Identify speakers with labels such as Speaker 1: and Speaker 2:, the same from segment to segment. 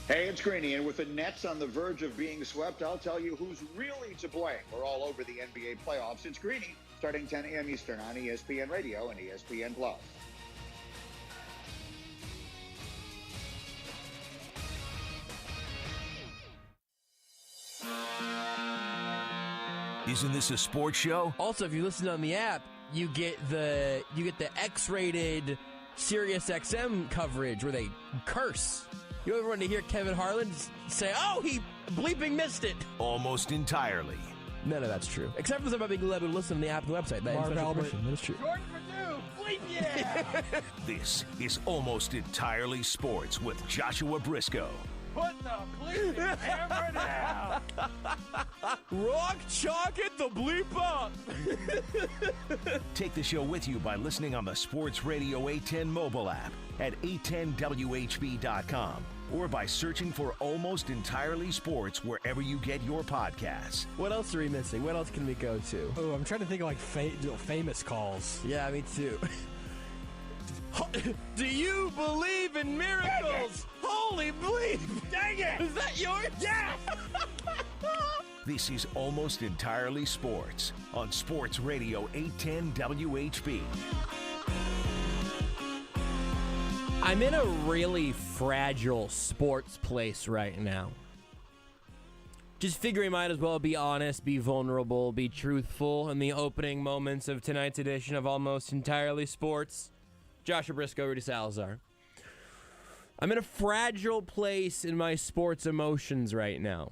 Speaker 1: Hey, it's Greeny, and with the Nets on the verge of being swept, I'll tell you who's really to blame. We're all over the NBA playoffs. It's Greeny, starting 10 a.m. Eastern on ESPN Radio and ESPN Plus.
Speaker 2: Isn't this a sports show?
Speaker 3: Also, if you listen on the app, you get the X-rated Sirius XM coverage where they curse. You ever want to hear Kevin Harlan say, "Oh, he bleeping missed it"?
Speaker 2: Almost entirely.
Speaker 3: None of that's true, except for about being able to listen on the app and the website. That is true.
Speaker 4: Jordan Purdue, bleep yeah!
Speaker 2: This is Almost Entirely Sports with Joshua Brisco.
Speaker 4: Put the bleeping hammer down!
Speaker 3: Rock chalk it the bleep up!
Speaker 2: Take the show with you by listening on the Sports Radio 810 mobile app at 810WHB.com or by searching for Almost Entirely Sports wherever you get your podcasts.
Speaker 3: What else are we missing? What else can we go to?
Speaker 5: Oh, I'm trying to think of like famous calls.
Speaker 3: Yeah, me too. Do you believe in miracles? Holy bleep!
Speaker 4: Dang it!
Speaker 3: Is that yours?
Speaker 4: Yes!
Speaker 2: This is Almost Entirely Sports on Sports Radio 810 WHB.
Speaker 3: I'm in a really fragile sports place right now. Just figuring might as well be honest, be vulnerable, be truthful in the opening moments of tonight's edition of Almost Entirely Sports. Joshua Brisco, Rudy Salazar. I'm in a fragile place in my sports emotions right now.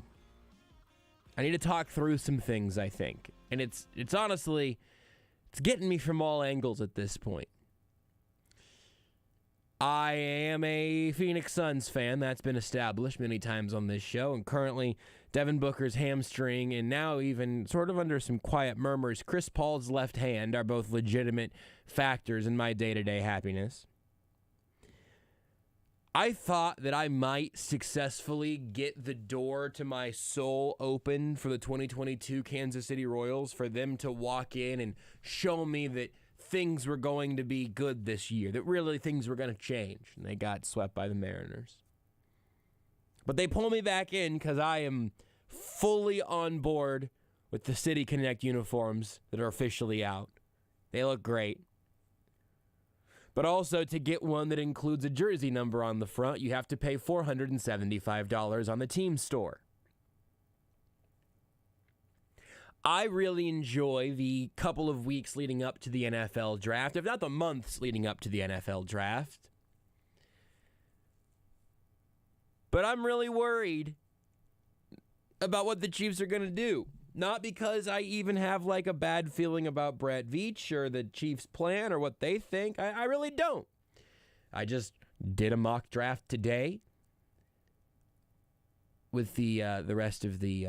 Speaker 3: I need to talk through some things, I think. And it's honestly, it's getting me from all angles at this point. I am a Phoenix Suns fan. That's been established many times on this show. And currently, Devin Booker's hamstring and now even sort of under some quiet murmurs, Chris Paul's left hand are both legitimate factors in my day-to-day happiness. I thought that I might successfully get the door to my soul open for the 2022 Kansas City Royals, for them to walk in and show me that things were going to be good this year, that really things were going to change. And they got swept by the Mariners. But they pull me back in because I am fully on board with the City Connect uniforms that are officially out. They look great. But also, to get one that includes a jersey number on the front, you have to pay $475 on the team store. I really enjoy the couple of weeks leading up to the NFL draft, if not the months leading up to the NFL draft. But I'm really worried about what the Chiefs are going to do. Not because I even have like a bad feeling about Brett Veach or the Chiefs' plan or what they think. I really don't. I just did a mock draft today with the rest of the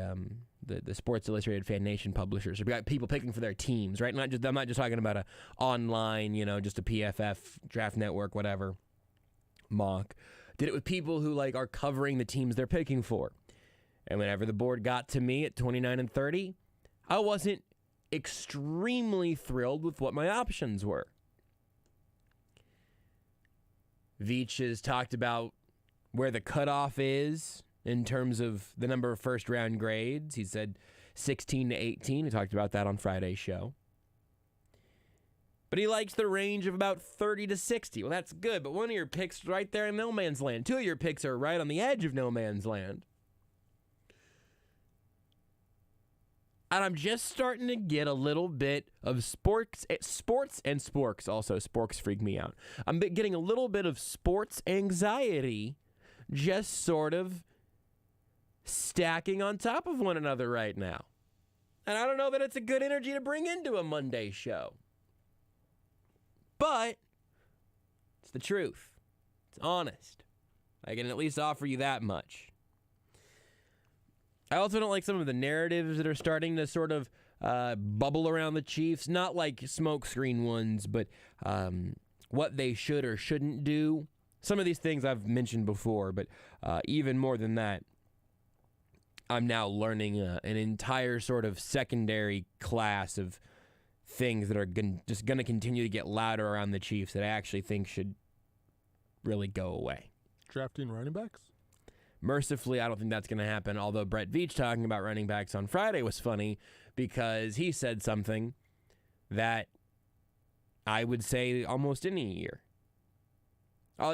Speaker 3: Sports Illustrated Fan Nation publishers. We've got people picking for their teams, right? I'm not just talking about a online, just a PFF, Draft Network, whatever, mock. Did it with people who are covering the teams they're picking for. And whenever the board got to me at 29 and 30, I wasn't extremely thrilled with what my options were. Veach has talked about where the cutoff is in terms of the number of first-round grades. He said 16 to 18. We talked about that on Friday's show. But he likes the range of about 30 to 60. Well, that's good, but one of your picks is right there in no man's land. Two of your picks are right on the edge of no man's land. And I'm just starting to get a little bit of sports and sporks. Also, sporks freak me out. I'm getting a little bit of sports anxiety just sort of stacking on top of one another right now. And I don't know that it's a good energy to bring into a Monday show. But it's the truth. It's honest. I can at least offer you that much. I also don't like some of the narratives that are starting to sort of bubble around the Chiefs. Not like smokescreen ones, but what they should or shouldn't do. Some of these things I've mentioned before, but even more than that, I'm now learning an entire sort of secondary class of things that are just going to continue to get louder around the Chiefs that I actually think should really go away.
Speaker 5: Drafting running backs?
Speaker 3: Mercifully, I don't think that's going to happen, although Brett Veach talking about running backs on Friday was funny because he said something that I would say almost any year.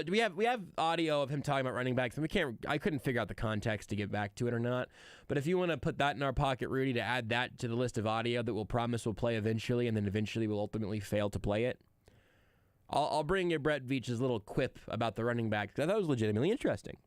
Speaker 3: We have audio of him talking about running backs, and I couldn't figure out the context to get back to it or not. But if you want to put that in our pocket, Rudy, to add that to the list of audio that we'll promise we'll play eventually, and then eventually we'll ultimately fail to play it, I'll bring you Brett Veach's little quip about the running backs. I thought it was legitimately interesting.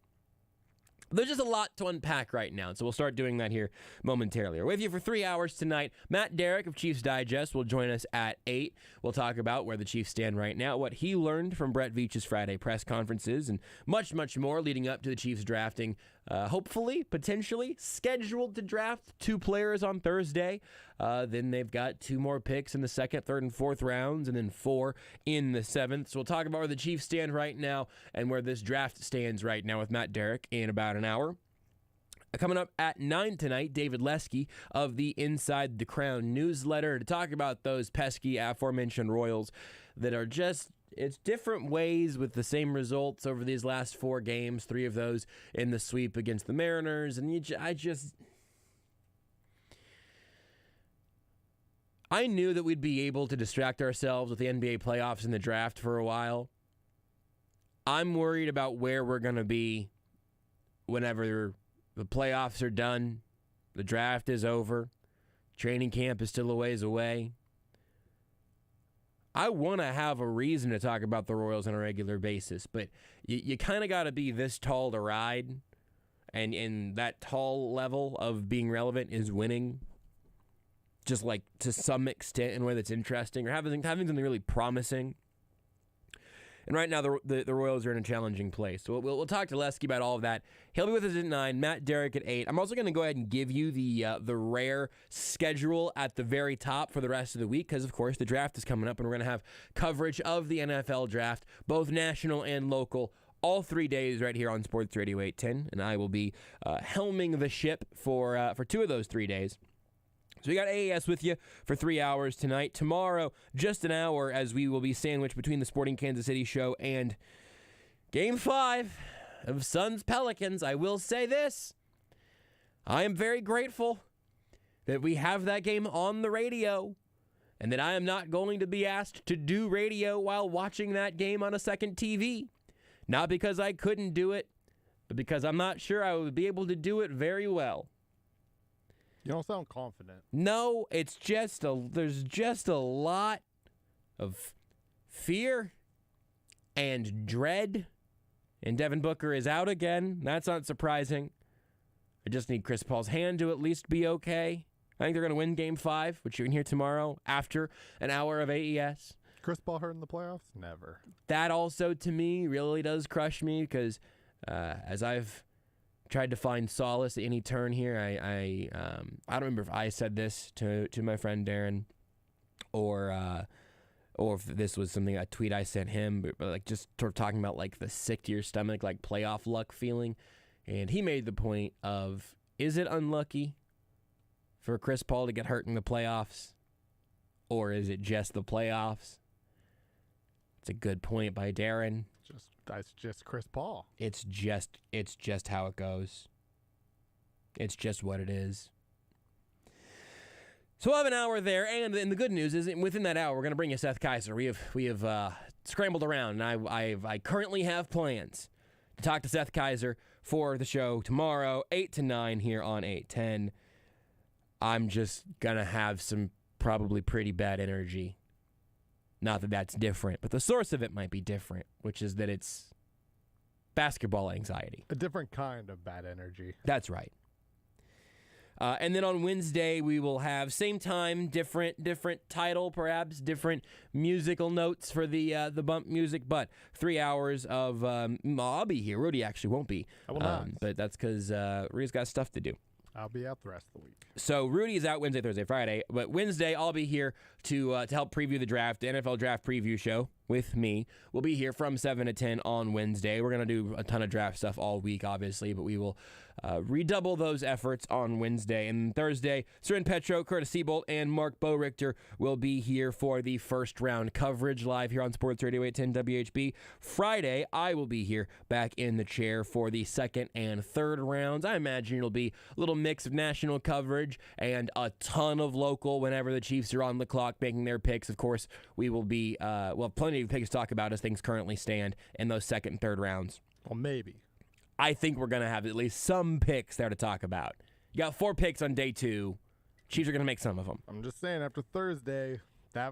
Speaker 3: There's just a lot to unpack right now, so we'll start doing that here momentarily. We're with you for 3 hours tonight. Matt Derrick of Chiefs Digest will join us at 8. We'll talk about where the Chiefs stand right now, what he learned from Brett Veach's Friday press conferences, and much, much more leading up to the Chiefs drafting, hopefully, potentially, scheduled to draft 2 players on Thursday. Then they've got 2 more picks in the 2nd, 3rd, and 4th rounds, and then 4 in the 7th. So we'll talk about where the Chiefs stand right now and where this draft stands right now with Matt Derrick in about an hour. Coming up at 9 tonight, David Lesky of the Inside the Crown newsletter to talk about those pesky aforementioned Royals that are just, it's different ways with the same results over these last 4 games, 3 of those in the sweep against the Mariners. And I knew that we'd be able to distract ourselves with the NBA playoffs and the draft for a while. I'm worried about where we're going to be whenever the playoffs are done, the draft is over, training camp is still a ways away. I want to have a reason to talk about the Royals on a regular basis, but you kind of got to be this tall to ride, and that tall level of being relevant is winning, just like to some extent in a way that's interesting or having something really promising. And right now, the Royals are in a challenging place. So we'll talk to Lesky about all of that. He'll be with us at 9, Matt Derrick at 8. I'm also going to go ahead and give you the rare schedule at the very top for the rest of the week because, of course, the draft is coming up, and we're going to have coverage of the NFL draft, both national and local, all 3 days right here on Sports Radio 810. And I will be helming the ship for 2 of those 3 days. So we got AAS with you for 3 hours tonight. Tomorrow, just an hour, as we will be sandwiched between the Sporting Kansas City show and Game 5 of Suns-Pelicans. I will say this. I am very grateful that we have that game on the radio and that I am not going to be asked to do radio while watching that game on a second TV. Not because I couldn't do it, but because I'm not sure I would be able to do it very well.
Speaker 6: You don't sound confident.
Speaker 3: No, it's just there's just a lot of fear and dread. And Devin Booker is out again. That's not surprising. I just need Chris Paul's hand to at least be okay. I think they're going to win Game 5, which you can hear tomorrow after an hour of AES.
Speaker 6: Chris Paul hurt in the playoffs? Never.
Speaker 3: That also, to me, really does crush me because as I've tried to find solace at any turn here. I don't remember if I said this to my friend Darren, or if this was a tweet I sent him, but like just sort of talking about like the sick to your stomach, like playoff luck feeling. And he made the point of, is it unlucky for Chris Paul to get hurt in the playoffs, or is it just the playoffs? It's a good point by Darren.
Speaker 6: That's just Chris Paul.
Speaker 3: It's just how it goes. It's just what it is. So we'll have an hour there, and the good news is within that hour we're going to bring you Seth Kaiser. We have scrambled around, and I currently have plans to talk to Seth Kaiser for the show tomorrow, 8 to 9 here on 810. I'm just going to have some probably pretty bad energy. Not that that's different, but the source of it might be different, which is that it's basketball anxiety.
Speaker 6: A different kind of bad energy.
Speaker 3: That's right. And then on Wednesday, we will have same time, different title, perhaps, different musical notes for the bump music, but 3 hours of, I'll be here. Rudy actually won't be.
Speaker 6: I will not.
Speaker 3: But that's because Rudy's got stuff to do.
Speaker 6: I'll be out the rest of the week.
Speaker 3: So Rudy is out Wednesday, Thursday, Friday. But Wednesday, I'll be here to help preview the draft, the NFL draft preview show. with me. We'll be here from 7 to 10 on Wednesday. We're going to do a ton of draft stuff all week, obviously, but we will redouble those efforts on Wednesday. And Thursday, Seren Petro, Curtis Seabolt, and Mark Bowrichter will be here for the first round coverage live here on Sports Radio 810 WHB. Friday, I will be here back in the chair for the second and third rounds. I imagine it'll be a little mix of national coverage and a ton of local whenever the Chiefs are on the clock making their picks. Of course, we will be, we'll have plenty of picks to talk about as things currently stand in those second and third rounds.
Speaker 6: Well, maybe.
Speaker 3: I think we're going to have at least some picks there to talk about. You got 4 picks on day 2. Chiefs are going to make some of them.
Speaker 6: I'm just saying, after Thursday,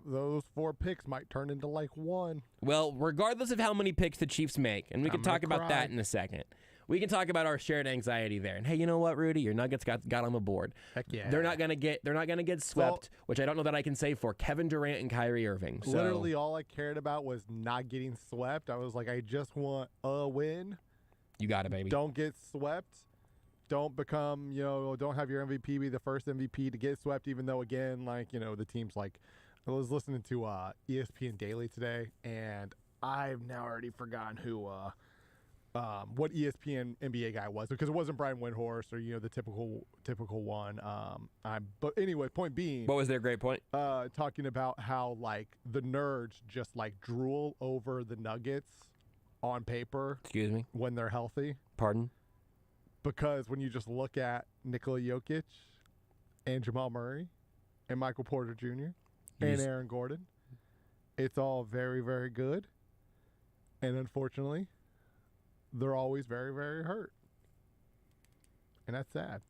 Speaker 6: those 4 picks might turn into like 1.
Speaker 3: Well, regardless of how many picks the Chiefs make, and we can talk about that in a second. We can talk about our shared anxiety there. And hey, you know what, Rudy? Your Nuggets got on the board.
Speaker 6: Heck yeah.
Speaker 3: They're not gonna get swept, which I don't know that I can say for Kevin Durant and Kyrie Irving. So.
Speaker 6: Literally all I cared about was not getting swept. I was like, I just want a win.
Speaker 3: You got it, baby.
Speaker 6: Don't get swept. Don't become, don't have your MVP be the first MVP to get swept, even though, again, the team's like, I was listening to ESPN Daily today, and I've now already forgotten who, what ESPN NBA guy was, because it wasn't Brian Windhorst or, the typical one. But anyway, point being.
Speaker 3: What was their great point?
Speaker 6: Talking about how, the nerds just, drool over the Nuggets on paper.
Speaker 3: Excuse me?
Speaker 6: When they're healthy.
Speaker 3: Pardon?
Speaker 6: Because when you just look at Nikola Jokic and Jamal Murray and Michael Porter Jr. and Aaron Gordon, it's all very, very good. And unfortunately, they're always very, very hurt. And that's sad.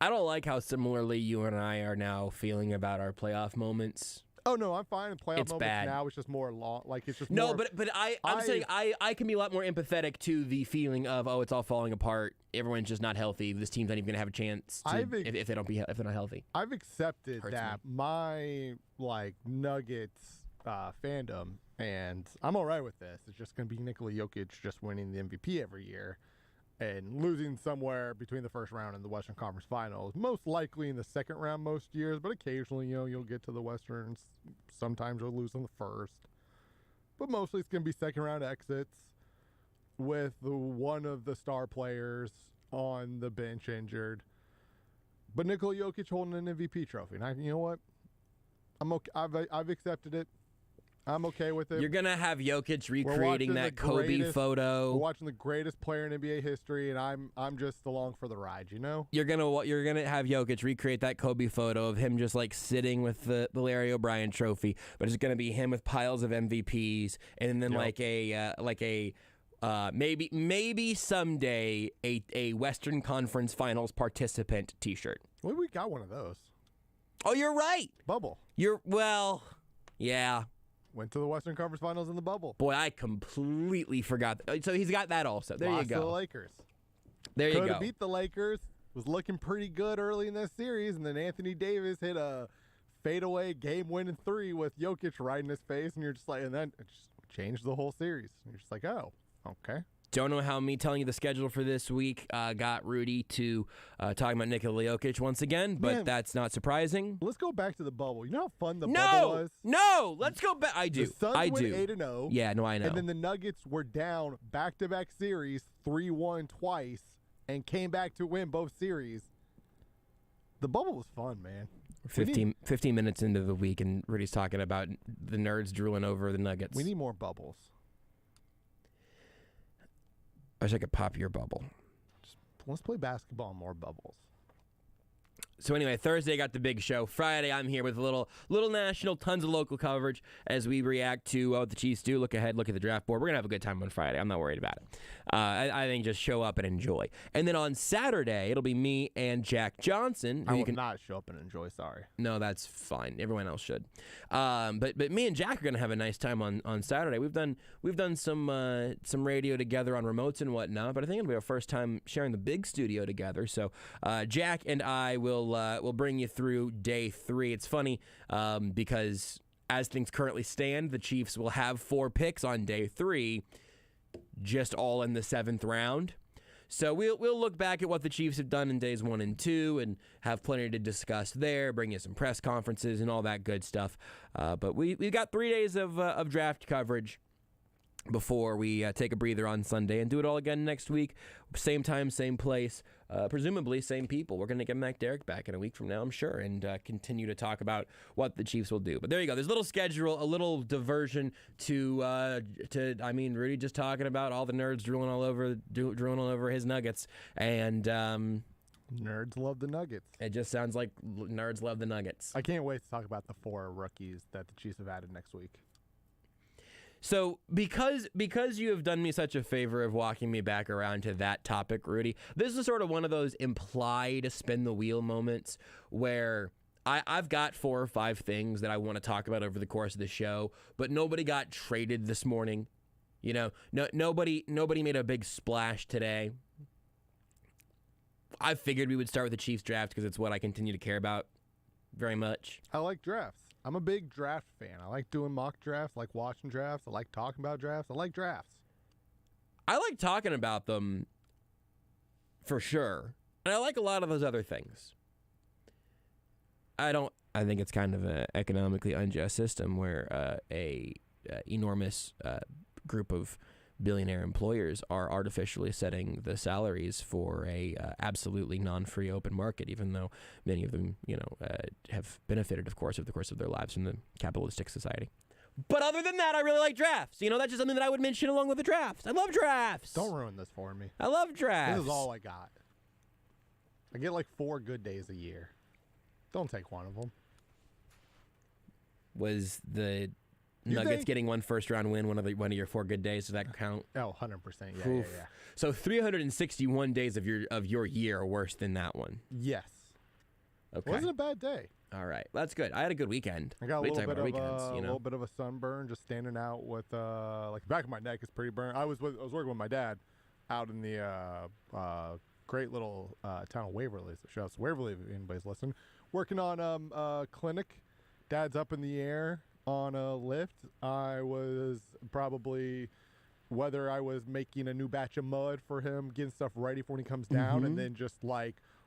Speaker 3: I don't like how similarly you and I are now feeling about our playoff moments.
Speaker 6: Oh, no, I'm fine in playoff
Speaker 3: It's
Speaker 6: moments
Speaker 3: bad.
Speaker 6: now. It's just more long. It's just
Speaker 3: No,
Speaker 6: more,
Speaker 3: but I'm saying I can be a lot more empathetic to the feeling of, it's all falling apart. Everyone's just not healthy. This team's not even going to have a chance if they're not healthy.
Speaker 6: I've accepted
Speaker 3: Hurts
Speaker 6: that my Nuggets fandom, and I'm all right with this. It's just going to be Nikola Jokic just winning the MVP every year and losing somewhere between the first round and the Western Conference Finals. Most likely in the second round most years, but occasionally, you'll get to the Westerns. Sometimes you'll lose in the first. But mostly it's going to be second round exits with one of the star players on the bench injured. But Nikola Jokic holding an MVP trophy. And you know what? I'm okay. I've accepted it. I'm okay with it.
Speaker 3: You're going to have Jokic recreating that Kobe photo.
Speaker 6: We're watching the greatest player in NBA history, and I'm just along for the ride,
Speaker 3: You're gonna have Jokic recreate that Kobe photo of him just sitting with the Larry O'Brien trophy, but it's gonna be him with piles of MVPs, and then maybe someday a Western Conference Finals participant T-shirt.
Speaker 6: Well, we got one of those.
Speaker 3: Oh, you're right.
Speaker 6: Bubble.
Speaker 3: Yeah.
Speaker 6: Went to the Western Conference Finals in the bubble.
Speaker 3: Boy, I completely forgot. So he's got that also. There
Speaker 6: Lost
Speaker 3: you go.
Speaker 6: to the Lakers.
Speaker 3: There you go.
Speaker 6: Could have beat the Lakers. Was looking pretty good early in that series, and then Anthony Davis hit a fadeaway game-winning 3 with Jokic right in his face, and you're just like, and then it just changed the whole series. And you're just like, oh, okay.
Speaker 3: Don't know how me telling you the schedule for this week got Rudy to talking about Nikola Jokic once again, but that's not surprising.
Speaker 6: Let's go back to the bubble. You know how fun the bubble was?
Speaker 3: No, let's go back. I do.
Speaker 6: The Suns went 8-0.
Speaker 3: Yeah, no, I know.
Speaker 6: And then the Nuggets were down back-to-back series, 3-1 twice, and came back to win both series. The bubble was fun, man.
Speaker 3: 15 minutes into the week, and Rudy's talking about the nerds drooling over the Nuggets.
Speaker 6: We need more bubbles.
Speaker 3: I wish I could pop your bubble.
Speaker 6: Let's play basketball and more bubbles.
Speaker 3: So anyway, Thursday got the big show. Friday, I'm here with a little national, tons of local coverage as we react to what the Chiefs do. Look ahead, look at the draft board. We're going to have a good time on Friday. I'm not worried about it. I think just show up and enjoy. And then on Saturday, it'll be me and Jack Johnson.
Speaker 6: I will not show up and enjoy, sorry.
Speaker 3: No, that's fine. Everyone else should. But me and Jack are going to have a nice time on Saturday. We've done some radio together on remotes and whatnot, but I think it'll be our first time sharing the big studio together. So Jack and I will bring you through day 3. It's funny because as things currently stand, the Chiefs will have 4 picks on day 3, just all in the 7th round. So we'll look back at what the Chiefs have done in days 1 and 2 and have plenty to discuss there, bring you some press conferences and all that good stuff. But we've got 3 days of draft coverage before we take a breather on Sunday and do it all again next week. Same time, same place, presumably same people. We're going to get Derrick back in a week from now, I'm sure, and continue to talk about what the Chiefs will do. But there you go. There's a little schedule, a little diversion to Rudy just talking about all the nerds drooling all over his Nuggets. And
Speaker 6: nerds love the Nuggets.
Speaker 3: It just sounds like nerds love the Nuggets.
Speaker 6: I can't wait to talk about the 4 rookies that the Chiefs have added next week.
Speaker 3: So because you have done me such a favor of walking me back around to that topic, Rudy, this is sort of one of those implied spin the wheel moments where I've got 4 or 5 things that I want to talk about over the course of the show, but nobody got traded this morning. Nobody made a big splash today. I figured we would start with the Chiefs draft because it's what I continue to care about very much.
Speaker 6: I like drafts. I'm a big draft fan. I like doing mock drafts, I like watching drafts, I like talking about drafts. I like drafts.
Speaker 3: I like talking about them for sure. And I like a lot of those other things. I think it's kind of an economically unjust system where a enormous group of billionaire employers are artificially setting the salaries for a absolutely non-free open market, even though many of them, have benefited, of course, over the course of their lives from the capitalistic society. But other than that, I really like drafts. That's just something that I would mention along with the drafts. I love drafts.
Speaker 6: Don't ruin this for me.
Speaker 3: I love drafts.
Speaker 6: This is all I got. I get like 4 good days a year. Don't take one of them.
Speaker 3: Was the Nuggets getting one first-round win one of your 4 good days? Does that count?
Speaker 6: Oh, 100%. Yeah.
Speaker 3: So 361 days of your year are worse than that one.
Speaker 6: Yes.
Speaker 3: Okay.
Speaker 6: It wasn't a bad day.
Speaker 3: All right. That's good. I had a good weekend.
Speaker 6: I got a little bit of a sunburn just standing out with the back of my neck is pretty burnt. I was working with my dad out in the great little town of Waverly. So shout out to Waverly if anybody's listening. Working on a clinic. Dad's up in the air on a lift. I was probably, whether I was making a new batch of mud for him, getting stuff ready for when he comes down, and then just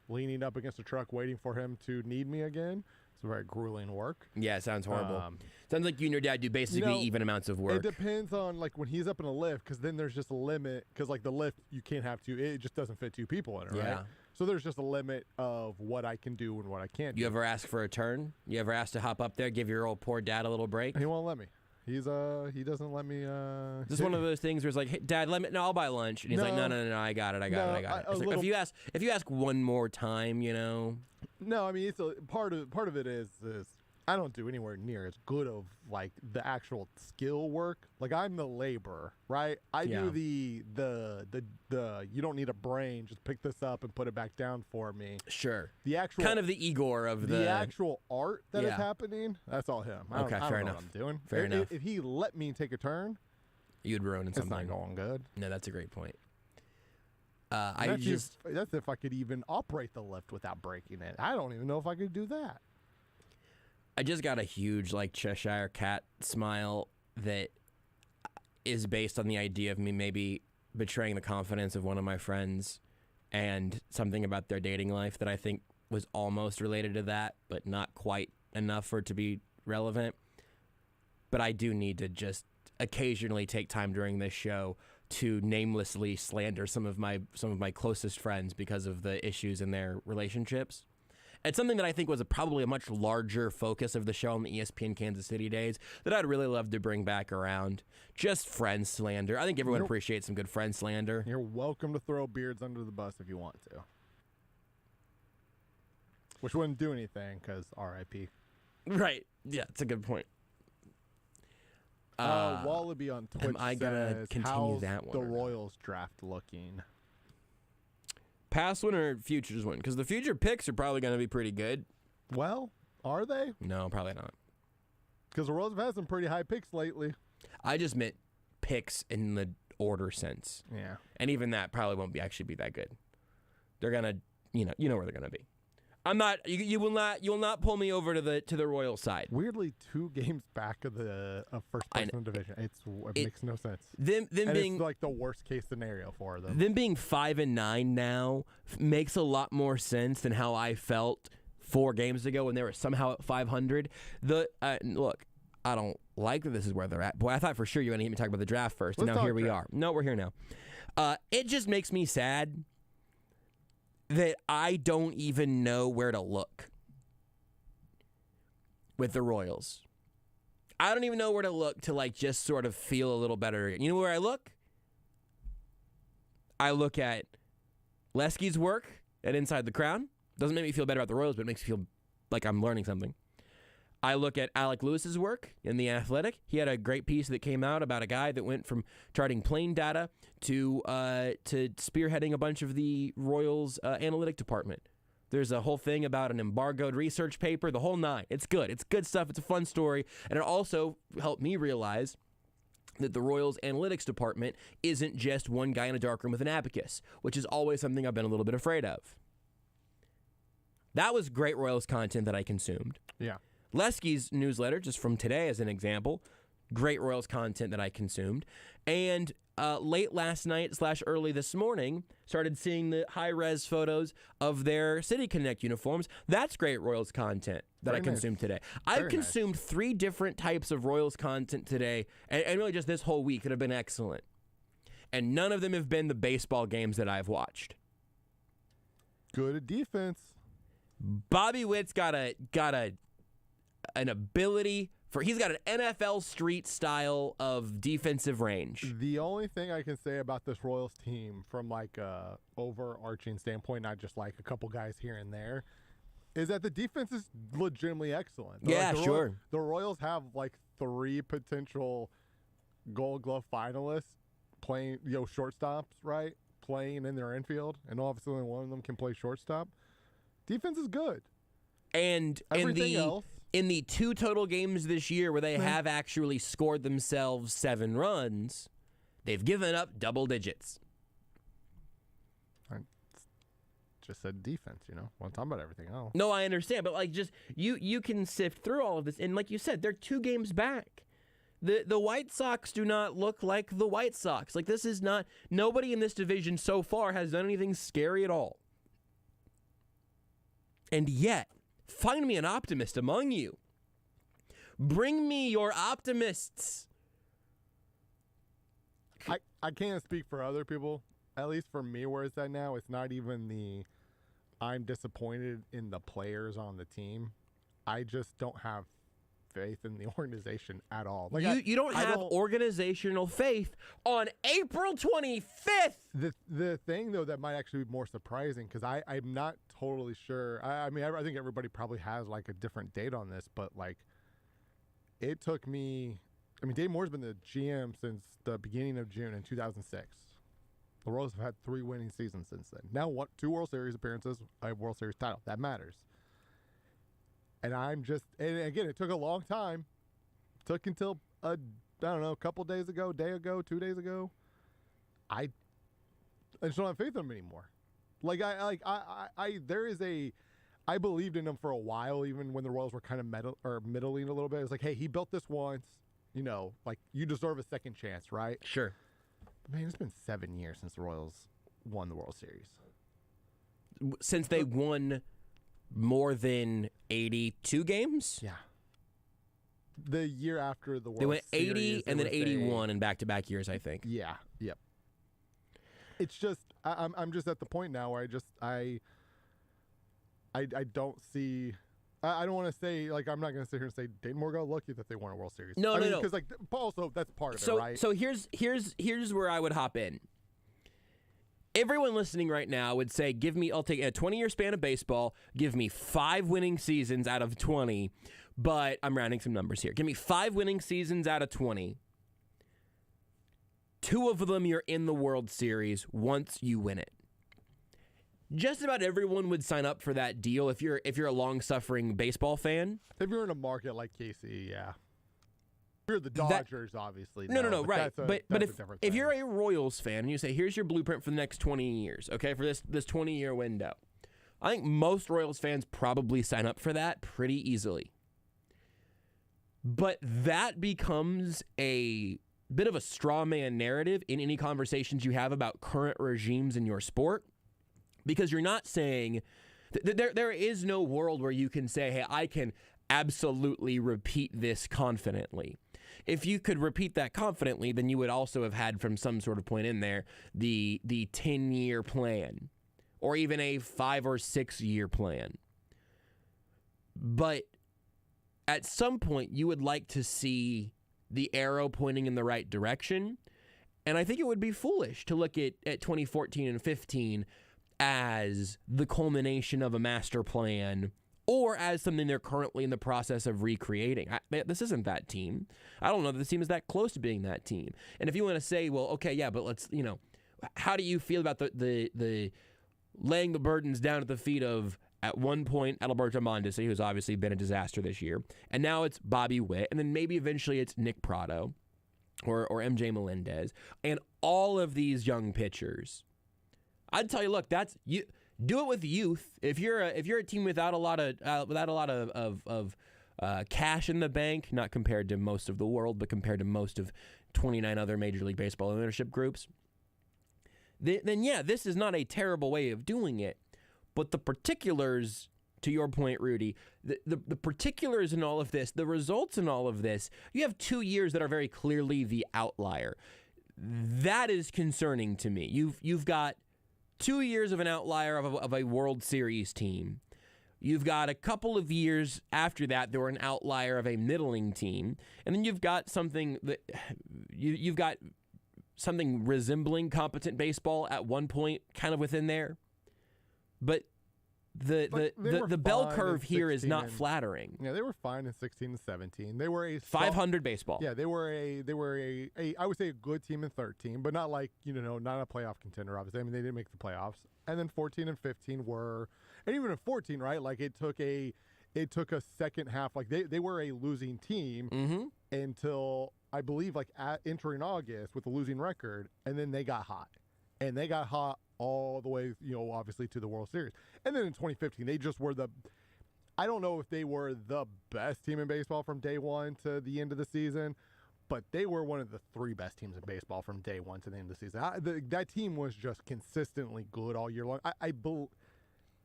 Speaker 6: leaning up against a truck waiting for him to need me again. It's very grueling work.
Speaker 3: Yeah, it sounds horrible. Sounds like you and your dad do basically even amounts of work.
Speaker 6: It depends on when he's up in a lift, because then there's just a limit, because the lift, you can't have it just doesn't fit 2 people in it, right? So there's just a limit of what I can do and what I can't do.
Speaker 3: You ever ask for a turn? You ever asked to hop up there, give your old poor dad a little break?
Speaker 6: He won't let me. He doesn't let me.
Speaker 3: Is this one of those things where it's like, hey, Dad, I'll buy lunch, and he's like, no, I got it. It's like, if you ask one more time,
Speaker 6: No, I mean, it's part of it is I don't do anywhere near as good of the actual skill work. I'm the laborer, right? I do the you don't need a brain, just pick this up and put it back down for me.
Speaker 3: Sure.
Speaker 6: The actual
Speaker 3: kind of the Igor of
Speaker 6: the actual art that is happening. That's all him. I don't know what I'm doing.
Speaker 3: Fair enough.
Speaker 6: If he let me take a turn,
Speaker 3: you'd ruin something.
Speaker 6: It's not going good.
Speaker 3: No, that's a great point.
Speaker 6: That's if I could even operate the lift without breaking it. I don't even know if I could do that.
Speaker 3: I just got a huge Cheshire Cat smile that is based on the idea of me maybe betraying the confidence of one of my friends and something about their dating life that I think was almost related to that, but not quite enough for it to be relevant. But I do need to just occasionally take time during this show to namelessly slander some of my closest friends because of the issues in their relationships. It's something that I think was probably a much larger focus of the show in the ESPN Kansas City days that I'd really love to bring back around. Just friend slander. I think everyone appreciates some good friend slander.
Speaker 6: You're welcome to throw Beards under the bus if you want to. Which wouldn't do anything because RIP.
Speaker 3: Right. Yeah, it's a good point.
Speaker 6: Wallaby on Twitch
Speaker 3: am I gonna continue
Speaker 6: how's
Speaker 3: that one
Speaker 6: the Royals draft looking?
Speaker 3: Past one or futures one? Because the future picks are probably going to be pretty good.
Speaker 6: Well, are they?
Speaker 3: No, probably not.
Speaker 6: Because the Royals have had some pretty high picks lately.
Speaker 3: I just meant picks in the order sense.
Speaker 6: Yeah.
Speaker 3: And even that probably won't actually be that good. They're going to, you know where they're going to be. I'm not. You will not. You will not pull me over to the Royals side.
Speaker 6: Weirdly, 2 games back of first place in the division. It makes no sense.
Speaker 3: Them being
Speaker 6: it's like the worst case scenario for them.
Speaker 3: Them being 5-9 now makes a lot more sense than how I felt 4 games ago when they were somehow at 500. Look, I don't like that this is where they're at. Boy, I thought for sure you were going to hear me talk about the draft first, and now here we are. No, we're here now. It just makes me sad that I don't even know where to look with the Royals. I don't even know where to look to like just sort of feel a little better. You know where I look? I look at Lesky's work at Inside the Crown. Doesn't make me feel better about the Royals, but it makes me feel like I'm learning something. I look at Alec Lewis's work in The Athletic. He had a great piece that came out about a guy that went from charting plain data to spearheading a bunch of the Royals' analytic department. There's a whole thing about an embargoed research paper, the whole 9. It's good. It's good stuff. It's a fun story. And it also helped me realize that the Royals' analytics department isn't just one guy in a darkroom with an abacus, which is always something I've been a little bit afraid of. That was great Royals content that I consumed.
Speaker 6: Yeah.
Speaker 3: Lesky's newsletter, just from today as an example, great Royals content that I consumed. And late last night / early this morning, started seeing the high-res photos of their City Connect uniforms. That's great Royals content that I consumed today. I've consumed 3 different types of Royals content today, and really just this whole week that have been excellent. And none of them have been the baseball games that I've watched.
Speaker 6: Good at defense.
Speaker 3: Bobby Witt's got an ability he's got an NFL street style of defensive range.
Speaker 6: The only thing I can say about this Royals team from like a overarching standpoint, not just like a couple guys here and there, is that the defense is legitimately excellent.
Speaker 3: Sure.
Speaker 6: The Royals have like 3 potential Gold Glove finalists playing, shortstops, right? Playing in their infield, and obviously only one of them can play shortstop. Defense is good.
Speaker 3: And
Speaker 6: everything else.
Speaker 3: In the 2 total games this year where they have actually scored themselves 7 runs, they've given up double digits.
Speaker 6: I just said defense, One time about everything else.
Speaker 3: No, I understand, but like just you can sift through all of this, and like you said, they're 2 games back. The White Sox do not look like the White Sox. Like this is not nobody in this division so far has done anything scary at all. And yet, find me an optimist among you. Bring me your optimists.
Speaker 6: I can't speak for other people. At least for me, where it's at now, it's not even I'm disappointed in the players on the team. I just don't have faith in the organization at all. Like
Speaker 3: you don't have organizational faith on April 25th.
Speaker 6: The thing, though, that might actually be more surprising, because I'm not totally sure. I think everybody probably has like a different date on this, but like it took me. Dave Moore's been the GM since the beginning of June in 2006. The Royals have had 3 winning seasons since then. Now 2 World Series appearances, a World Series title. That matters. And and again, it took a long time. It took until, a couple days ago, day ago, 2 days ago. I just don't have faith in him anymore. I believed in him for a while, even when the Royals were kind of middling a little bit. It was like, hey, he built this once, you deserve a second chance, right?
Speaker 3: Sure.
Speaker 6: But man, it's been 7 years since the Royals won the World Series.
Speaker 3: Since they won more than 82 games?
Speaker 6: Yeah. The year after the World Series.
Speaker 3: They went 80 and then 81 in back-to-back years, I think.
Speaker 6: Yeah. Yep. It's just I'm just at the point now where I don't see. I don't want to say, like, I'm not going to sit here and say Dayton Moore got lucky that they won a World Series.
Speaker 3: No.
Speaker 6: Because like also that's part of it, right?
Speaker 3: So here's where I would hop in. Everyone listening right now would say, I'll take a 20-year span of baseball, give me 5 winning seasons out of 20, but I'm rounding some numbers here. Give me 5 winning seasons out of 20. 2 of them you're in the World Series once you win it. Just about everyone would sign up for that deal if you're a long-suffering baseball fan.
Speaker 6: If you're in a market like KC, yeah. If you're the Dodgers, obviously.
Speaker 3: No, right. But if
Speaker 6: thing.
Speaker 3: you're a Royals fan and you say, here's your blueprint for the next 20 years, okay, for this 20-year window. I think most Royals fans probably sign up for that pretty easily. But that becomes a bit of a straw man narrative in any conversations you have about current regimes in your sport, because you're not saying there is no world where you can say, hey, I can absolutely repeat this confidently. If you could repeat that confidently, then you would also have had from some sort of point in there the 10-year plan or even a 5 or 6 year plan. But at some point, you would like to see the arrow pointing in the right direction. And I think it would be foolish to look at 2014 and 15 as the culmination of a master plan or as something they're currently in the process of recreating. This isn't that team. I don't know that this team is that close to being that team. And if you want to say, well, okay, yeah, but let's, how do you feel about the laying the burdens down at the feet of, at one point, Alberto Mondesi, who's obviously been a disaster this year, and now it's Bobby Witt, and then maybe eventually it's Nick Pratto or MJ Melendez, and all of these young pitchers. I'd tell you, look, that's you. Do it with youth. If you're a team without a lot of cash in the bank, not compared to most of the world, but compared to most of 29 other Major League Baseball ownership groups, then yeah, this is not a terrible way of doing it. But the particulars, to your point, Rudy, the particulars in all of this, the results in all of this, you have 2 years that are very clearly the outlier. That is concerning to me. You've got 2 years of an outlier of a World Series team. You've got a couple of years after that were an outlier of a middling team, and then you've got something that you've got something resembling competent baseball at one point, kind of within there. But the bell curve here is not flattering.
Speaker 6: Yeah, they were fine in 16 and 17. They were a
Speaker 3: 500 baseball.
Speaker 6: Yeah, they were a I would say a good team in 13, but not like, not a playoff contender, obviously. I mean, they didn't make the playoffs. And then 14 and 15 were, and even in 14, right? Like it took a second half. Like they were a losing team until I believe like entering August with a losing record, and then they got hot. And they got hot all the way, obviously to the World Series. And then in 2015, they just were I don't know if they were the best team in baseball from day one to the end of the season, but they were one of the 3 best teams in baseball from day one to the end of the season. That team was just consistently good all year long.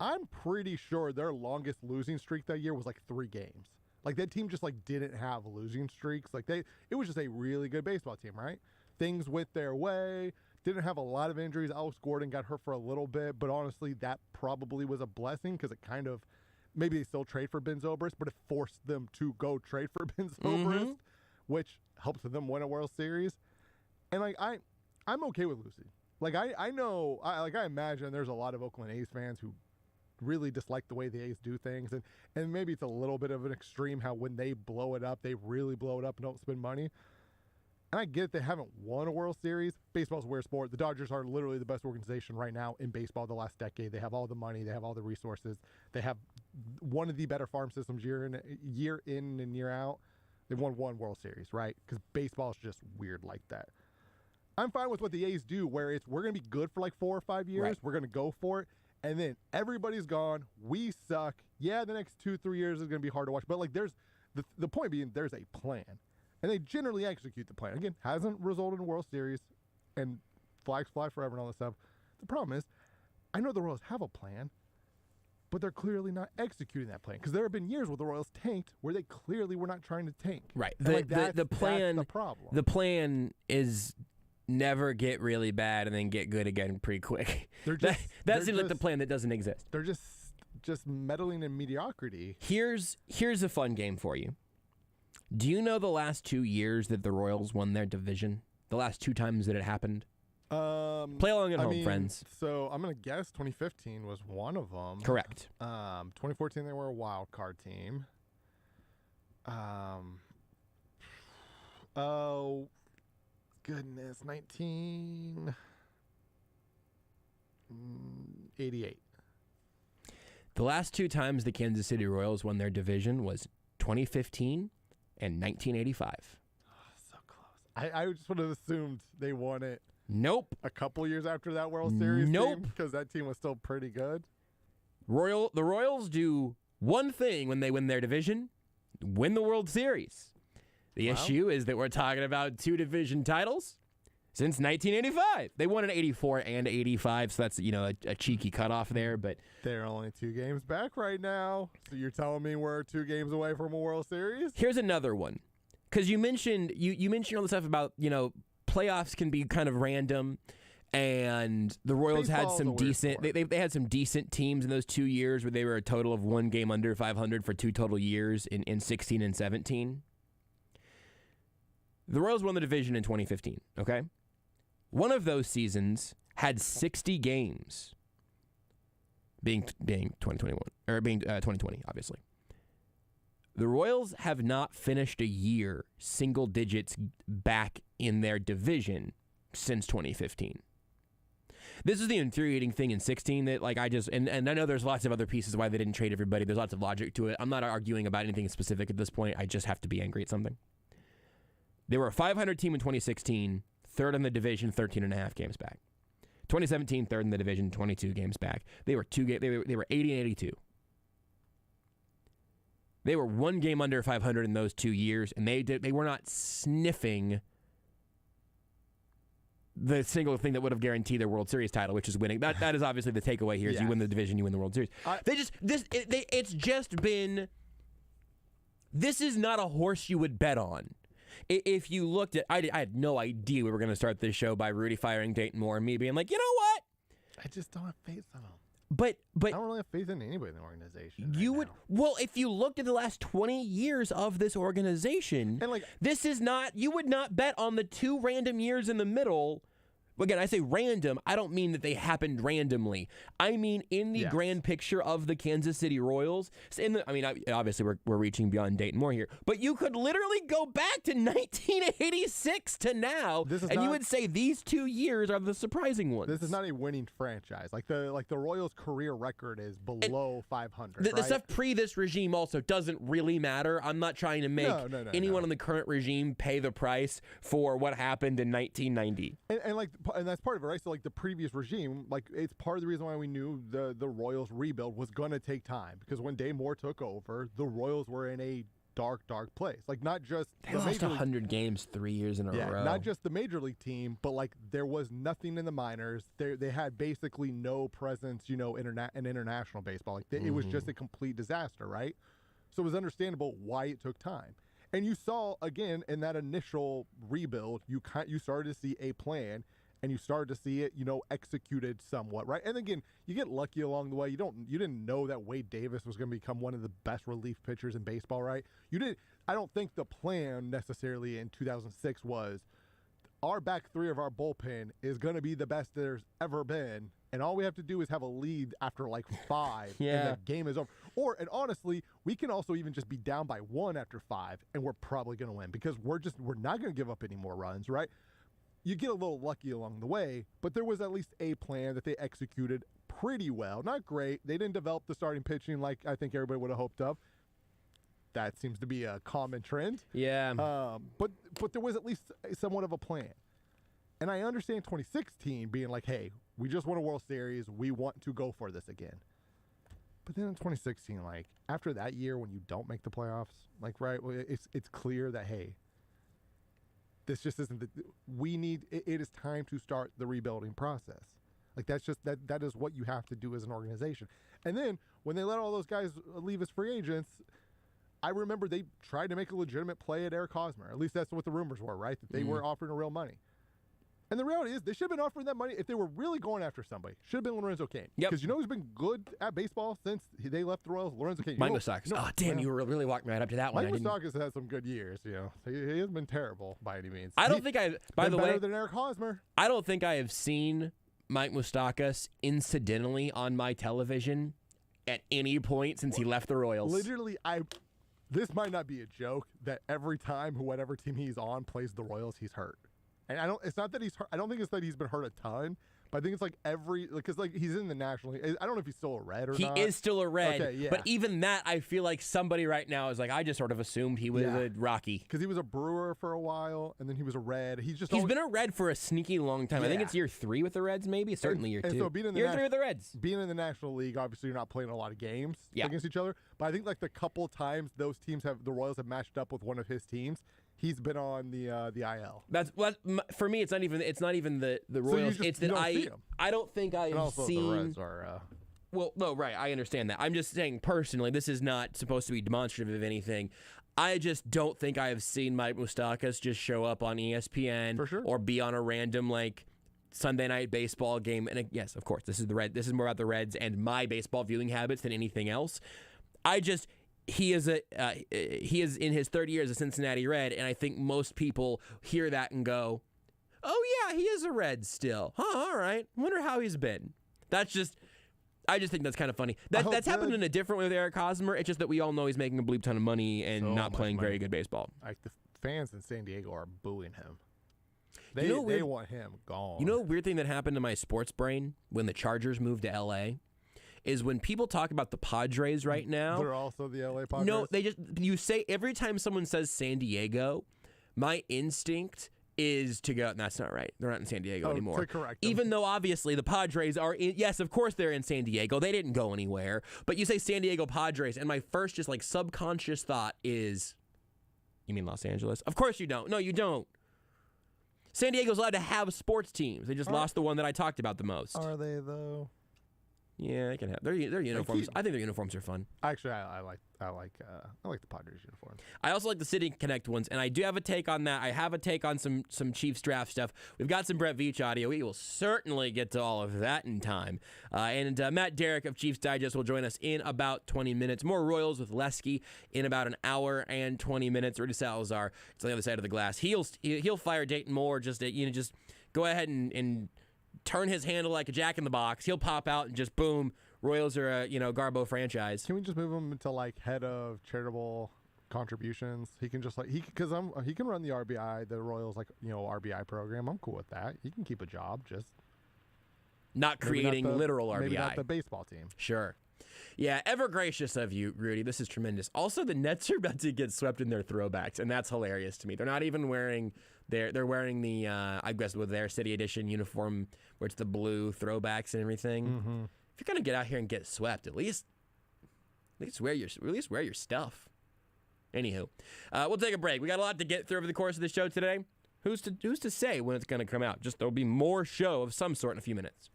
Speaker 6: I'm pretty sure their longest losing streak that year was like 3 games. Like that team just like didn't have losing streaks. Like it was just a really good baseball team, right? Things went their way. Didn't have a lot of injuries. Alex Gordon got hurt for a little bit, but honestly, that probably was a blessing because it kind of, maybe they still trade for Ben Zobrist, but it forced them to go trade for Ben Zobrist, which helped them win a World Series. And like I'm okay with losing. Like I know, I imagine there's a lot of Oakland A's fans who really dislike the way the A's do things, and maybe it's a little bit of an extreme how when they blow it up, they really blow it up and don't spend money. And I get they haven't won a World Series. Baseball's a weird sport. The Dodgers are literally the best organization right now in baseball the last decade. They have all the money. They have all the resources. They have one of the better farm systems year in and year out. They've won 1 World Series, right? Because baseball is just weird like that. I'm fine with what the A's do, where we're going to be good for like 4 or 5 years. Right. We're going to go for it. And then everybody's gone. We suck. Yeah, the next 2-3 years is going to be hard to watch. But like there's the point being there's a plan. And they generally execute the plan. Again, hasn't resulted in World Series, and flags fly forever and all this stuff. The problem is, I know the Royals have a plan, but they're clearly not executing that plan. Because there have been years where the Royals tanked where they clearly were not trying to tank.
Speaker 3: Right.
Speaker 6: The plan. That's the problem.
Speaker 3: The plan is never get really bad and then get good again pretty quick. That seems like the plan that doesn't exist.
Speaker 6: They're just meddling in mediocrity.
Speaker 3: Here's a fun game for you. Do you know the last 2 years that the Royals won their division? The last 2 times that it happened? Play along at home, friends.
Speaker 6: So I'm going to guess 2015 was one of them.
Speaker 3: Correct.
Speaker 6: 2014, they were a wild card team. Oh, goodness. 1988.
Speaker 3: The last 2 times the Kansas City Royals won their division was 2015 and 1985.
Speaker 6: So close. I just would have assumed they won it.
Speaker 3: Nope.
Speaker 6: A couple years after that World Series. Nope. Because that team was still pretty good.
Speaker 3: The Royals do one thing when they win their division, win the World Series. The issue is that we're talking about 2 division titles since 1985. They won in 84 and 85, so that's, a cheeky cutoff there. But
Speaker 6: they're only 2 games back right now. So you're telling me we're 2 games away from a World Series?
Speaker 3: Here's another one. Because you mentioned all the stuff about, playoffs can be kind of random. And the Royals had some decent. They had some decent teams in those 2 years where they were a total of 1 game under 500 for 2 total years in 16 and 17. The Royals won the division in 2015. Okay, one of those seasons had 60 games. Being 2021 or being 2020, obviously. The Royals have not finished a year single digits back in their division since 2015. This is the infuriating thing in 16 that, and I know there's lots of other pieces why they didn't trade everybody. There's lots of logic to it. I'm not arguing about anything specific at this point. I just have to be angry at something. They were a 500 team in 2016, 3rd in the division, 13 and a half games back. 2017, 3rd in the division, 22 games back. They were 80 and 82. They were 1 game under 500 in those 2 years, and they were not sniffing the single thing that would have guaranteed their World Series title, which is winning. That is obviously the takeaway here. Is you win the division, you win the World Series. It's just been. This is not a horse you would bet on. If you looked at, I had no idea we were going to start this show by Rudy firing Dayton Moore and me being like, you know what?
Speaker 6: I just don't have faith in him.
Speaker 3: But
Speaker 6: I don't really have faith in anybody in the organization.
Speaker 3: You would if you looked at the last 20 years of this organization, and this is not, you would not bet on the 2 random years in the middle. Again, I say random. I don't mean that they happened randomly. I mean in the grand picture of the Kansas City Royals. Obviously we're reaching beyond Dayton Moore here, but you could literally go back to 1986 to now, you would say these 2 years are the surprising ones.
Speaker 6: This is not a winning franchise. The Royals' career record is below 500.
Speaker 3: The stuff pre this regime also doesn't really matter. I'm not trying to make anyone in the current regime pay the price for what happened in 1990.
Speaker 6: And that's part of it, right? So, the previous regime, it's part of the reason why we knew the Royals rebuild was going to take time. Because when Dave Moore took over, the Royals were in a dark, dark place. Not just
Speaker 3: they lost 100 games 3 years in a row.
Speaker 6: Not just the major league team, but, there was nothing in the minors. They had basically no presence, in international baseball. It was just a complete disaster, right? So it was understandable why it took time. And you saw, again, in that initial rebuild, you started to see a plan. And you started to see it, executed somewhat, right? And again, you get lucky along the way. You didn't know that Wade Davis was going to become one of the best relief pitchers in baseball, right? I don't think the plan necessarily in 2006 was our back 3 of our bullpen is going to be the best there's ever been, and all we have to do is have a lead after 5, and the game is over. And honestly, we can also even just be down by 1 after 5, and we're probably going to win because we're not going to give up any more runs, right? You get a little lucky along the way, but there was at least a plan that they executed pretty well. Not great. They didn't develop the starting pitching like I think everybody would have hoped of. That seems to be a common trend.
Speaker 3: Yeah.
Speaker 6: But there was at least somewhat of a plan. And I understand 2016 being hey, we just won a World Series. We want to go for this again. But then in 2016, after that year when you don't make the playoffs, it's clear that, hey, this just isn't it is time to start the rebuilding process. That's just that is what you have to do as an organization. And then when they let all those guys leave as free agents, I remember they tried to make a legitimate play at Eric Hosmer. At least that's what the rumors were, right? That they were offering real money. And the reality is they should have been offering that money if they were really going after somebody. Should have been Lorenzo Cain. Because who's been good at baseball since they left the Royals? Lorenzo Cain.
Speaker 3: Mike Moustakas. You were really walking right up to that one.
Speaker 6: Mike Moustakas has some good years. He hasn't been terrible by any means.
Speaker 3: I don't think by the way,
Speaker 6: better than Eric Hosmer.
Speaker 3: I don't think I have seen Mike Moustakas incidentally on my television at any point since he left the Royals.
Speaker 6: Literally, this might not be a joke that every time whatever team he's on plays the Royals, he's hurt. And it's not that he's hurt. I don't think it's that he's been hurt a ton, But I think it's like because like he's in the National League. I don't know if he's still a Red or
Speaker 3: He
Speaker 6: not.
Speaker 3: is still a Red.
Speaker 6: Okay, yeah.
Speaker 3: But even that, I feel like somebody right now is like, I just sort of assumed he was a Rocky.
Speaker 6: Because he was a Brewer for a while, and then he was a Red. He's
Speaker 3: been a Red for a sneaky long time. I think it's year 3 with the Reds, maybe. Certainly year 2.
Speaker 6: And so being in the
Speaker 3: year 3 with the Reds.
Speaker 6: Being in the National League, obviously you're not playing a lot of games against each other. But I think like the couple times the Royals have matched up with one of his teams, he's been on the IL.
Speaker 3: That's for me. It's not even the Royals. It's that I don't think I have seen.
Speaker 6: The Reds are.
Speaker 3: Well, no, right. I understand that. I'm just saying personally, this is not supposed to be demonstrative of anything. I just don't think I have seen Mike Moustakas just show up on ESPN
Speaker 6: For sure.
Speaker 3: or be on a random like Sunday night baseball game. And yes, of course, this is more about the Reds and my baseball viewing habits than anything else. He is in his third year as a Cincinnati Red, and I think most people hear that and go, "Oh yeah, he is a Red still, huh? All right, wonder how he's been." I just think that's kind of funny. That's happened in a different way with Eric Hosmer. It's just that we all know he's making a bleep ton of money and not playing very good baseball.
Speaker 6: Like the fans in San Diego are booing him. They want him gone.
Speaker 3: You know a weird thing that happened to my sports brain when the Chargers moved to L.A.? Is when people talk about the Padres right now.
Speaker 6: They're also the LA Padres?
Speaker 3: No, you say every time someone says San Diego, my instinct is to go, that's not right. They're not in San Diego anymore.
Speaker 6: To correct them.
Speaker 3: Even though obviously the Padres are in, yes, of course they're in San Diego. They didn't go anywhere. But you say San Diego Padres, and my first just like subconscious thought is, you mean Los Angeles? Of course you don't. No, you don't. San Diego's allowed to have sports teams. They just lost the one that I talked about the most.
Speaker 6: Are they though?
Speaker 3: Yeah, they can have their uniforms. I think their uniforms are fun.
Speaker 6: Actually, I like the Padres uniforms.
Speaker 3: I also like the City Connect ones, and I do have a take on that. I have a take on some Chiefs draft stuff. We've got some Brett Veach audio. We will certainly get to all of that in time. And Matt Derrick of Chiefs Digest will join us in about 20 minutes. More Royals with Lesky in about an hour and 20 minutes. Rudy Salazar, it's on the other side of the glass. He'll fire Dayton Moore just go ahead and turn his handle like a jack in the box. He'll pop out and just boom. Royals are a Garbo franchise.
Speaker 6: Can we just move him to like head of charitable contributions? He can just he can run the RBI, the Royals RBI program. I'm cool with that. He can keep a job, just
Speaker 3: not creating literal RBI.
Speaker 6: Maybe not the baseball team.
Speaker 3: Sure. Yeah, ever gracious of you, Rudy. This is tremendous. Also, the Nets are about to get swept in their throwbacks, and that's hilarious to me. They're not even wearing they're wearing the I guess with their City Edition uniform, where it's the blue throwbacks and everything.
Speaker 6: Mm-hmm.
Speaker 3: If you're gonna get out here and get swept, at least wear your stuff. Anywho, we'll take a break. We got a lot to get through over the course of the show today. Who's to say when it's gonna come out? Just there'll be more show of some sort in a few minutes.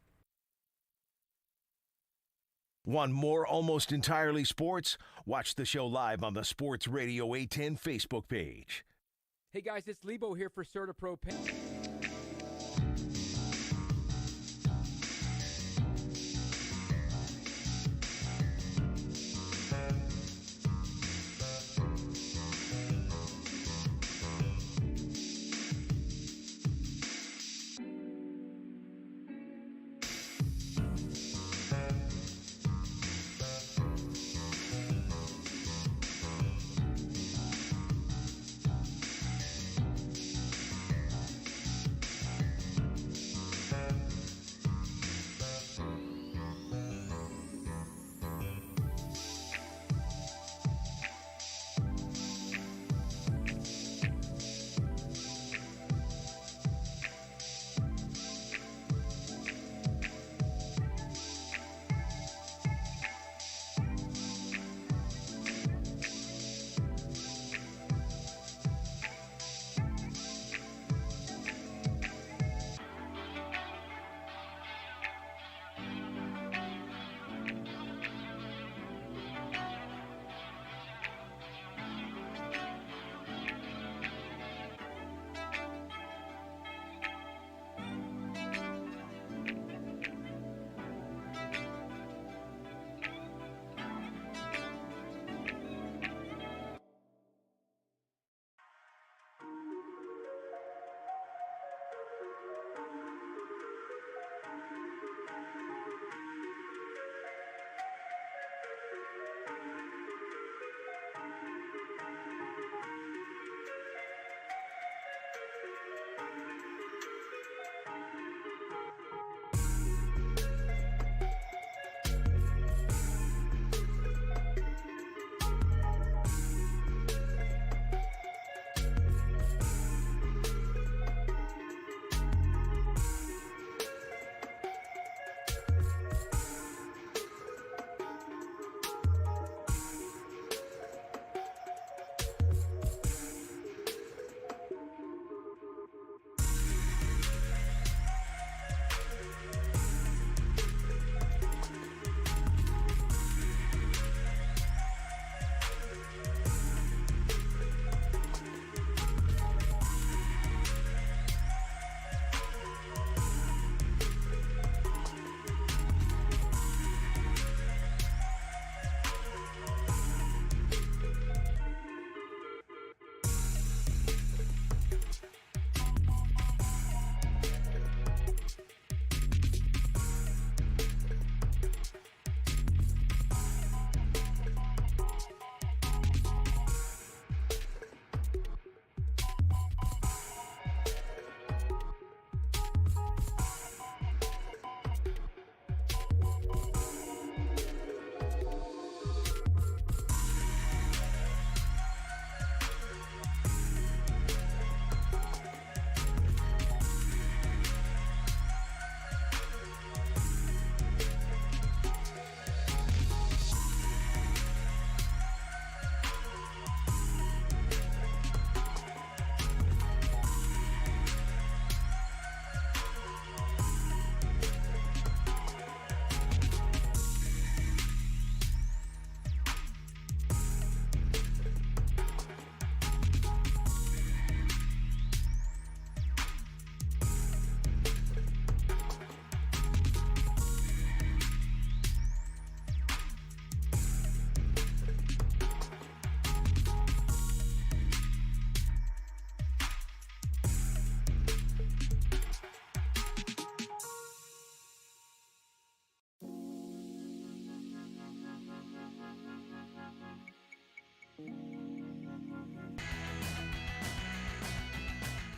Speaker 2: Want more Almost Entirely Sports? Watch the show live on the Sports Radio 810 Facebook page.
Speaker 7: Hey guys, it's Lebo here for CertaPro Paint.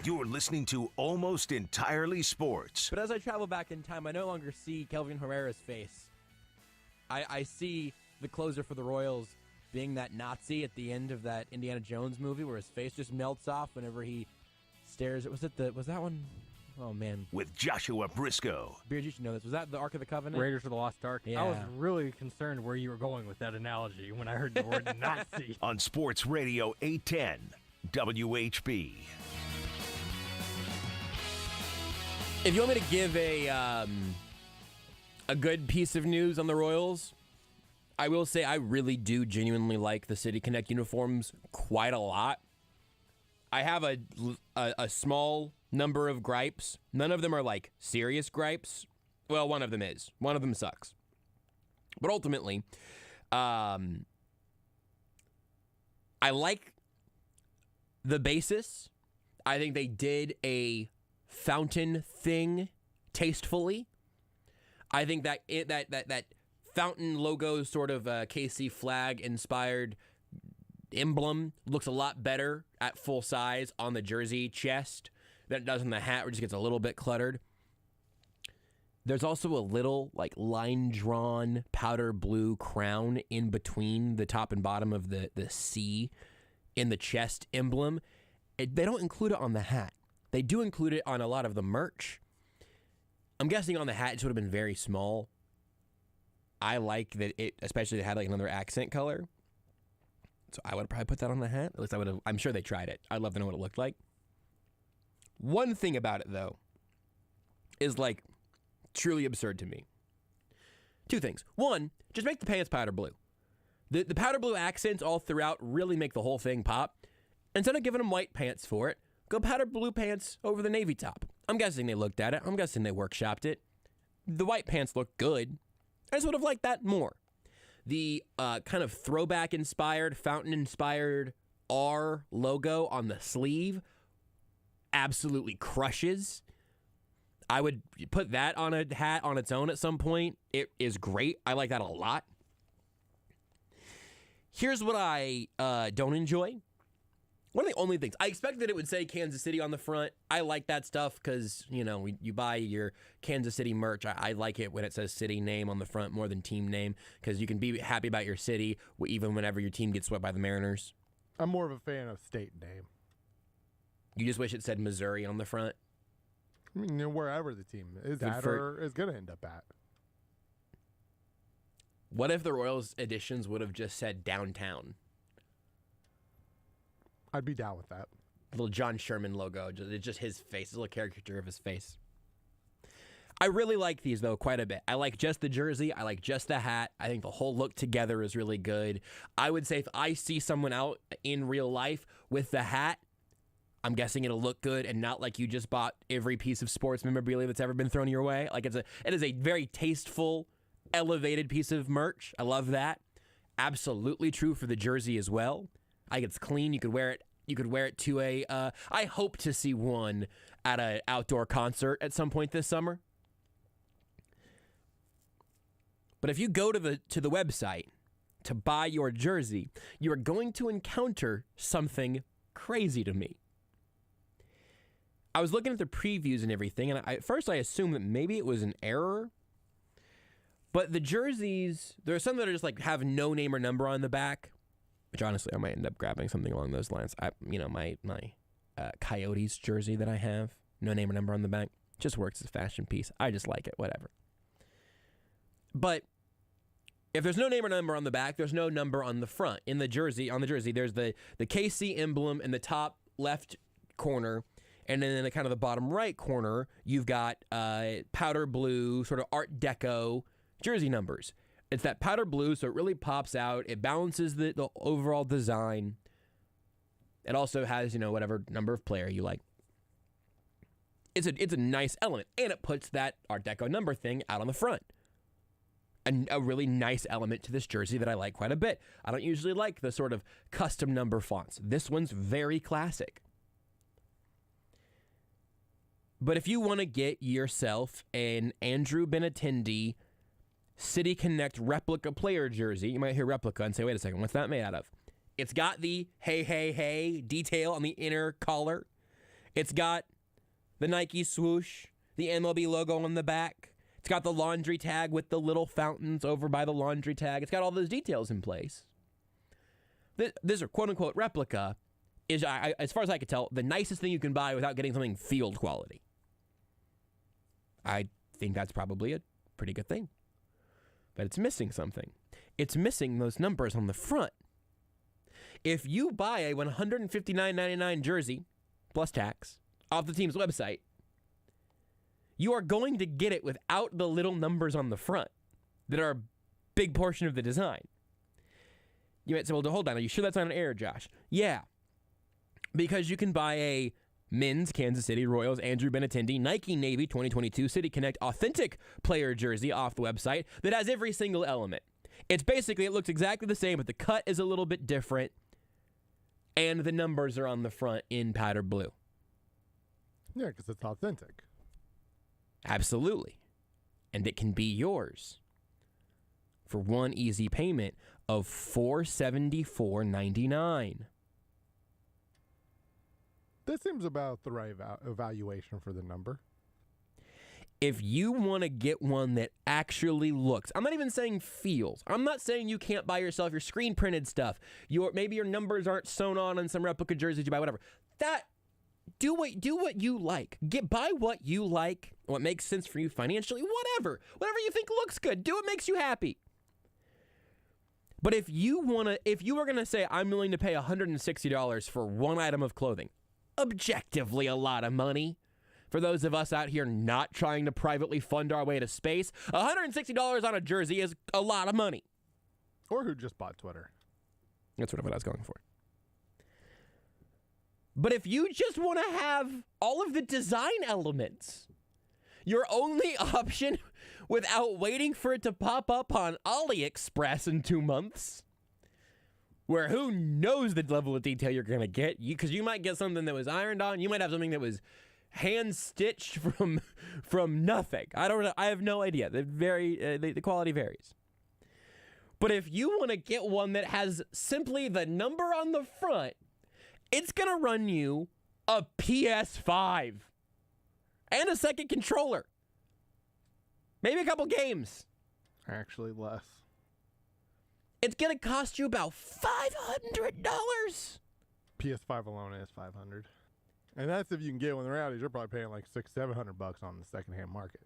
Speaker 2: You're listening to Almost Entirely Sports.
Speaker 3: But as I travel back in time, I no longer see Kelvin Herrera's face. I see the closer for the Royals being that Nazi at the end of that Indiana Jones movie where his face just melts off whenever he stares. Was that one? Oh, man.
Speaker 2: With Joshua Brisco.
Speaker 3: Beard, you should know this. Was that the Ark of the Covenant?
Speaker 5: Raiders of the Lost Ark.
Speaker 3: Yeah.
Speaker 5: I was really concerned where you were going with that analogy when I heard the word Nazi.
Speaker 2: On Sports Radio 810 WHB.
Speaker 3: If you want me to give a good piece of news on the Royals, I will say I really do genuinely like the City Connect uniforms quite a lot. I have a small number of gripes. None of them are like serious gripes. Well, one of them is. One of them sucks. But ultimately, I like the basis. I think they did a fountain thing tastefully. I think that that fountain logo sort of KC flag inspired emblem looks a lot better at full size on the jersey chest than it does on the hat, where it just gets a little bit cluttered. There's also a little like line drawn powder blue crown in between the top and bottom of the C in the chest emblem. They don't include it on the hat. They do include it on a lot of the merch. I'm guessing on the hat it would have been very small. I like that it, especially it had like another accent color. So I would have probably put that on the hat. At least I would have. I'm sure they tried it. I'd love to know what it looked like. One thing about it, though, is like truly absurd to me. Two things. One, just make the pants powder blue. The powder blue accents all throughout really make the whole thing pop. Instead of giving them white pants for it, go powder blue pants over the navy top. I'm guessing they looked at it. I'm guessing they workshopped it. The white pants look good. I just would have liked that more. The kind of throwback-inspired, fountain-inspired R logo on the sleeve absolutely crushes. I would put that on a hat on its own at some point. It is great. I like that a lot. Here's what I don't enjoy. One of the only things. I expected it would say Kansas City on the front. I like that stuff because, you know, you buy your Kansas City merch. I like it when it says city name on the front more than team name because you can be happy about your city even whenever your team gets swept by the Mariners.
Speaker 6: I'm more of a fan of state name.
Speaker 3: You just wish it said Missouri on the front?
Speaker 6: I mean, wherever the team is at or is going to end up at.
Speaker 3: What if the Royals editions would have just said downtown?
Speaker 6: I'd be down with that.
Speaker 3: Little John Sherman logo. It's just his face. It's a little caricature of his face. I really like these, though, quite a bit. I like just the jersey. I like just the hat. I think the whole look together is really good. I would say if I see someone out in real life with the hat, I'm guessing it'll look good and not like you just bought every piece of sports memorabilia that's ever been thrown your way. Like it is a very tasteful, elevated piece of merch. I love that. Absolutely true for the jersey as well. I think it's clean. You could wear it. You could wear it to a. I hope to see one at an outdoor concert at some point this summer. But if you go to the website to buy your jersey, you are going to encounter something crazy to me. I was looking at the previews and everything, and at first I assumed that maybe it was an error. But the jerseys, there are some that are just like have no name or number on the back. Which honestly, I might end up grabbing something along those lines. My Coyotes jersey that I have, no name or number on the back, just works as a fashion piece. I just like it, whatever. But if there's no name or number on the back, there's no number on the front. On the jersey, there's the KC emblem in the top left corner, and then in the kind of the bottom right corner, you've got powder blue, sort of Art Deco jersey numbers. It's that powder blue, so it really pops out. It balances the overall design. It also has, whatever number of player you like. It's a nice element, and it puts that Art Deco number thing out on the front. And a really nice element to this jersey that I like quite a bit. I don't usually like the sort of custom number fonts. This one's very classic. But if you want to get yourself an Andrew Benintendi City Connect replica player jersey, you might hear replica and say, wait a second, what's that made out of? It's got the hey, hey, hey detail on the inner collar. It's got the Nike swoosh, the MLB logo on the back. It's got the laundry tag with the little fountains over by the laundry tag. It's got all those details in place. This quote-unquote replica is, as far as I could tell, the nicest thing you can buy without getting something field quality. I think that's probably a pretty good thing. But it's missing something. It's missing those numbers on the front. If you buy a $159.99 jersey, plus tax, off the team's website, you are going to get it without the little numbers on the front that are a big portion of the design. You might say, well, hold on, are you sure that's not an error, Josh? Yeah, because you can buy a men's Kansas City Royals Andrew Benintendi Nike Navy 2022 City Connect authentic player jersey off the website that has every single element. It's basically, it looks exactly the same, but the cut is a little bit different, and the numbers are on the front in powder blue.
Speaker 6: Yeah, because it's authentic.
Speaker 3: Absolutely. And it can be yours for one easy payment of $474.99.
Speaker 6: That seems about the right evaluation for the number.
Speaker 3: If you want to get one that actually looks, I'm not even saying feels. I'm not saying you can't buy yourself your screen printed stuff. Maybe your numbers aren't sewn on some replica jerseys you buy, whatever. Do what you like. Buy what you like, what makes sense for you financially, whatever. Whatever you think looks good. Do what makes you happy. But if you were gonna say, I'm willing to pay $160 for one item of clothing, objectively a lot of money. For those of us out here not trying to privately fund our way to space, $160 on a jersey is a lot of money.
Speaker 6: Or who just bought Twitter.
Speaker 3: That's what I was going for. But if you just want to have all of the design elements, your only option without waiting for it to pop up on AliExpress in 2 months, where who knows the level of detail you're going to get, because you might get something that was ironed on, you might have something that was hand stitched from nothing. I don't know. I have no idea. The quality varies. But if you want to get one that has simply the number on the front, it's going to run you a PS5 and a second controller. Maybe a couple games.
Speaker 6: Actually, less.
Speaker 3: It's going to cost you about $500.
Speaker 6: PS5 alone is $500. And that's if you can get one. The reality is you're probably paying like $600-700 on the secondhand market.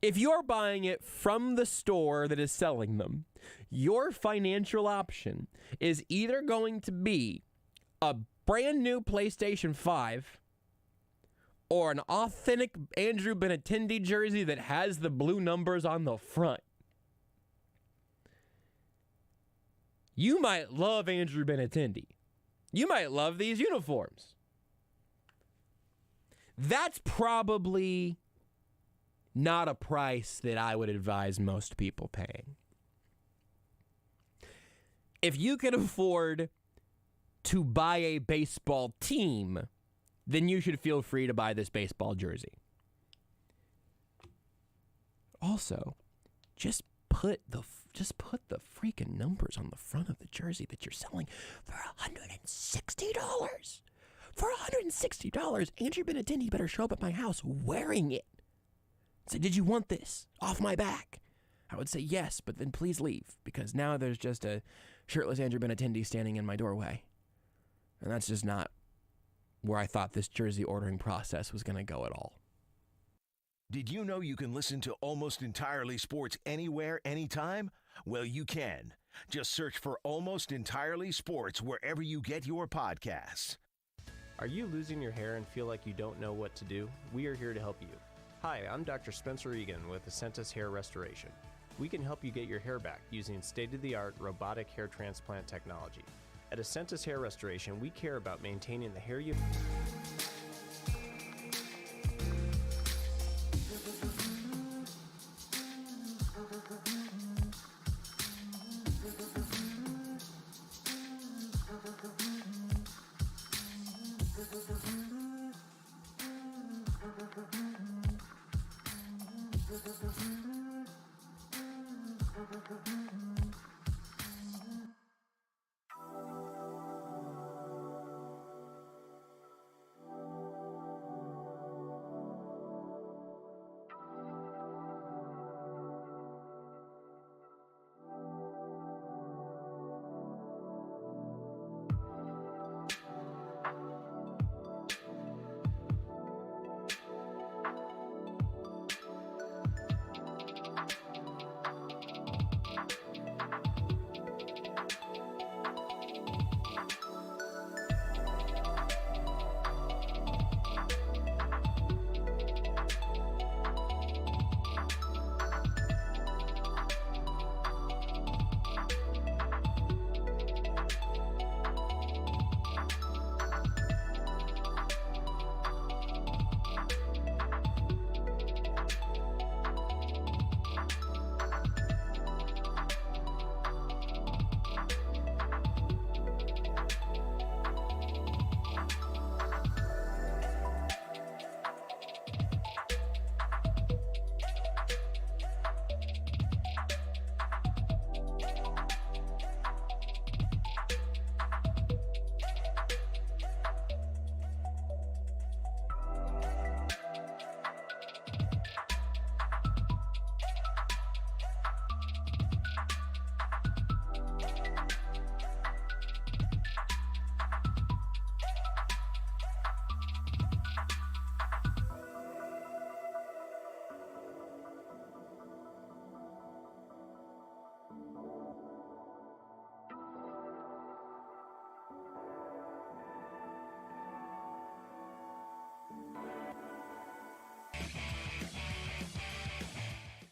Speaker 3: If you're buying it from the store that is selling them, your financial option is either going to be a brand new PlayStation 5 or an authentic Andrew Benintendi jersey that has the blue numbers on the front. You might love Andrew Benintendi. You might love these uniforms. That's probably not a price that I would advise most people paying. If you can afford to buy a baseball team, then you should feel free to buy this baseball jersey. Also, just put the freaking numbers on the front of the jersey that you're selling for $160. For $160, Andrew Benintendi better show up at my house wearing it. Say, did you want this off my back? I would say yes, but then please leave, because now there's just a shirtless Andrew Benintendi standing in my doorway. And that's just not where I thought this jersey ordering process was going to go at all.
Speaker 2: Did you know you can listen to Almost Entirely Sports anywhere, anytime? Well, you can. Just search for Almost Entirely Sports wherever you get your podcasts.
Speaker 8: Are you losing your hair and feel like you don't know what to do? We are here to help you. Hi, I'm Dr. Spencer Egan with Acentus Hair Restoration. We can help you get your hair back using state-of-the-art robotic hair transplant technology. At Acentus Hair Restoration, we care about maintaining the hair you...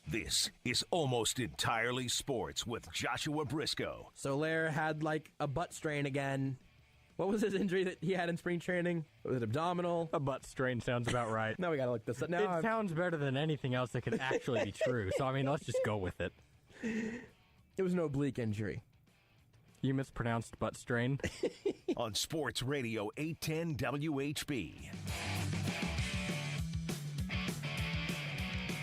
Speaker 2: This is Almost Entirely Sports with Joshua Brisco.
Speaker 3: Soler had like a butt strain again. What was his injury that he had in spring training? Was it abdominal?
Speaker 5: A butt strain sounds about right.
Speaker 3: Now we gotta look this up.
Speaker 5: It sounds better than anything else that could actually be true. So, I mean, let's just go with it.
Speaker 3: It was an oblique injury.
Speaker 5: You mispronounced butt strain.
Speaker 2: On Sports Radio 810 WHB.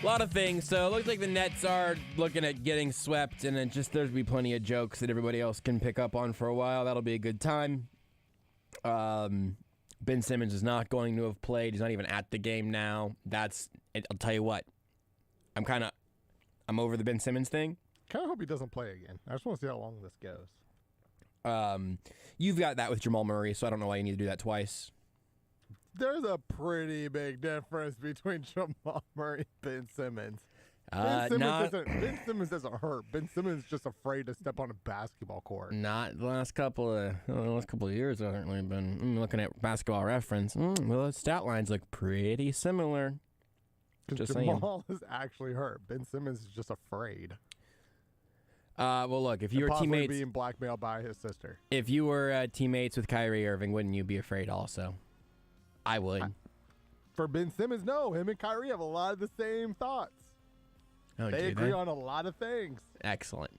Speaker 3: A lot of things. So it looks like the Nets are looking at getting swept, and then just there's be plenty of jokes that everybody else can pick up on for a while. That'll be a good time. Ben Simmons is not going to have played. He's not even at the game now. I'll tell you what. I'm over the Ben Simmons thing.
Speaker 6: Kind of hope he doesn't play again. I just want to see how long this goes.
Speaker 3: You've got that with Jamal Murray, so I don't know why you need to do that twice.
Speaker 6: There's a pretty big difference between Jamal Murray and Ben Simmons. Ben Simmons doesn't hurt. Ben Simmons is just afraid to step on a basketball court.
Speaker 3: Not the last couple of years. I haven't really been looking at Basketball Reference. Well, the stat lines look pretty similar.
Speaker 6: Because Jamal is actually hurt. Ben Simmons is just afraid.
Speaker 3: Well, look, if you were teammates,
Speaker 6: being blackmailed by his sister.
Speaker 3: If you were teammates with Kyrie Irving, wouldn't you be afraid also? I would.
Speaker 6: For Ben Simmons, no. Him and Kyrie have a lot of the same thoughts.
Speaker 3: Oh,
Speaker 6: they agree on a lot of things.
Speaker 3: Excellent.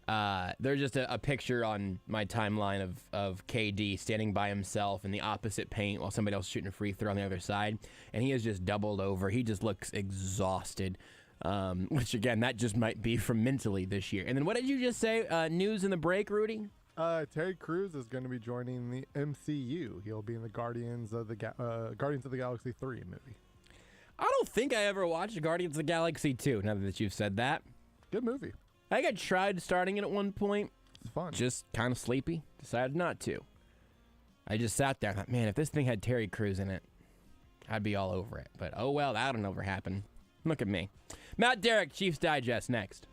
Speaker 3: There's just a picture on my timeline of KD standing by himself in the opposite paint while somebody else is shooting a free throw on the other side, and he is just doubled over. He just looks exhausted, which, again, that just might be from mentally this year. And then what did you just say? News in the break, Rudy?
Speaker 6: Terry Crews is going to be joining the MCU. He'll be in the Guardians of the Galaxy 3 movie.
Speaker 3: I don't think I ever watched Guardians of the Galaxy 2, now that you've said that.
Speaker 6: Good movie.
Speaker 3: I think I tried starting it at one point.
Speaker 6: It's fun.
Speaker 3: Just kind of sleepy. Decided not to. I just sat there and thought, man, if this thing had Terry Crews in it, I'd be all over it. But oh well, that'll never happen. Look at me. Matt Derrick, Chiefs Digest, next.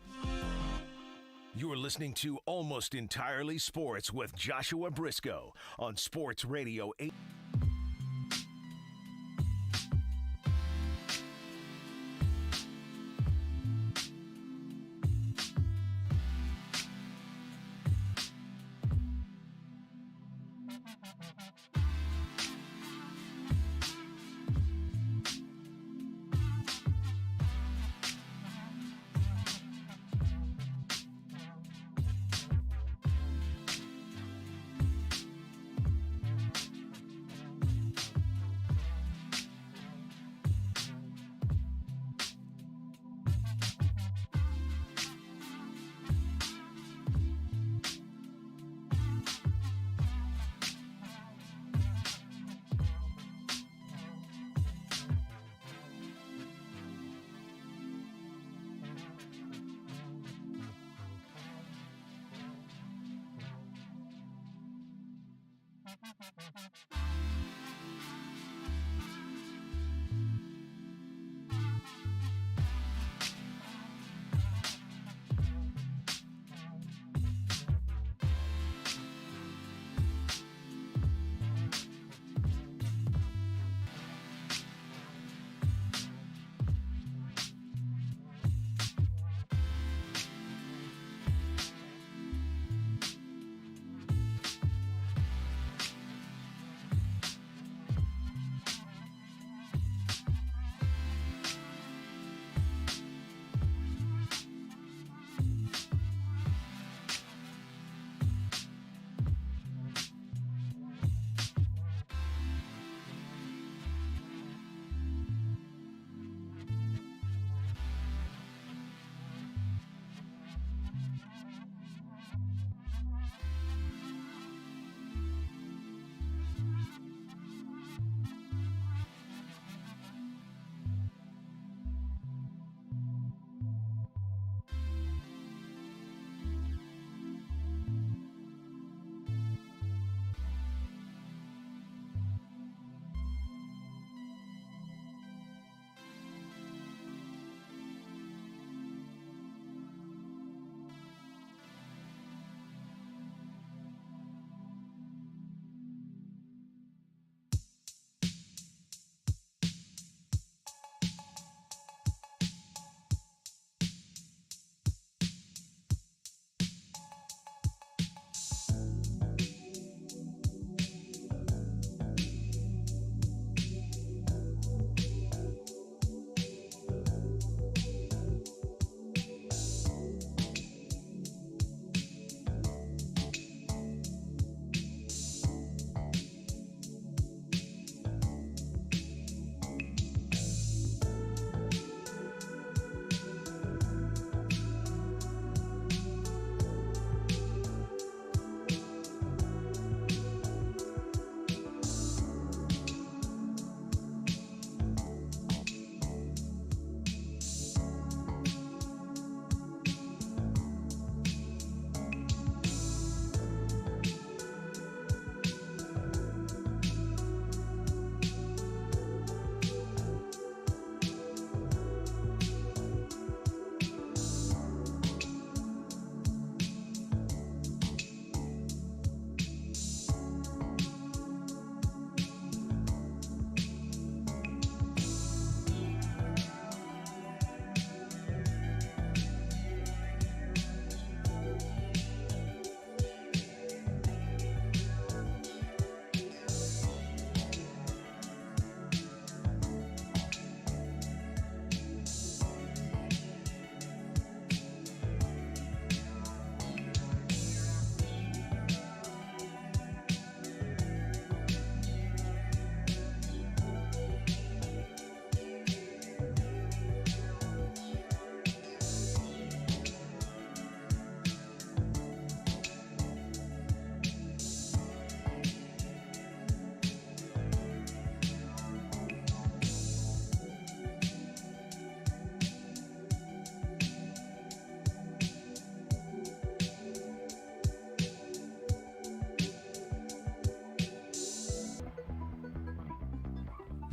Speaker 2: You're listening to Almost Entirely Sports with Joshua Brisco on Sports Radio 8.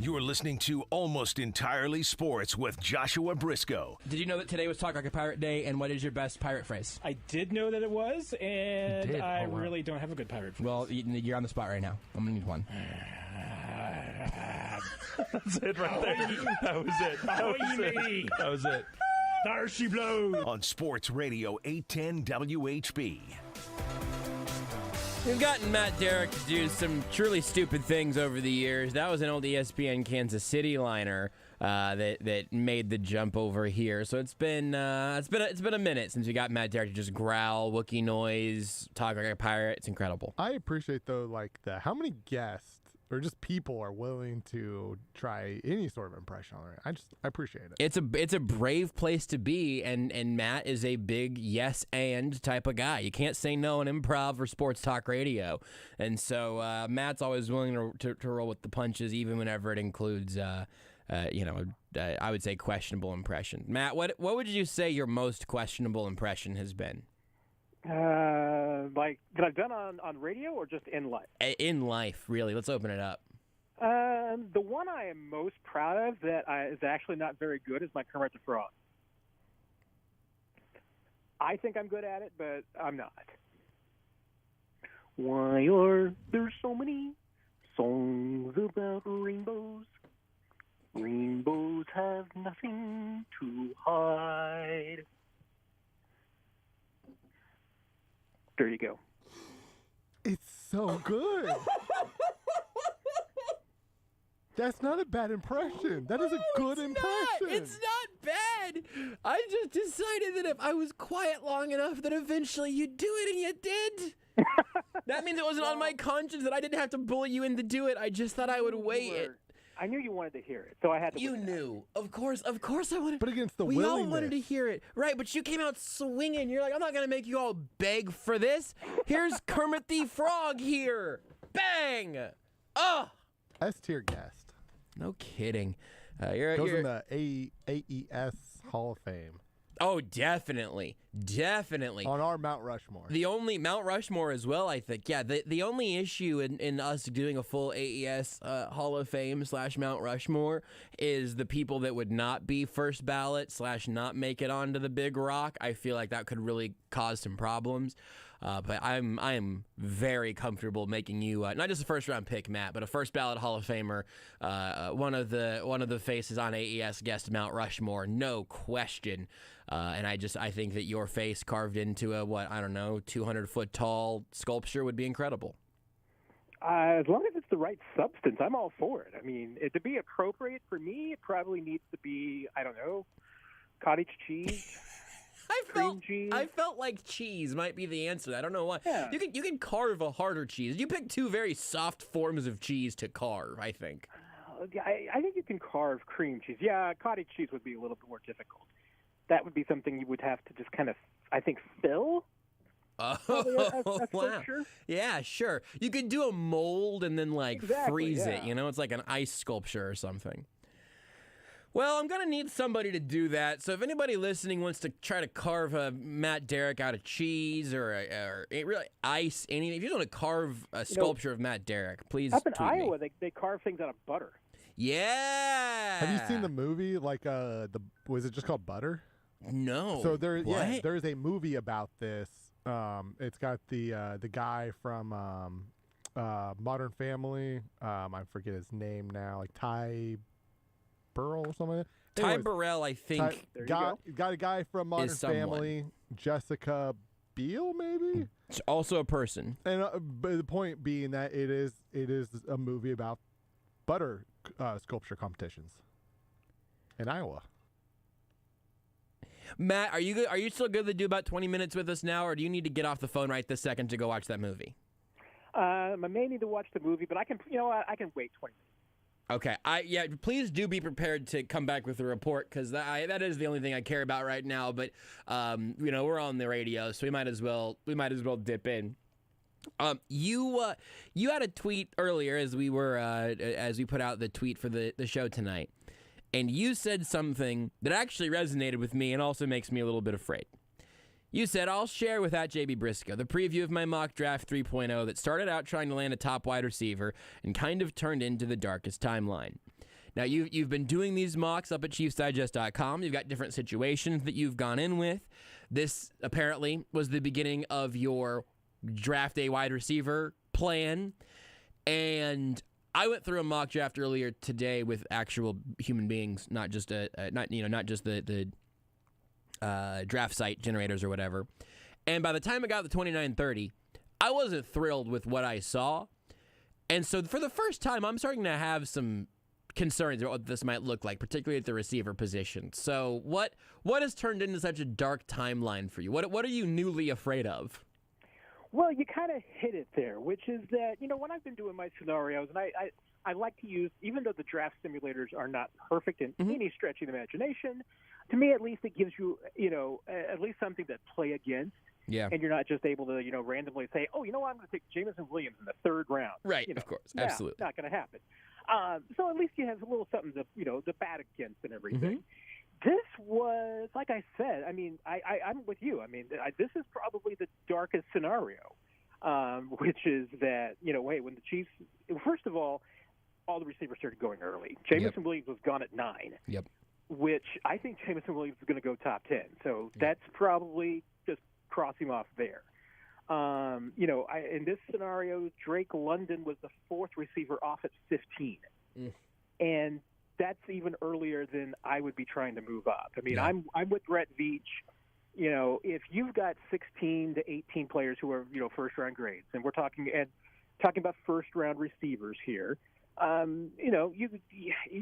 Speaker 2: You're listening to Almost Entirely Sports with Joshua Brisco.
Speaker 3: Did you know that today was Talk Like a Pirate Day, and what is your best pirate phrase?
Speaker 9: I did know that it was, and
Speaker 6: did?
Speaker 9: I
Speaker 6: Oh, wow.
Speaker 9: really don't have a good pirate phrase.
Speaker 3: Well, you're on the spot right now. I'm going to need one.
Speaker 9: That's it right there. That was it. That was it. There she blows.
Speaker 2: On Sports Radio 810 WHB.
Speaker 3: We've gotten Matt Derrick to do some truly stupid things over the years. That was an old ESPN Kansas City liner that made the jump over here. So it's been a minute since we got Matt Derrick to just growl, Wookiee noise, talk like a pirate. It's incredible.
Speaker 6: I appreciate though, like how many guests or just people are willing to try any sort of impression on it. I appreciate it.
Speaker 3: It's a brave place to be, and Matt is a big yes and type of guy. You can't say no in improv or sports talk radio, and so Matt's always willing to roll with the punches, even whenever it includes I would say questionable impression. Matt, what would you say your most questionable impression has been?
Speaker 9: Like that I've done on radio or just in life?
Speaker 3: In life, really. Let's open it up.
Speaker 9: The one I am most proud of that is actually not very good is my Kermit the Frog. I think I'm good at it, but I'm not. Why are there so many songs about rainbows? Rainbows have nothing to hide. There you go.
Speaker 6: It's so good. That's not a bad impression. That is a good impression.
Speaker 3: It's not bad. I just decided that if I was quiet long enough, that eventually you'd do it, and you did. That means it wasn't on my conscience that I didn't have to bully you into do it. I just thought I would wait it.
Speaker 9: I knew you wanted to hear it, so I had to.
Speaker 3: You knew. Of course I wanted.
Speaker 6: But against the
Speaker 3: we
Speaker 6: willingness.
Speaker 3: all wanted to hear it. Right, but you came out swinging. You're like, I'm not going to make you all beg for this. Here's Kermit the Frog here. Bang! Oh!
Speaker 6: S-tier guest.
Speaker 3: No kidding.
Speaker 6: Goes in the AES Hall of Fame.
Speaker 3: Oh, definitely. Definitely.
Speaker 6: On our Mount Rushmore.
Speaker 3: The only Mount Rushmore as well, I think. Yeah, the only issue in us doing a full AES Hall of Fame / Mount Rushmore is the people that would not be first ballot / not make it onto the big rock. I feel like that could really cause some problems. But I am very comfortable making you not just a first round pick, Matt, but a first ballot Hall of Famer, one of the faces on AES guest Mount Rushmore, no question. And I think that your face carved into a 200-foot tall sculpture would be incredible.
Speaker 9: As long as it's the right substance, I'm all for it. I mean, to be appropriate for me, it probably needs to be, I don't know, cottage cheese. I felt like cheese might be the answer. I don't know why. Yeah.
Speaker 3: You can carve a harder cheese. You picked two very soft forms of cheese to carve, I think.
Speaker 9: I think you can carve cream cheese. Yeah, cottage cheese would be a little bit more difficult. That would be something you would have to just kind of, I think, fill.
Speaker 3: Oh, wow. Yeah, sure. You could do a mold and then freeze it. You know, it's like an ice sculpture or something. Well, I'm going to need somebody to do that. So if anybody listening wants to try to carve a Matt Derrick out of cheese or really ice, anything, if you want to carve a sculpture of Matt Derrick, please
Speaker 9: up in
Speaker 3: tweet
Speaker 9: Iowa,
Speaker 3: me.
Speaker 9: They carve things out of butter.
Speaker 3: Yeah.
Speaker 6: Have you seen the movie? Was it just called Butter?
Speaker 3: No.
Speaker 6: So there's a movie about this. It's got the guy from Modern Family. I forget his name now. Like Ty Burrell or something.
Speaker 3: Ty Burrell, I think.
Speaker 6: Got a guy from Modern Family. Jessica Biel, maybe.
Speaker 3: It's also a person.
Speaker 6: And but the point being that it is a movie about butter sculpture competitions in Iowa.
Speaker 3: Matt, are you still good to do about 20 minutes with us now, or do you need to get off the phone right this second to go watch that movie?
Speaker 9: I may need to watch the movie, but I can wait 20 minutes.
Speaker 3: Okay. Please do be prepared to come back with a report, because that is the only thing I care about right now. But we're on the radio, so we might as well dip in. You had a tweet earlier as we put out the tweet for the show tonight, and you said something that actually resonated with me and also makes me a little bit afraid. You said, I'll share with @JB Brisco the preview of my mock draft 3.0 that started out trying to land a top wide receiver and kind of turned into the darkest timeline. Now, you've been doing these mocks up at ChiefsDigest.com. You've got different situations that you've gone in with. This apparently was the beginning of your draft day wide receiver plan, and I went through a mock draft earlier today with actual human beings, not just the draft site generators or whatever. And by the time I got to 29:30, I wasn't thrilled with what I saw. And so for the first time, I'm starting to have some concerns about what this might look like, particularly at the receiver position. So what has turned into such a dark timeline for you? What are you newly afraid of?
Speaker 9: Well, you kind of hit it there, which is that, when I've been doing my scenarios, and I like to use, even though the draft simulators are not perfect in any stretch of the imagination, to me at least it gives you, at least something to play against.
Speaker 3: Yeah.
Speaker 9: And you're not just able to, randomly say, oh, you know what, I'm going to take Jameson Williams in the 3rd round.
Speaker 3: Right, of course, absolutely.
Speaker 9: Not going to happen. So at least you have a little something to, to bat against and everything. This was, like I said, I mean, I'm with you. I mean, this is probably the darkest scenario, which is that, when the Chiefs, first of all the receivers started going early. Jameson Williams was gone at 9.
Speaker 3: Yep.
Speaker 9: Which I think Jameson Williams is going to go top 10. So that's probably just cross him off there. In this scenario, Drake London was the 4th receiver off at 15. And that's even earlier than I would be trying to move up. I mean, I'm with Brett Veach. If you've got 16 to 18 players who are, first-round grades, and we're talking about first-round receivers here, you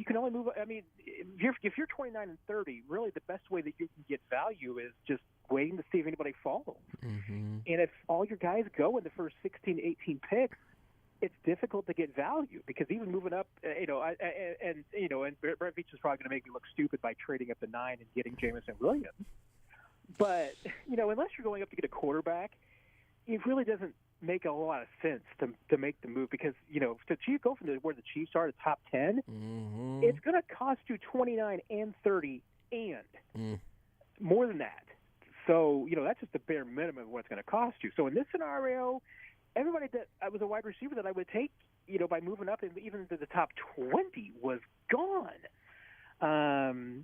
Speaker 9: can only move. I mean, if you're 29 and 30, really the best way that you can get value is just waiting to see if anybody falls. And if all your guys go in the first 16 to 18 picks, it's difficult to get value because even moving up, and Brett Veach is probably going to make me look stupid by trading up to 9 and getting Jameson Williams. But unless you're going up to get a quarterback, it really doesn't make a lot of sense to make the move because to go from where the Chiefs are to top 10, it's going to cost you 29 and 30 and more than that. So that's just the bare minimum of what it's going to cost you. So in this scenario, everybody that I was a wide receiver that I would take, by moving up and even to the top 20 was gone.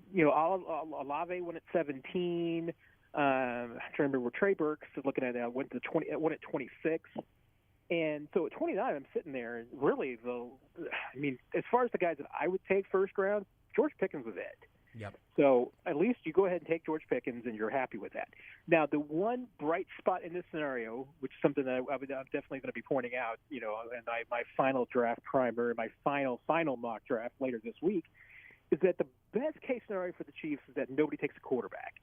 Speaker 9: Olave went at 17. I'm trying to remember where Trey Burks is looking at now. Went at 26, and so at 29, I'm sitting there. And really, as far as the guys that I would take first round, George Pickens was it.
Speaker 3: Yep.
Speaker 9: So at least you go ahead and take George Pickens, and you're happy with that. Now, the one bright spot in this scenario, which is something that I'm definitely going to be pointing out, in my final draft primer, my final mock draft later this week, is that the best case scenario for the Chiefs is that nobody takes a quarterback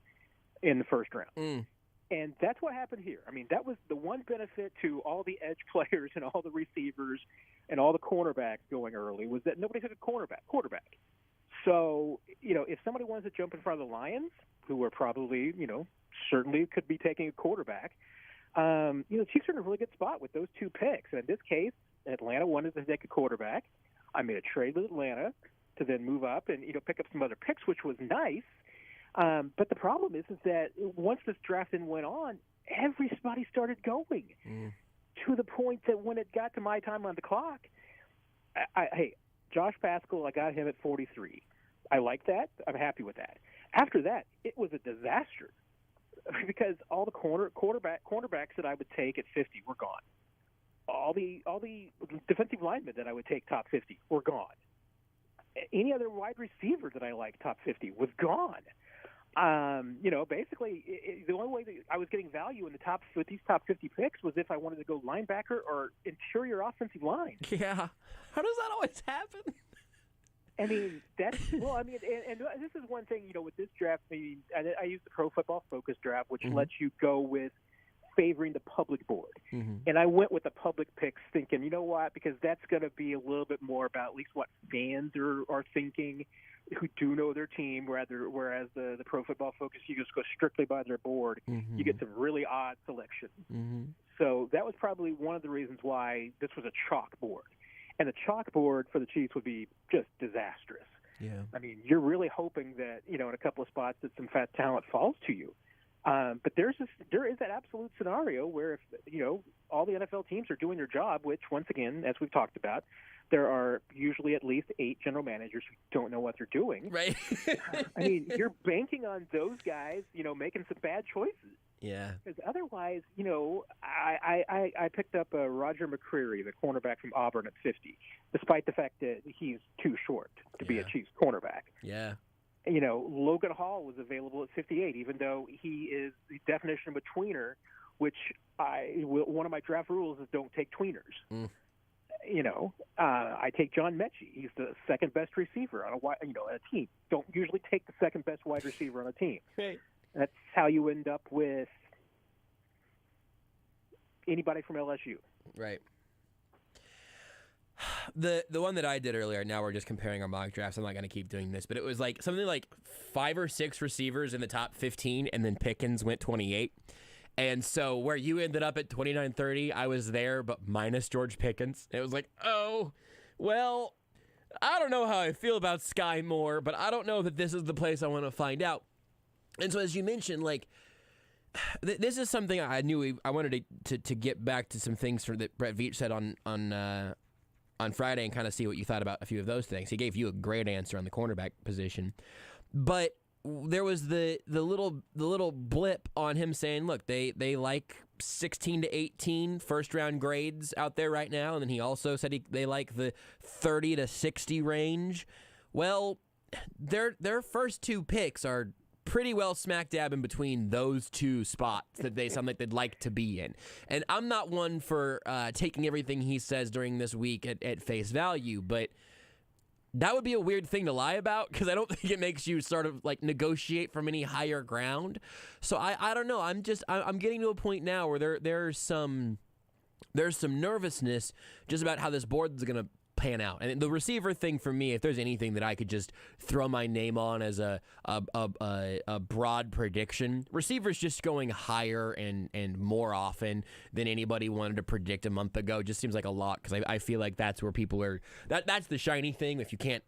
Speaker 9: in the first round. And that's what happened here. I mean, that was the one benefit to all the edge players and all the receivers and all the cornerbacks going early was that nobody took a quarterback. So, if somebody wants to jump in front of the Lions, who are probably, certainly could be taking a quarterback, the Chiefs are in a really good spot with those 2 picks. And in this case, Atlanta wanted to take a quarterback. I made a trade with Atlanta to then move up and, pick up some other picks, which was nice. But the problem is that once this draft went on, everybody started going to the point that when it got to my time on the clock, hey, Josh Pascal, I got him at 43. I like that. I'm happy with that. After that, it was a disaster because all the cornerbacks that I would take at 50 were gone. All the defensive linemen that I would take top 50 were gone. Any other wide receiver that I liked top 50 was gone. Basically, the only way that I was getting value in with these top 50 picks was if I wanted to go linebacker or interior offensive line.
Speaker 3: Yeah. How does that always happen?
Speaker 9: I mean, and this is one thing, with this draft, I use the Pro Football Focus draft, which lets you go with favoring the public board. And I went with the public picks thinking, you know what, because that's going to be a little bit more about at least what fans are thinking who do know their team, whereas the Pro Football Focus, you just go strictly by their board. You get some really odd selections. So that was probably one of the reasons why this was a chalkboard. And the chalkboard for the Chiefs would be just disastrous.
Speaker 3: Yeah.
Speaker 9: I mean, you're really hoping that, in a couple of spots that some fat talent falls to you. But there is that absolute scenario where if, all the NFL teams are doing their job, which once again, as we've talked about, there are usually at least 8 general managers who don't know what they're doing.
Speaker 3: Right.
Speaker 9: I mean, you're banking on those guys, making some bad choices.
Speaker 3: Yeah.
Speaker 9: Because otherwise, I picked up Roger McCreary, the cornerback from Auburn, at 50, despite the fact that he's too short to be a Chiefs cornerback.
Speaker 3: Yeah.
Speaker 9: Logan Hall was available at 58, even though he is the definition of a tweener, which one of my draft rules is don't take tweeners.
Speaker 3: Mm.
Speaker 9: I take John Mechie. He's the second best receiver on a team. Don't usually take the second best wide receiver on a team.
Speaker 3: Right.
Speaker 9: That's how you end up with anybody from LSU.
Speaker 3: Right. The one that I did earlier, now we're just comparing our mock drafts. I'm not going to keep doing this, but it was like something like 5 or 6 receivers in the top 15, and then Pickens went 28. And so where you ended up at 29-30, I was there, but minus George Pickens. It was like, oh, well, I don't know how I feel about Sky Moore, but I don't know that this is the place I want to find out. And so as you mentioned, like, this is something I knew I wanted to get back to some things that Brett Veach said on Friday and kind of see what you thought about a few of those things. He gave you a great answer on the cornerback position, but there was the little blip on him saying, look, they like 16 to 18 first round grades out there right now, and then he also said they like the 30 to 60 range. Well, their first 2 picks are pretty well smack dab in between those 2 spots that they sound like they'd like to be in. And I'm not one for taking everything he says during this week at face value, but that would be a weird thing to lie about, because I don't think it makes you sort of like negotiate from any higher ground. So I don't know. I'm getting to a point now where there's some nervousness just about how this board is going to pan out. And the receiver thing for me, if there's anything that I could just throw my name on as a broad prediction, receivers just going higher and more often than anybody wanted to predict a month ago just seems like a lot, because I feel like that's where people are. That's the shiny thing. If you can't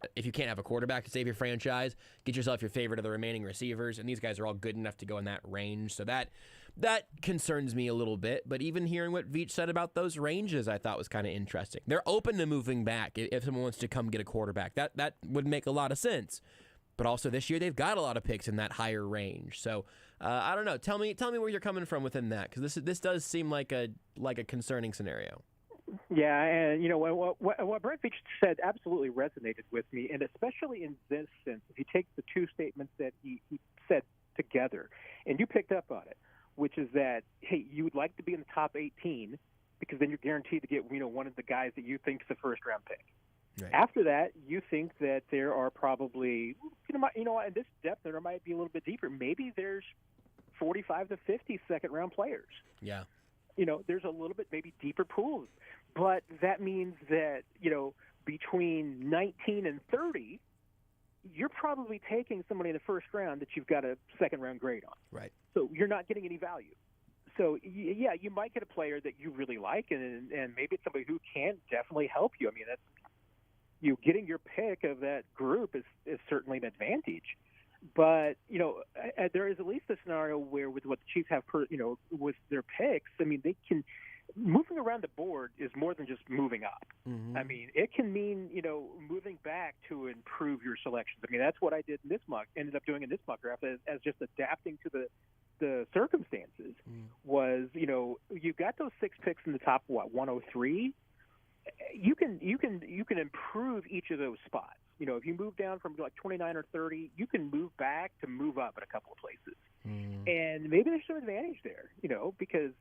Speaker 3: have a quarterback to save your franchise, get yourself your favorite of the remaining receivers, and these guys are all good enough to go in that range. So that concerns me a little bit. But even hearing what Veach said about those ranges, I thought was kind of interesting. They're open to moving back if someone wants to come get a quarterback. That would make a lot of sense. But also this year they've got a lot of picks in that higher range. So I don't know. Tell me where you're coming from within that, because this does seem like a concerning scenario.
Speaker 9: Yeah, and what Brett Veach said absolutely resonated with me, and especially in this sense, if you take the 2 statements that he said together, and you picked up on it, which is that, hey, you would like to be in the top 18 because then you're guaranteed to get, one of the guys that you think is a first-round pick. Right. After that, you think that there are probably, in this depth, there might be a little bit deeper. Maybe there's 45 to 50 second-round players.
Speaker 3: Yeah.
Speaker 9: There's a little bit maybe deeper pools. But that means that, between 19 and 30, you're probably taking somebody in the first round that you've got a second-round grade on.
Speaker 3: Right.
Speaker 9: So you're not getting any value. So, yeah, you might get a player that you really like, and maybe it's somebody who can definitely help you. I mean, that's getting your pick of that group is certainly an advantage. But, there is at least a scenario where with what the Chiefs have, with their picks, I mean, they can – moving around the board is more than just moving up. Mm-hmm. I mean, it can mean, moving back to improve your selections. I mean, that's what I did in this ended up doing in this mock draft as just adapting to the circumstances. Was, you've got those 6 picks in the top, 103. You can improve each of those spots. If you move down from like 29 or 30, you can move back to move up in a couple of places. And maybe there's some advantage there, because,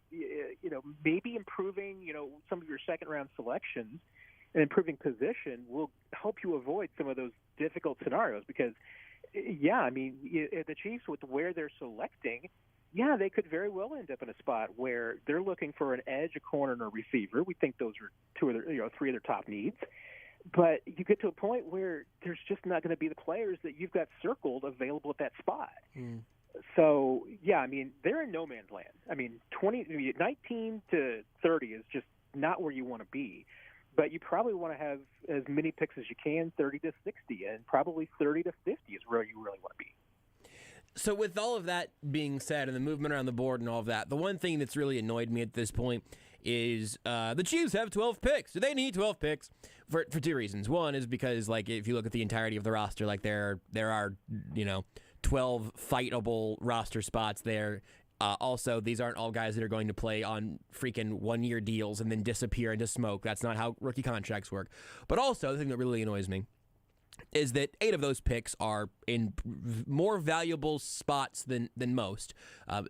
Speaker 9: maybe improving, some of your second-round selections and improving position will help you avoid some of those difficult scenarios. Because, yeah, I mean, the Chiefs, with where they're selecting, yeah, they could very well end up in a spot where they're looking for an edge, a corner, and a receiver. We think those are 3 of their top needs. But you get to a point where there's just not going to be the players that you've got circled available at that spot. So, yeah, I mean, they're in no man's land. I mean, 19 to 30 is just not where you want to be. But you probably want to have as many picks as you can, 30 to 60, and probably 30 to 50 is where you really want to be.
Speaker 3: So with all of that being said and the movement around the board and all of that, the one thing that's really annoyed me at this point is the Chiefs have 12 picks. Do they need 12 picks? For two reasons. One is because, like, if you look at the entirety of the roster, like, there are 12 fightable roster spots there. Also, these aren't all guys that are going to play on freaking one-year deals and then disappear into smoke. That's not how rookie contracts work. But also, the thing that really annoys me is that 8 of those picks are in more valuable spots than most,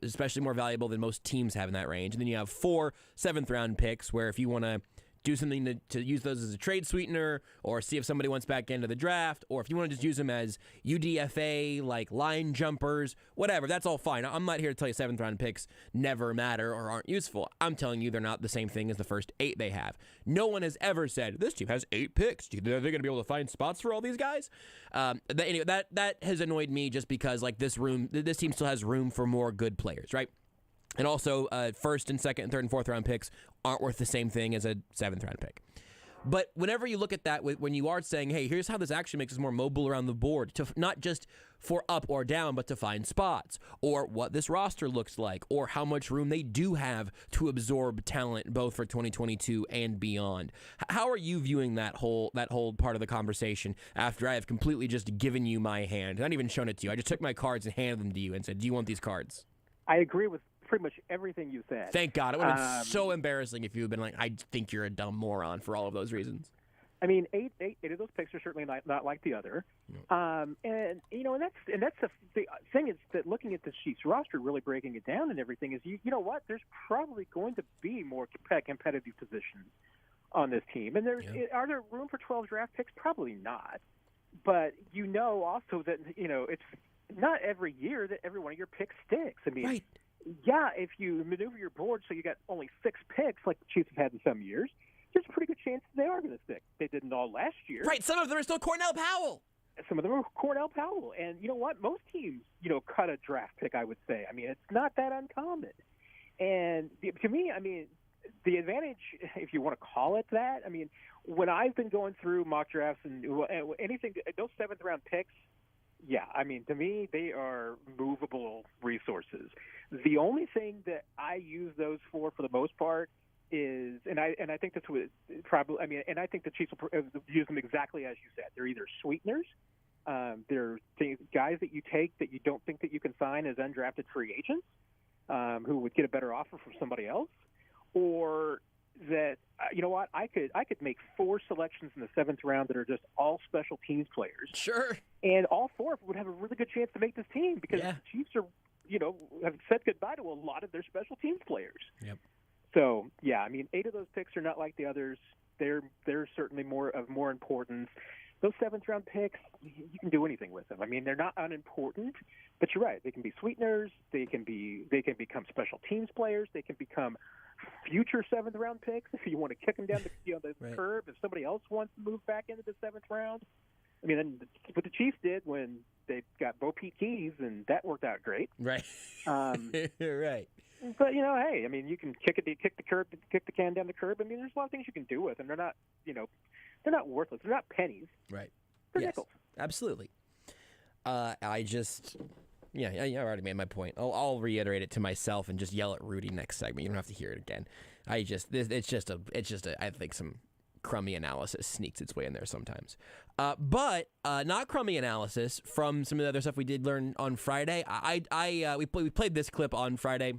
Speaker 3: especially more valuable than most teams have in that range. And then you have 4 7th-round picks where if you want to do something to use those as a trade sweetener or see if somebody wants back into the draft, or if you want to just use them as UDFA, like line jumpers, whatever, that's all fine. I'm not here to tell you 7th-round picks never matter or aren't useful. I'm telling you they're not the same thing as the first 8 they have. No one has ever said, this team has 8 picks. Are they going to be able to find spots for all these guys? Anyway, that has annoyed me just because, like, this team still has room for more good players, right? And also, 1st and 2nd and 3rd and 4th round picks aren't worth the same thing as a 7th round pick. But whenever you look at that, when you are saying, hey, here's how this actually makes us more mobile around the board, to not just for up or down, but to find spots, or what this roster looks like, or how much room they do have to absorb talent, both for 2022 and beyond. How are you viewing that whole part of the conversation after I have completely just given you my hand? Not even shown it to you. I just took my cards and handed them to you and said, do you want these cards?
Speaker 9: I agree with pretty much everything you said.
Speaker 3: Thank God. It would have been so embarrassing if you had been like, I think you're a dumb moron for all of those reasons.
Speaker 9: I mean, eight of those picks are certainly not like the other. And that's the thing is that looking at the Chiefs roster, really breaking it down and everything is, you know what? There's probably going to be more competitive positions on this team. And are there room for 12 draft picks? Probably not. But also that, it's not every year that every one of your picks sticks. I mean,
Speaker 3: right.
Speaker 9: Yeah, if you maneuver your board so you got only 6 picks like the Chiefs have had in some years, there's a pretty good chance they are going to stick. They didn't all last year.
Speaker 3: Right, some of them are still Cornell Powell.
Speaker 9: Some of them are Cornell Powell. And you know what? Most teams, cut a draft pick, I would say. I mean, it's not that uncommon. And to me, I mean, the advantage, if you want to call it that, I mean, when I've been going through mock drafts and anything, those 7th-round picks, yeah, I mean, to me, they are movable resources. The only thing that I use those for the most part, is, and I think that's what probably, I mean, and I think the Chiefs will use them exactly as you said. They're either sweeteners, they're guys that you take that you don't think that you can sign as undrafted free agents, who would get a better offer from somebody else, or that, you know what, I could make 4 selections in the 7th round that are just all special teams players.
Speaker 3: Sure.
Speaker 9: And all 4 would have a really good chance to make this team because the Chiefs are, have said goodbye to a lot of their special teams players.
Speaker 3: Yep.
Speaker 9: So, yeah, I mean, 8 of those picks are not like the others. They're certainly more importance. Those 7th-round picks, you can do anything with them. I mean, they're not unimportant, but you're right. They can be sweeteners. They can become special teams players. They can become future 7th-round picks if you want to kick them down the
Speaker 3: right.
Speaker 9: curve. If somebody else wants to move back into the 7th round, I mean, what the Chiefs did when they got Bo Pete Keys, and that worked out great.
Speaker 3: Right. Right.
Speaker 9: But hey, I mean, you can kick the can down the curb. I mean, there's a lot of things you can do with them. They're not, they're not worthless. They're not pennies.
Speaker 3: Right.
Speaker 9: They're nickels.
Speaker 3: Absolutely. I already made my point. I'll reiterate it to myself and just yell at Rudy next segment. You don't have to hear it again. It's just I think some crummy analysis sneaks its way in there sometimes. But not crummy analysis from some of the other stuff we did learn on Friday. We played this clip on Friday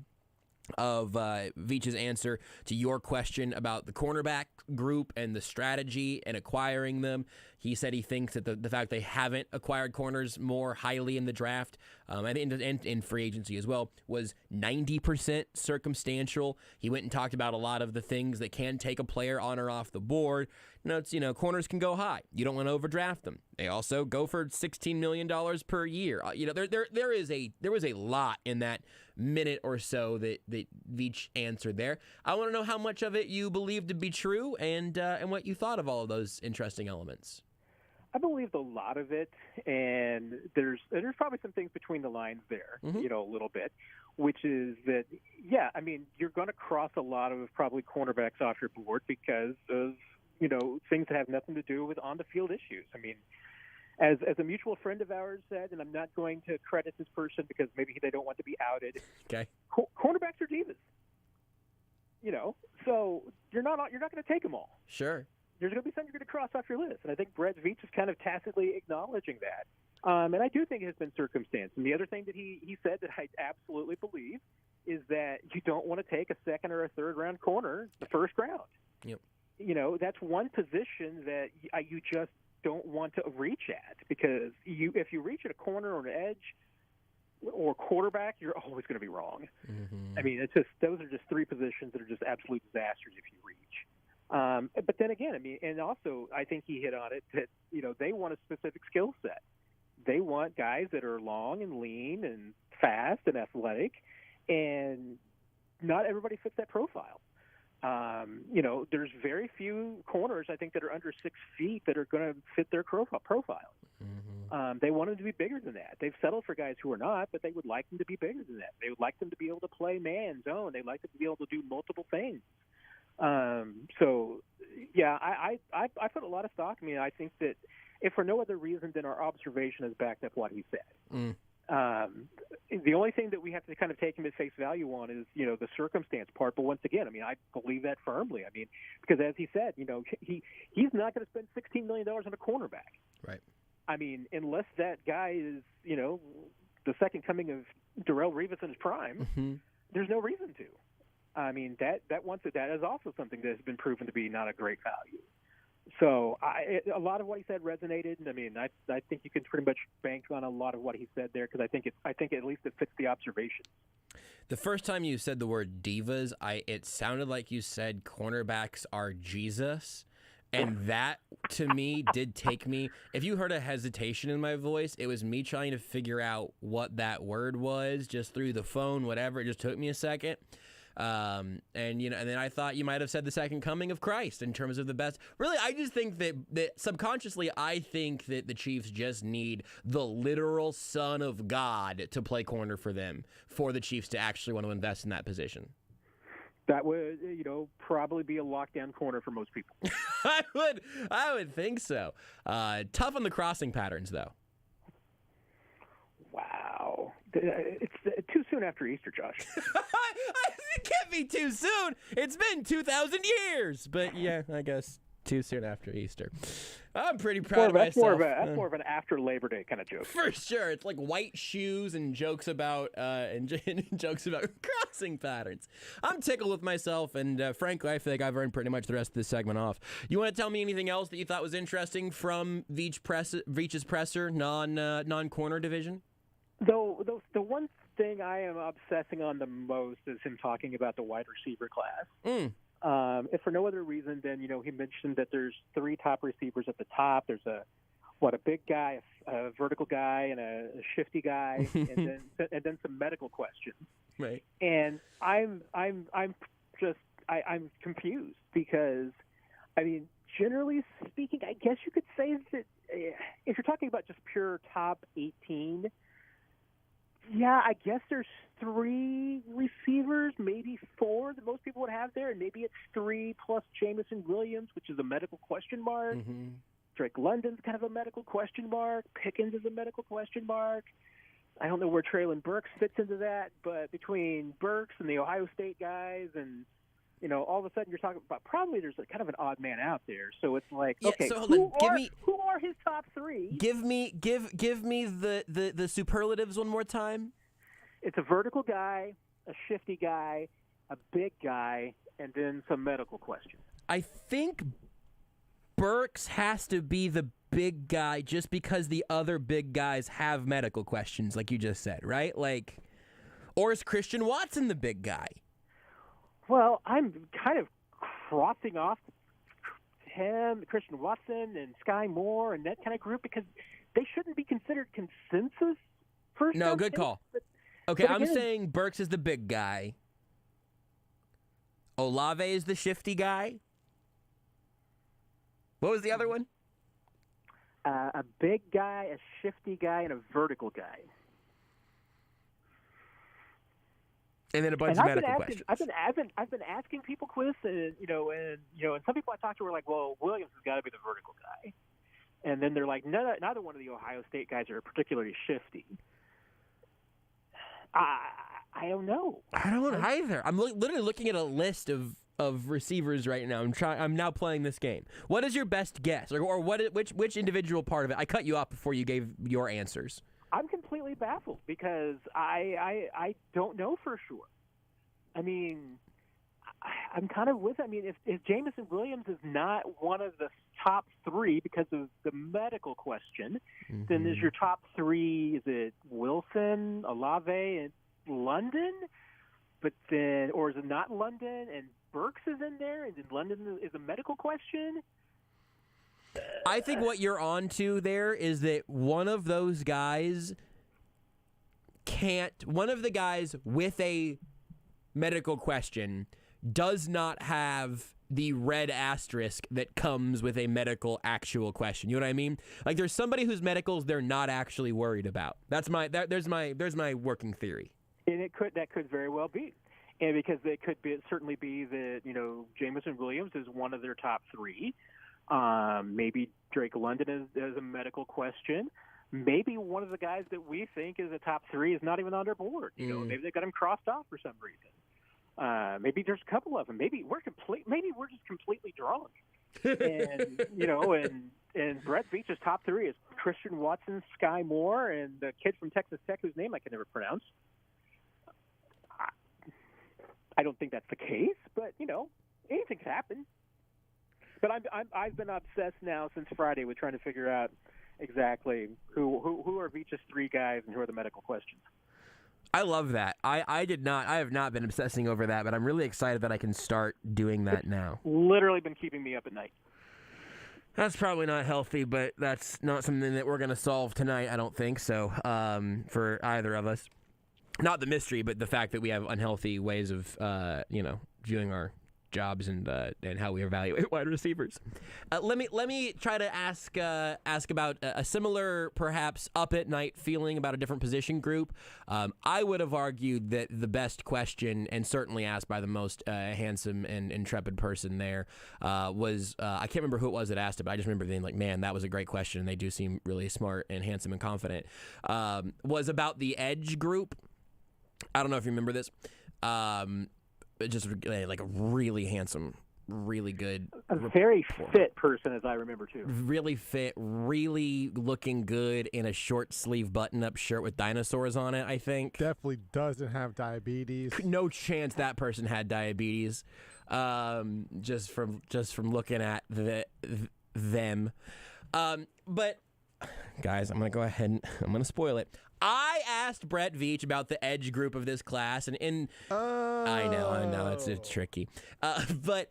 Speaker 3: of Veach's answer to your question about the cornerback group and the strategy and acquiring them. He said he thinks that the fact they haven't acquired corners more highly in the draft and in free agency as well was 90% circumstantial. He went and talked about a lot of the things that can take a player on or off the board. Corners can go high. You don't want to overdraft them. They also go for $16 million per year. There was a lot in that minute or so that Veach answered there. I want to know how much of it you believe to be true and what you thought of all of those interesting elements.
Speaker 9: I believed a lot of it, and there's probably some things between the lines there, a little bit, which is that, yeah, I mean, you're going to cross a lot of probably cornerbacks off your board because of, things that have nothing to do with on-the-field issues. I mean, as a mutual friend of ours said, and I'm not going to credit this person because maybe they don't want to be outed,
Speaker 3: okay.
Speaker 9: Cornerbacks are divas. So you're not going to take them all.
Speaker 3: Sure.
Speaker 9: There's going to be some you're going to cross off your list, and I think Brett Veach is kind of tacitly acknowledging that. And I do think it has been circumstance. And the other thing that he said that I absolutely believe is that you don't want to take a second or a third round corner the first round.
Speaker 3: Yep.
Speaker 9: That's one position that you just don't want to reach at, because if you reach at a corner or an edge or quarterback, you're always going to be wrong.
Speaker 3: Mm-hmm.
Speaker 9: I mean, those are just three positions that are just absolute disasters if you reach. But then again, and also I think he hit on it that, they want a specific skill set. They want guys that are long and lean and fast and athletic, and not everybody fits that profile. There's very few corners, I think, that are under 6 feet that are going to fit their profile.
Speaker 3: Mm-hmm.
Speaker 9: They want them to be bigger than that. They've settled for guys who are not, but they would like them to be bigger than that. They would like them to be able to play man, zone. They'd like them to be able to do multiple things. I put a lot of stock. I think that if for no other reason than our observation has backed up what he said.
Speaker 3: Mm.
Speaker 9: The only thing that we have to kind of take him at face value on is, the circumstance part. But once again, I believe that firmly. Because as he said, he's not going to spend $16 million on a cornerback.
Speaker 3: Right.
Speaker 9: Unless that guy is, the second coming of Darrelle Revis in his prime,
Speaker 3: Mm-hmm.
Speaker 9: there's no reason to. That is also something that has been proven to be not a great value. So a lot of what he said resonated. I think you can pretty much bank on a lot of what he said there, because I think at least it fits the observation.
Speaker 3: The first time you said the word divas, it sounded like you said cornerbacks are Jesus. And that, to me, did take me. If you heard a hesitation in my voice, it was me trying to figure out what that word was, just through the phone, whatever. It just took me a second. And then I thought you might have said the second coming of Christ in terms of the best. Really, I just think that subconsciously, I think that the Chiefs just need the literal Son of God to play corner for them, for the Chiefs to actually want to invest in that position.
Speaker 9: That would, probably be a lockdown corner for most people.
Speaker 3: I would think so. Tough on the crossing patterns, though.
Speaker 9: Wow. It's too soon after Easter, Josh.
Speaker 3: It can't be too soon. It's been 2,000 years. But, yeah, I guess too soon after Easter. I'm pretty proud of myself.
Speaker 9: That's more of an after Labor Day kind of joke.
Speaker 3: For sure. It's like white shoes and jokes about jokes about crossing patterns. I'm tickled with myself, and frankly, I feel like I've earned pretty much the rest of this segment off. You want to tell me anything else that you thought was interesting from Veach's presser, non-corner division?
Speaker 9: Though the one thing I am obsessing on the most is him talking about the wide receiver class. If for no other reason than, he mentioned that there's 3 top receivers at the top. There's a big guy, a vertical guy, and a shifty guy, and then some medical questions.
Speaker 3: Right.
Speaker 9: And I'm confused because, generally speaking, I guess you could say that if you're talking about just pure top 18. Yeah, I guess there's 3 receivers, maybe 4 that most people would have there, and maybe it's 3 plus Jamison Williams, which is a medical question mark.
Speaker 3: Mm-hmm.
Speaker 9: Drake London's kind of a medical question mark. Pickens is a medical question mark. I don't know where Traylon Burks fits into that, but between Burks and the Ohio State guys and, all of a sudden you're talking about probably there's kind of an odd man out there. So it's like, okay,
Speaker 3: so
Speaker 9: who are his top 3?
Speaker 3: Give me the superlatives one more time.
Speaker 9: It's a vertical guy, a shifty guy, a big guy, and then some medical questions.
Speaker 3: I think Burks has to be the big guy just because the other big guys have medical questions, like you just said, right? Or is Christian Watson the big guy?
Speaker 9: Well, I'm kind of crossing off him, Christian Watson, and Sky Moore, and that kind of group because they shouldn't be considered consensus first.
Speaker 3: No, good call. Okay, I'm saying Burks is the big guy. Olave is the shifty guy. What was the other one?
Speaker 9: A big guy, a shifty guy, and a vertical guy.
Speaker 3: And then a bunch of medical questions.
Speaker 9: I've been asking people, Quiz, and some people I talked to were like, "Well, Williams has got to be the vertical guy," and then they're like, "Neither one of the Ohio State guys are particularly shifty." I don't know.
Speaker 3: I don't either. I'm literally looking at a list of receivers right now. I'm now playing this game. What is your best guess, or which individual part of it? I cut you off before you gave your answers.
Speaker 9: I'm completely baffled because I don't know for sure. I mean, I'm kind of with it. I mean, if Jameson Williams is not one of the top three because of the medical question, then is your top three, is it Wilson, Olave, and London? But then, or is it not London and Burks is in there, and then London is a medical question?
Speaker 3: I think what you're on to there is that one of those guys one of the guys with a medical question does not have the red asterisk that comes with a medical actual question. You know what I mean? Like there's somebody whose medicals they're not actually worried about. There's my working theory.
Speaker 9: And that could very well be. And because it could certainly be that, Jameson Williams is one of their top three. Maybe Drake London is a medical question. Maybe one of the guys that we think is a top three is not even on their board. Maybe they got him crossed off for some reason. Maybe there's a couple of them. Maybe we're just completely drunk. And and Brett Veach's top three is Christian Watson, Sky Moore, and the kid from Texas Tech whose name I can never pronounce. I don't think that's the case, but anything's happened. But I've been obsessed now since Friday with trying to figure out exactly who are Veach's three guys and who are the medical questions.
Speaker 3: I love that. I have not been obsessing over that, but I'm really excited that I can start doing that now.
Speaker 9: Literally been keeping me up at night.
Speaker 3: That's probably not healthy, but that's not something that we're going to solve tonight, I don't think so, for either of us. Not the mystery, but the fact that we have unhealthy ways of, viewing our jobs and how we evaluate wide receivers. Let me try to ask about a similar, perhaps up at night feeling about a different position group. I would have argued that the best question, and certainly asked by the most handsome and intrepid person there, was I can't remember who it was that asked it, but I just remember being like, man, that was a great question, and they do seem really smart and handsome and confident. Was about the edge group. I don't know if you remember this. Just like a really handsome, really good.
Speaker 9: A very fit person, as I remember, too.
Speaker 3: Really fit, really looking good in a short sleeve button-up shirt with dinosaurs on it, I think.
Speaker 6: Definitely doesn't have diabetes.
Speaker 3: No chance that person had diabetes. Just from looking at them. But, guys, I'm going to go ahead and I'm going to spoil it. I asked Brett Veach about the edge group of this class, and I know, it's tricky. But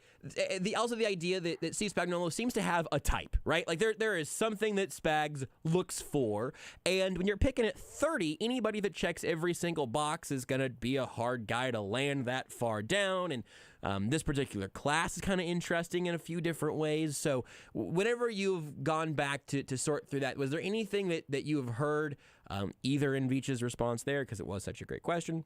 Speaker 3: also the idea that Steve Spagnuolo seems to have a type, right? Like there is something that Spags looks for, and when you're picking at 30, anybody that checks every single box is going to be a hard guy to land that far down, and this particular class is kind of interesting in a few different ways. So whenever you've gone back to sort through that, was there anything that you have heard either in Veach's response there, because it was such a great question,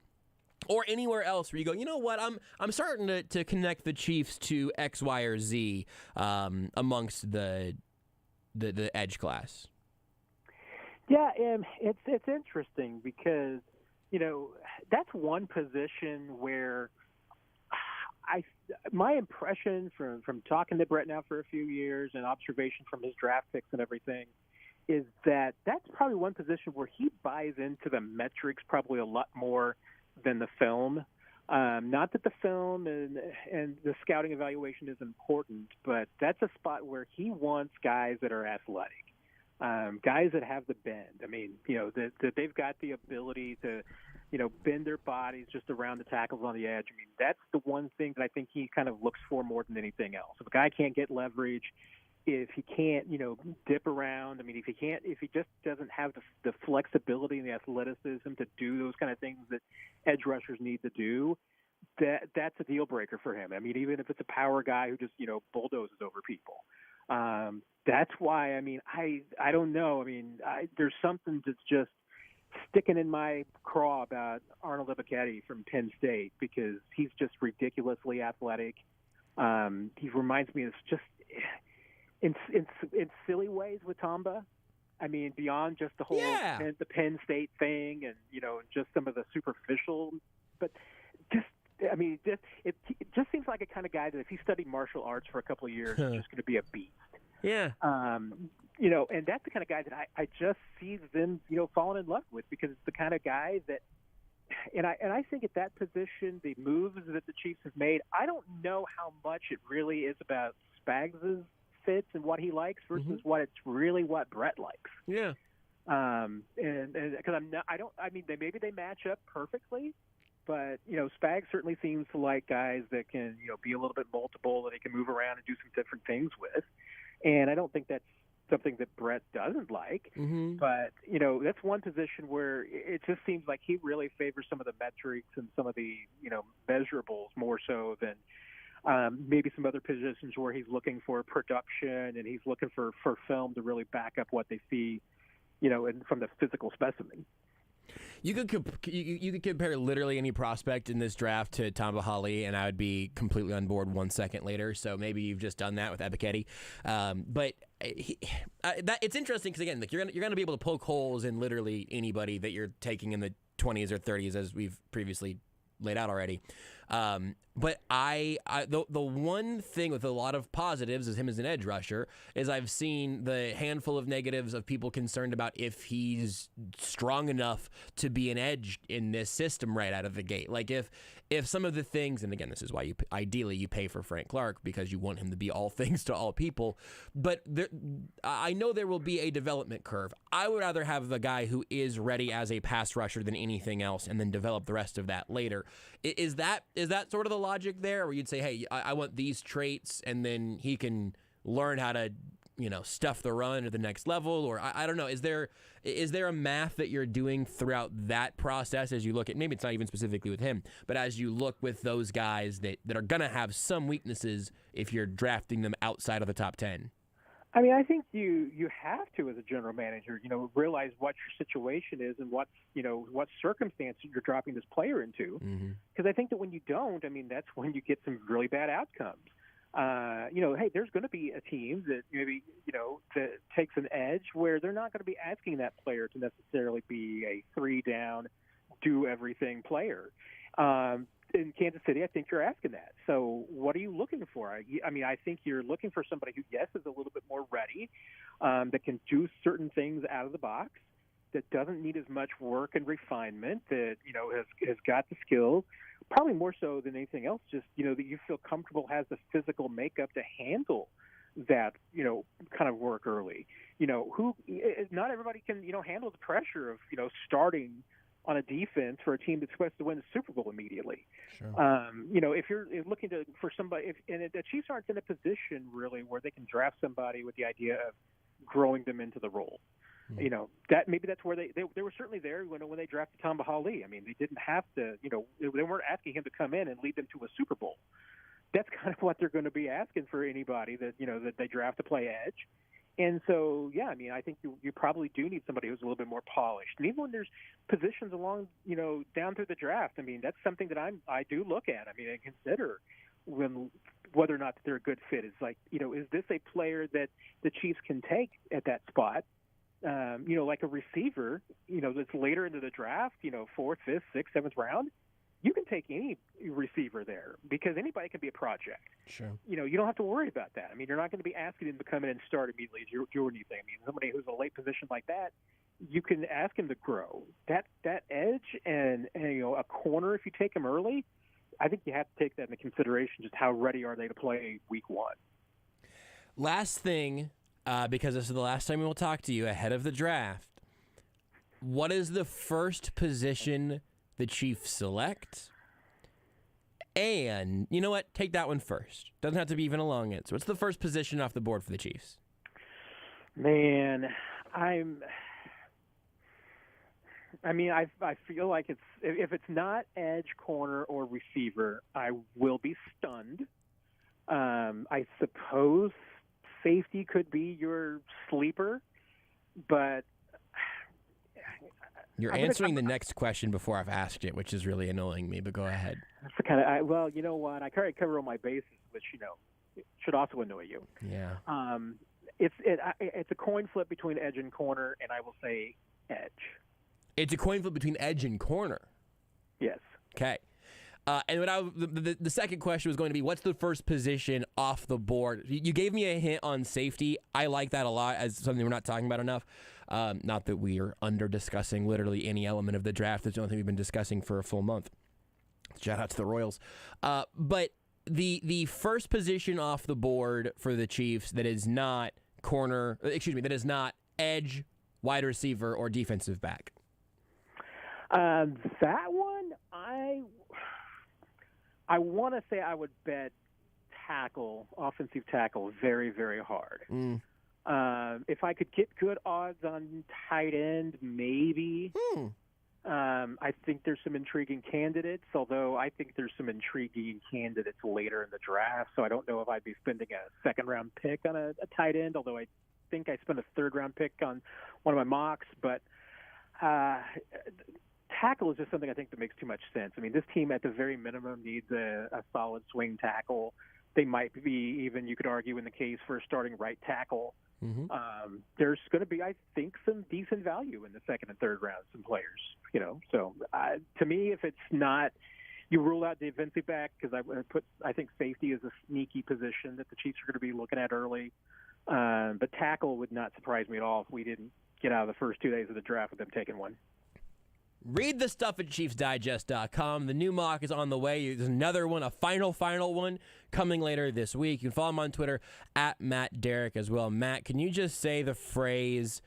Speaker 3: or anywhere else where you go, you know what, I'm starting to connect the Chiefs to X, Y, or Z amongst the edge class?
Speaker 9: Yeah, it's interesting because that's one position where my impression from talking to Brett now for a few years and observation from his draft picks and everything is that that's probably one position where he buys into the metrics probably a lot more than the film. Not that the film and the scouting evaluation is important, but that's a spot where he wants guys that are athletic, guys that have the bend. I mean, that they've got the ability to, bend their bodies just around the tackles on the edge. I mean, that's the one thing that I think he kind of looks for more than anything else. If a guy can't get leverage, if he can't, dip around, I mean, if he just doesn't have the flexibility and the athleticism to do those kind of things that edge rushers need to do, that's a deal breaker for him. I mean, even if it's a power guy who just, bulldozes over people. That's why, I mean, I don't know. I mean, there's something that's just sticking in my craw about Arnold Ebiketie from Penn State because he's just ridiculously athletic. He reminds me of just in silly ways with Tamba. I mean, beyond just the whole the Penn State thing and, just some of the superficial But it just seems like a kind of guy that if he studied martial arts for a couple of years, is just going to be a beast.
Speaker 3: Yeah.
Speaker 9: And that's the kind of guy that I just see them, falling in love with, because it's the kind of guy that, and I think at that position, the moves that the Chiefs have made, I don't know how much it really is about Spags' fits and what he likes versus what Brett likes.
Speaker 3: Yeah.
Speaker 9: And because maybe they match up perfectly, but Spags certainly seems to like guys that can be a little bit multiple, that he can move around and do some different things with, and I don't think that's something that Brett doesn't like. But that's one position where it just seems like he really favors some of the metrics and some of the measurables more so than maybe some other positions where he's looking for production and he's looking for film to really back up what they see, and from the physical specimen.
Speaker 3: You could compare literally any prospect in this draft to Tamba Hali, and I would be completely on board 1 second later. So maybe you've just done that with Ebiketie. But it's interesting because, again, like you're going to be able to poke holes in literally anybody that you're taking in the 20s or 30s, as we've previously laid out already. But the one thing with a lot of positives as him as an edge rusher is I've seen the handful of negatives of people concerned about if he's strong enough to be an edge in this system right out of the gate. Like if some of the things, and again, this is why you pay for Frank Clark, because you want him to be all things to all people. But I know there will be a development curve. I would rather have the guy who is ready as a pass rusher than anything else, and then develop the rest of that later. Is that sort of the logic there, where you'd say, hey, I want these traits, and then he can learn how to stuff the run to the next level? Or I don't know, is there a math that you're doing throughout that process as you look at, maybe it's not even specifically with him, but as you look with those guys that are going to have some weaknesses if you're drafting them outside of the top 10?
Speaker 9: I mean, I think you have to, as a general manager, realize what your situation is and what circumstance you're dropping this player into. Because I think that when you don't, that's when you get some really bad outcomes. Hey, there's going to be a team that maybe, that takes an edge where they're not going to be asking that player to necessarily be a 3-down, do-everything player. In Kansas City, I think you're asking that. So what are you looking for? I think you're looking for somebody who, yes, is a little bit more ready, that can do certain things out of the box, that doesn't need as much work and refinement, that, has got the skills, probably more so than anything else, just, that you feel comfortable has the physical makeup to handle that, kind of work early. Not everybody can, handle the pressure of, starting on a defense for a team that's supposed to win the Super Bowl immediately.
Speaker 3: Sure.
Speaker 9: If you're looking for somebody, and the Chiefs aren't in a position really where they can draft somebody with the idea of growing them into the role. That maybe that's where they were certainly there when they drafted Tamba Hali. They didn't have to, they weren't asking him to come in and lead them to a Super Bowl. That's kind of what they're going to be asking for anybody that, that they draft to play edge. And so, yeah, I think you probably do need somebody who's a little bit more polished. And even when there's positions along, down through the draft, that's something that I do look at. I consider whether or not they're a good fit. It's like, is this a player that the Chiefs can take at that spot? Like a receiver, that's later into the draft, 4th, 5th, 6th, 7th round. You can take any receiver there because anybody can be a project.
Speaker 3: Sure. You
Speaker 9: don't have to worry about that. You're not going to be asking him to come in and start immediately as do anything. Somebody who's in a late position like that, you can ask him to grow. That edge and a corner, if you take him early, I think you have to take that into consideration, just how ready are they to play week 1.
Speaker 3: Last thing, because this is the last time we will talk to you ahead of the draft, what is the first position the Chiefs select? And you know what? Take that one first. Doesn't have to be even a long answer. What's the first position off the board for the Chiefs?
Speaker 9: Man, I feel like if it's not edge, corner, or receiver, I will be stunned. I suppose safety could be your sleeper, but
Speaker 3: you're answering the next question before I've asked it, which is really annoying me, but go ahead.
Speaker 9: That's the kind of, well, you know what? I already cover all my bases, which, it should also annoy you.
Speaker 3: Yeah.
Speaker 9: It's a coin flip between edge and corner, and I will say edge.
Speaker 3: It's a coin flip between edge and corner.
Speaker 9: Yes.
Speaker 3: Okay. And the second question was going to be, what's the first position off the board? You gave me a hint on safety. I like that a lot as something we're not talking about enough. Not that we are under discussing literally any element of the draft. That's the only thing we've been discussing for a full month. Shout out to the Royals. But the first position off the board for the Chiefs that is not that is not edge, wide receiver, or defensive back.
Speaker 9: That one, I want to say I would bet offensive tackle, very, very hard. If I could get good odds on tight end, maybe. I think there's some intriguing candidates, although I think there's some intriguing candidates later in the draft, so I don't know if I'd be spending a second-round pick on a tight end, although I think I spent a third-round pick on one of my mocks. But tackle is just something I think that makes too much sense. I mean, this team at the very minimum needs a solid swing tackle. They might be even, you could argue, in the case for a starting right tackle. There's going to be, I think, some decent value in the second and third rounds, some players, So to me, if it's not, you rule out defensive back, because I think safety is a sneaky position that the Chiefs are going to be looking at early. But tackle would not surprise me at all if we didn't get out of the first 2 days of the draft with them taking one.
Speaker 3: Read the stuff at ChiefsDigest.com. The new mock is on the way. There's another one, a final one, coming later this week. You can follow him on Twitter at Matt Derrick as well. Matt, can you just say the phrase,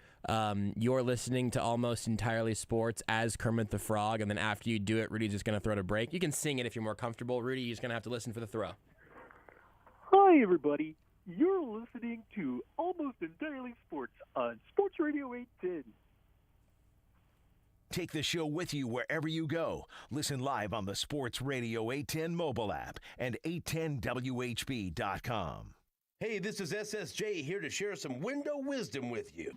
Speaker 3: you're listening to Almost Entirely Sports as Kermit the Frog, and then after you do it, Rudy's just going to throw it a break? You can sing it if you're more comfortable. Rudy, you're just going to have to listen for the throw.
Speaker 9: Hi, everybody. You're listening to Almost Entirely Sports on Sports Radio 810.
Speaker 2: Take the show with you wherever you go. Listen live on the Sports Radio 810 mobile app and 810WHB.com.
Speaker 10: Hey, this is SSJ here to share some window wisdom with you.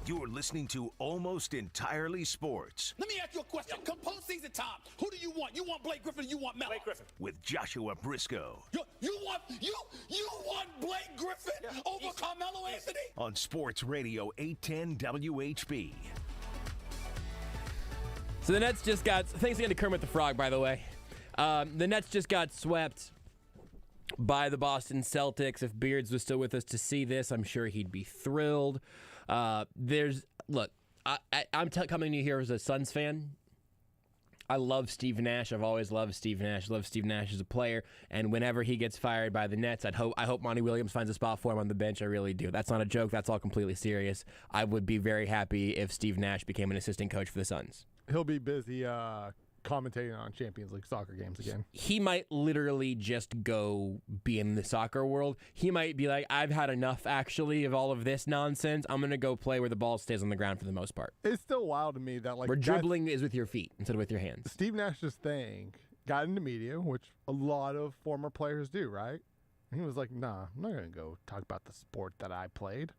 Speaker 2: You're listening to Almost Entirely Sports
Speaker 4: Let me ask you a question. Come postseason time, who do you want? You want Blake Griffin or you want Melo? Blake Griffin.
Speaker 2: with Joshua Brisco
Speaker 4: You want Blake Griffin over Carmelo Anthony?
Speaker 2: on Sports Radio 810 WHB.
Speaker 3: So the Nets just got, thanks again to Kermit the Frog, by the way. The Nets just got swept by the Boston Celtics. If Beards was still with us to see this, I'm sure he'd be thrilled. I'm coming to you here as a Suns fan. I love Steve Nash. I've always loved Steve Nash. Love Steve Nash as a player. And whenever he gets fired by the Nets, I hope Monty Williams finds a spot for him on the bench. I really do. That's not a joke. That's all completely serious. I would be very happy if Steve Nash became an assistant coach for the Suns.
Speaker 6: He'll be busy commentating on Champions League soccer games again.
Speaker 3: He might literally just go be in the soccer world. He might be like, I've had enough, actually, of all of this nonsense. I'm going to go play where the ball stays on the ground for the most part.
Speaker 6: It's still wild to me that, like,
Speaker 3: where dribbling is with your feet instead of with your hands.
Speaker 6: Steve Nash's thing got into media, which a lot of former players do, right? And he was like, nah, I'm not going to go talk about the sport that I played.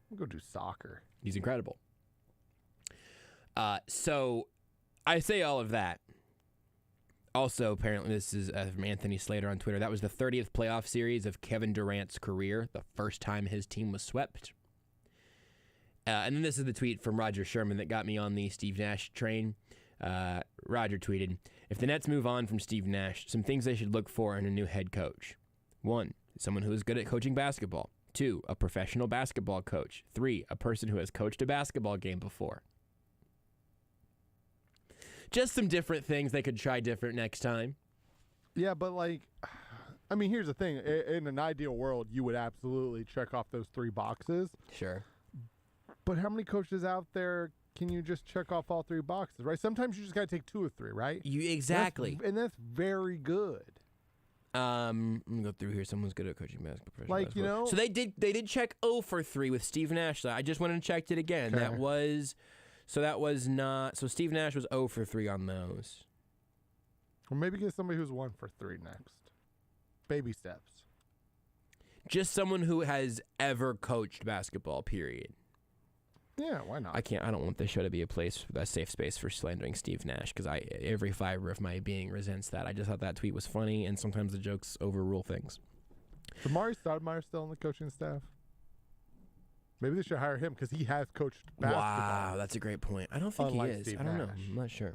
Speaker 6: I'm going to go do soccer.
Speaker 3: He's incredible. So I say all of that. Also, apparently, this is from Anthony Slater on Twitter. That was the 30th playoff series of Kevin Durant's career, the first time his team was swept. And then this is the tweet from Roger Sherman that got me on the Steve Nash train. Roger tweeted, if the Nets move on from Steve Nash, some things they should look for in a new head coach. 1, someone who is good at coaching basketball. 2, a professional basketball coach. 3, a person who has coached a basketball game before. Just some different things they could try different next time.
Speaker 6: Yeah, but I mean, here's the thing. In an ideal world, you would absolutely check off those 3 boxes.
Speaker 3: Sure.
Speaker 6: But how many coaches out there can you just check off all 3 boxes, right? Sometimes you just got to take 2 or 3, right?
Speaker 3: Exactly.
Speaker 6: That's very good.
Speaker 3: I'm going to go through here. Someone's good at coaching basketball.
Speaker 6: Like, you know.
Speaker 3: So they did check 0 for 3 with Steve Nash. I just went and checked it again.
Speaker 6: Okay.
Speaker 3: That was not... So Steve Nash was 0 for 3 on those.
Speaker 6: Or maybe get somebody who's 1 for 3 next. Baby steps.
Speaker 3: Just someone who has ever coached basketball, period.
Speaker 6: Yeah, why not?
Speaker 3: I don't want this show to be a safe space for slandering Steve Nash, because every fiber of my being resents that. I just thought that tweet was funny, and sometimes the jokes overrule things.
Speaker 6: Is Amari Stoudemire still on the coaching staff? Maybe they should hire him because he has coached basketball.
Speaker 3: Wow, that's a great point. I don't think he is.
Speaker 6: Steve
Speaker 3: I don't know.
Speaker 6: Nash.
Speaker 3: I'm not sure.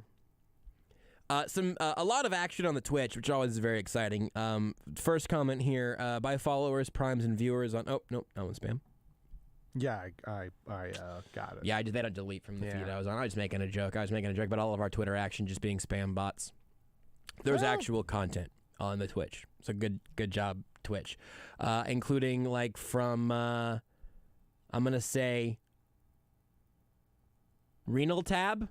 Speaker 3: A lot of action on the Twitch, which always is very exciting. First comment here by followers, primes, and viewers on. Oh no, that was spam.
Speaker 6: Yeah, I got it.
Speaker 3: Yeah, they don't delete from the feed I was on. I was making a joke. But all of our Twitter action just being spam bots. There's actual content on the Twitch. So good job, Twitch, including like from. I'm going to say renal tab.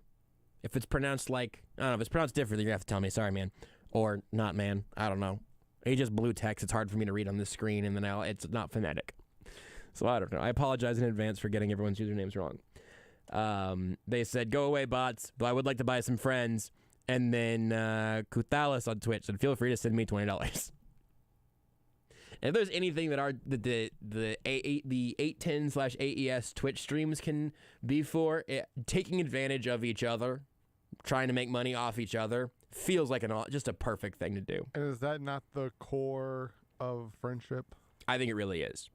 Speaker 3: If it's pronounced like, I don't know, if it's pronounced differently, you're going to have to tell me. Sorry, man. Or not, man. I don't know. He just blue text. It's hard for me to read on the screen, and then it's not phonetic. So I don't know. I apologize in advance for getting everyone's usernames wrong. They said, go away, bots, but I would like to buy some friends. And then Kuthalis on Twitch said, feel free to send me $20. And if there's anything that the 810/AES Twitch streams can be for, taking advantage of each other, trying to make money off each other, feels like just a perfect thing to do.
Speaker 6: And is that not the core of friendship?
Speaker 3: I think it really is.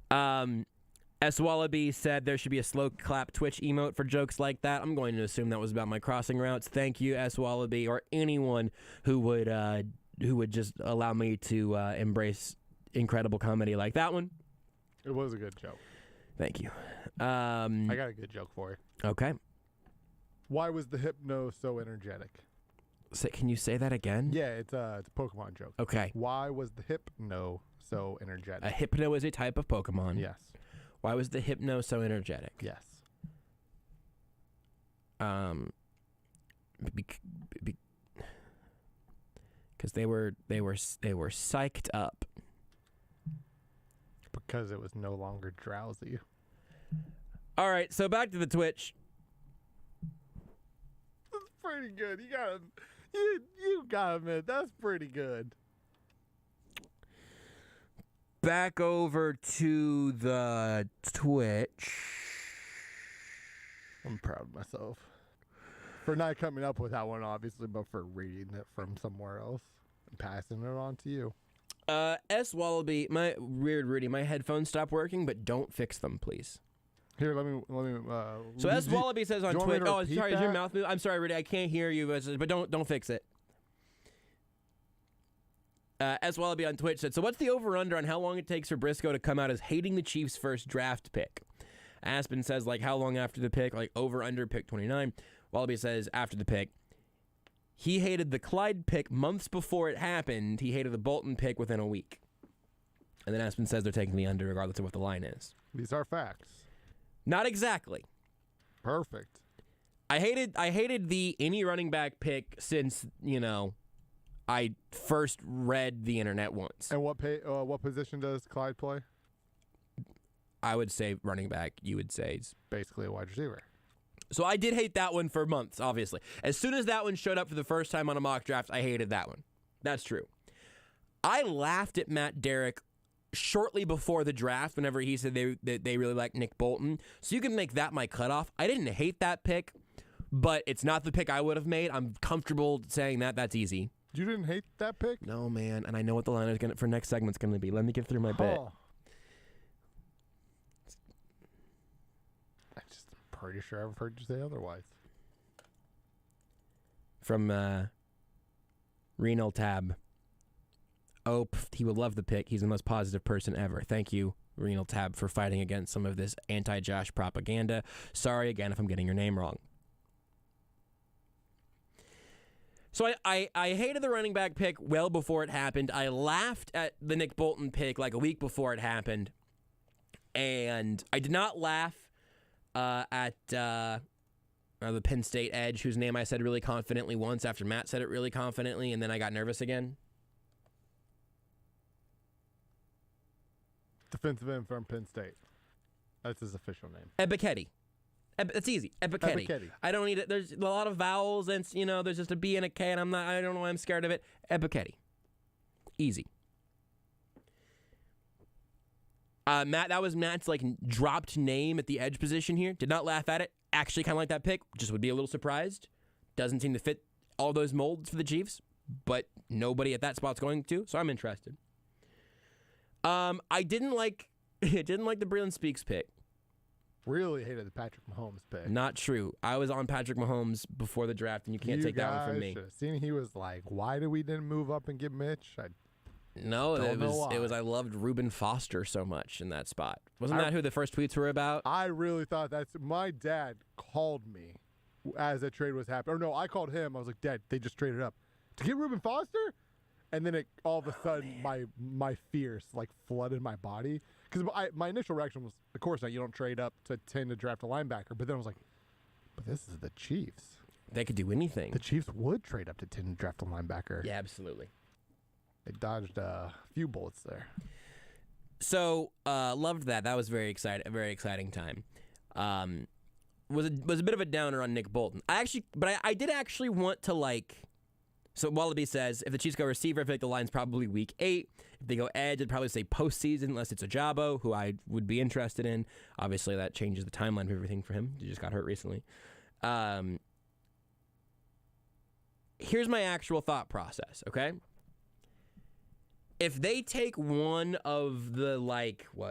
Speaker 3: S. Wallaby said there should be a slow clap Twitch emote for jokes like that. I'm going to assume that was about my crossing routes. Thank you, S. Wallaby, or anyone who would just allow me to embrace incredible comedy like that one.
Speaker 6: It was a good joke.
Speaker 3: Thank you.
Speaker 6: I got a good joke for you.
Speaker 3: Okay.
Speaker 6: Why was the hypno so energetic?
Speaker 3: Can you say that again?
Speaker 6: Yeah, it's a Pokemon joke.
Speaker 3: Okay.
Speaker 6: Why was the hypno so energetic?
Speaker 3: A hypno is a type of Pokemon.
Speaker 6: Yes.
Speaker 3: Why was the hypno so energetic?
Speaker 6: Yes.
Speaker 3: Because they were psyched up.
Speaker 6: Because it was no longer drowsy.
Speaker 3: All right, so back to the Twitch.
Speaker 6: That's pretty good. You gotta admit, that's pretty good.
Speaker 3: Back over to the Twitch.
Speaker 6: I'm proud of myself. For not coming up with that one, obviously, but for reading it from somewhere else and passing it on to you.
Speaker 3: S. Wallaby, my weird Rudy, my headphones stopped working, but don't fix them, please.
Speaker 6: Here, let me.
Speaker 3: So S. Wallaby says on Twitter. Oh, sorry, is your
Speaker 6: that?
Speaker 3: mouth moving? I'm sorry, Rudy, I can't hear you, but don't fix it. S. Wallaby on Twitch said, so what's the over-under on how long it takes for Brisco to come out as hating the Chiefs' first draft pick? Aspen says, like, how long after the pick? Like, over-under pick 29. Wallaby says, after the pick. He hated the Clyde pick months before it happened. He hated the Bolton pick within a week. And then Aspen says they're taking the under regardless of what the line is.
Speaker 6: These are facts.
Speaker 3: Not exactly.
Speaker 6: Perfect.
Speaker 3: I hated the any running back pick since, I first read the internet once.
Speaker 6: And what position does Clyde play?
Speaker 3: I would say running back. You would say it's
Speaker 6: basically a wide receiver.
Speaker 3: So I did hate that one for months, obviously. As soon as that one showed up for the first time on a mock draft, I hated that one. That's true. I laughed at Matt Derrick shortly before the draft whenever he said they really like Nick Bolton. So you can make that my cutoff. I didn't hate that pick, but it's not the pick I would have made. I'm comfortable saying that. That's easy.
Speaker 6: You didn't hate that pick?
Speaker 3: No, man. And I know what the line is for next segment's going to be. Let me get through my bit.
Speaker 6: Pretty sure I've heard you say otherwise.
Speaker 3: From Renal Tab. Oh, he would love the pick. He's the most positive person ever. Thank you, Renal Tab, for fighting against some of this anti-Josh propaganda. Sorry again if I'm getting your name wrong. So I hated the running back pick well before it happened. I laughed at the Nick Bolton pick like a week before it happened. And I did not laugh at the Penn State edge, whose name I said really confidently once after Matt said it really confidently, and then I got nervous again.
Speaker 6: Defensive end from Penn State. That's his official name.
Speaker 3: Ebiketie. It's easy. Ebiketie. I don't need it. There's a lot of vowels, and there's just a B and a K, and I don't know why I'm scared of it. Ebiketie. Easy. Matt, that was Matt's dropped name at the edge position here. Did not laugh at it. Actually kind of like that pick. Just would be a little surprised. Doesn't seem to fit all those molds for the Chiefs, but nobody at that spot's going to, so I'm interested. I didn't like the Breland Speaks pick.
Speaker 6: Really hated the Patrick Mahomes pick.
Speaker 3: Not true. I was on Patrick Mahomes before the draft, and you can't take that one from me.
Speaker 6: Seen he was like, why did we didn't move up and get Mitch?
Speaker 3: No, it was I loved Reuben Foster so much in that spot. Wasn't that who the first tweets were about?
Speaker 6: I really thought my dad called me as that trade was happening. Or no, I called him. I was like, Dad, they just traded up to get Reuben Foster? And then all of a sudden my fears flooded my body. Because my initial reaction was, of course not, you don't trade up to 10 to draft a linebacker. But then I was like, but this is the Chiefs.
Speaker 3: They could do anything.
Speaker 6: The Chiefs would trade up to 10 to draft a linebacker.
Speaker 3: Yeah, absolutely.
Speaker 6: They dodged a few bullets there.
Speaker 3: So, loved that. That was a very exciting time. Was a bit of a downer on Nick Bolton. I did actually want to So Wallaby says, if the Chiefs go receiver, I feel like the line's probably week 8. If they go edge, I'd probably say postseason, unless it's Ajabo, who I would be interested in. Obviously, that changes the timeline of everything for him. He just got hurt recently. Here's my actual thought process, okay? If they take one of the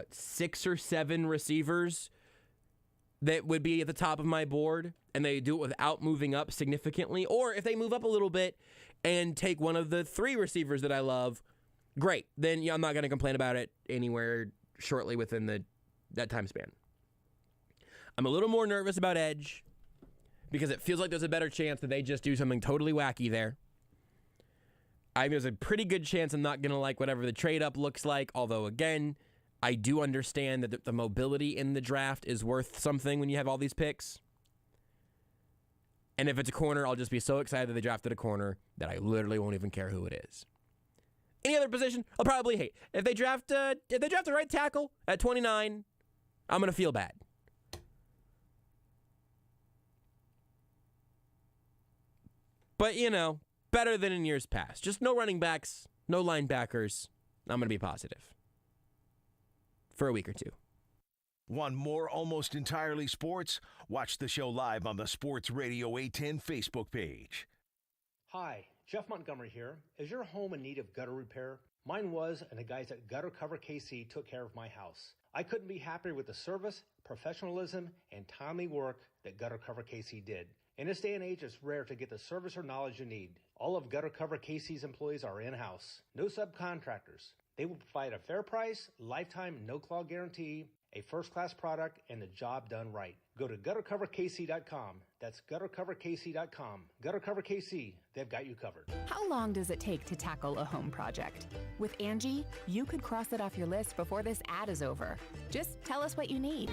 Speaker 3: 6 or 7 receivers that would be at the top of my board, and they do it without moving up significantly, or if they move up a little bit and take one of the 3 receivers that I love, great. Then I'm not going to complain about it anywhere shortly within that time span. I'm a little more nervous about edge because it feels like there's a better chance that they just do something totally wacky there. I think there's a pretty good chance I'm not going to like whatever the trade-up looks like, although, again, I do understand that the mobility in the draft is worth something when you have all these picks. And if it's a corner, I'll just be so excited that they drafted a corner that I literally won't even care who it is. Any other position, I'll probably hate. If they draft a right tackle at 29, I'm going to feel bad. But, better than in years past. Just no running backs, no linebackers. I'm going to be positive for a week or two.
Speaker 2: Want more Almost Entirely Sports? Watch the show live on the Sports Radio 810 Facebook page.
Speaker 11: Hi, Jeff Montgomery here. Is your home in need of gutter repair? Mine was, and the guys at Gutter Cover KC took care of my house. I couldn't be happier with the service, professionalism, and timely work that Gutter Cover KC did. In this day and age, it's rare to get the service or knowledge you need. All of Gutter Cover KC's employees are in-house. No subcontractors. They will provide a fair price, lifetime no-claw guarantee, a first-class product, and the job done right. Go to guttercoverkc.com. That's guttercoverkc.com. Gutter Cover KC, they've got you covered.
Speaker 12: How long does it take to tackle a home project? With Angie, you could cross it off your list before this ad is over. Just tell us what you need.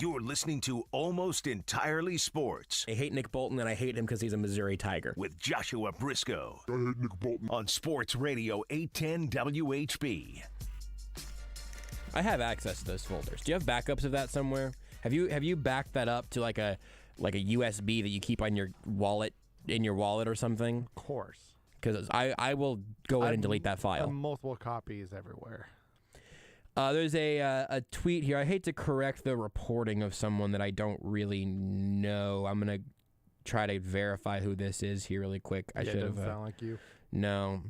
Speaker 2: You're listening to Almost Entirely Sports.
Speaker 3: I hate Nick Bolton, and I hate him because he's a Missouri Tiger.
Speaker 2: With Joshua Brisco. I hate Nick Bolton. On Sports Radio 810 WHB.
Speaker 3: I have access to those folders. Do you have backups of that somewhere? Have you backed that up to like a USB that you keep on your wallet, in your wallet or something?
Speaker 6: Of course.
Speaker 3: Because I will go in and delete that file.
Speaker 6: I have multiple copies everywhere.
Speaker 3: There's a tweet here. I hate to correct the reporting of someone that I don't really know. I'm going to try to verify who this is here really quick. I should have.
Speaker 6: Doesn't sound like you.
Speaker 3: No.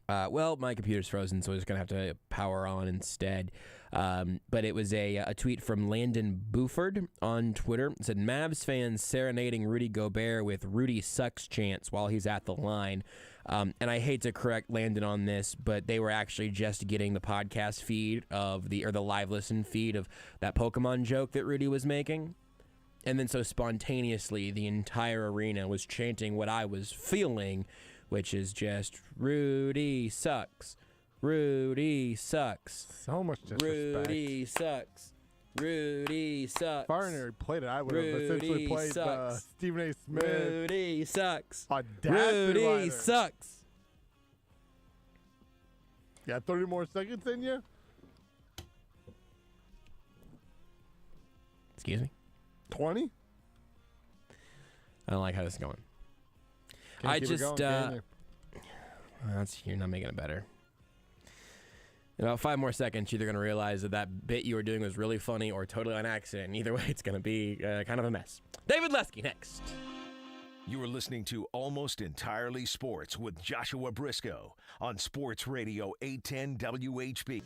Speaker 3: Well, my computer's frozen, so I was going to have to power on instead. But it was a tweet from Landon Buford on Twitter. It said, Mavs fans serenading Rudy Gobert with Rudy sucks chants while he's at the line. And I hate to correct Landon on this, but they were actually just getting the podcast feed of the live listen feed of that Pokemon joke that Rudy was making. And then so spontaneously, the entire arena was chanting what I was feeling, which is just, Rudy sucks. Rudy sucks.
Speaker 6: So much disrespect.
Speaker 3: Rudy sucks. Rudy sucks.
Speaker 6: If I already played it, I would have essentially played Stephen A. Smith.
Speaker 3: Rudy sucks.
Speaker 6: Audacity
Speaker 3: Rudy sucks.
Speaker 6: You got 30 more seconds in you?
Speaker 3: Excuse me?
Speaker 6: 20?
Speaker 3: I don't like how this is going.
Speaker 6: You're not making it better.
Speaker 3: In about 5 more seconds, you're either going to realize that bit you were doing was really funny or totally on accident. And either way, it's going to be kind of a mess. David Lesky next.
Speaker 2: You are listening to Almost Entirely Sports with Joshua Brisco on Sports Radio 810 WHB.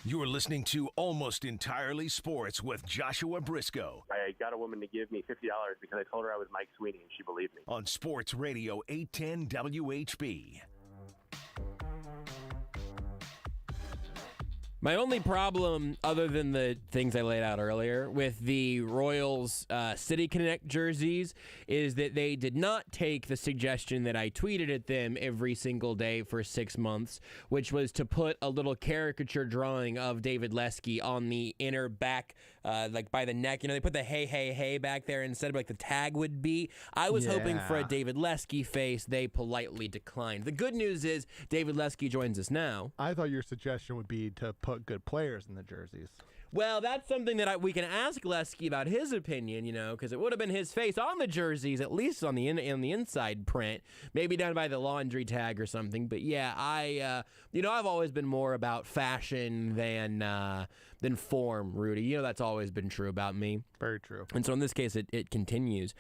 Speaker 2: You're listening to Almost Entirely Sports with Joshua Brisco.
Speaker 13: I got a woman to give me $50 because I told her I was Mike Sweeney, and she believed me.
Speaker 2: On Sports Radio 810 WHB.
Speaker 3: My only problem, other than the things I laid out earlier, with the Royals City Connect jerseys is that they did not take the suggestion that I tweeted at them every single day for 6 months, which was to put a little caricature drawing of David Lesky on the inner back, like by the neck. You know, they put the hey, hey, hey back there instead of like the tag would be. I was hoping for a David Lesky face. They politely declined. The good news is David Lesky joins us now.
Speaker 6: I thought your suggestion would be to put good players in the jerseys.
Speaker 3: Well, that's something that we can ask Lesky about his opinion, you know, because it would have been his face on the jerseys, at least on the inside print, maybe down by the laundry tag or something. But yeah, I've always been more about fashion than form, Rudy. You know, that's always been true about me.
Speaker 6: Very true.
Speaker 3: And so in this case, it continues.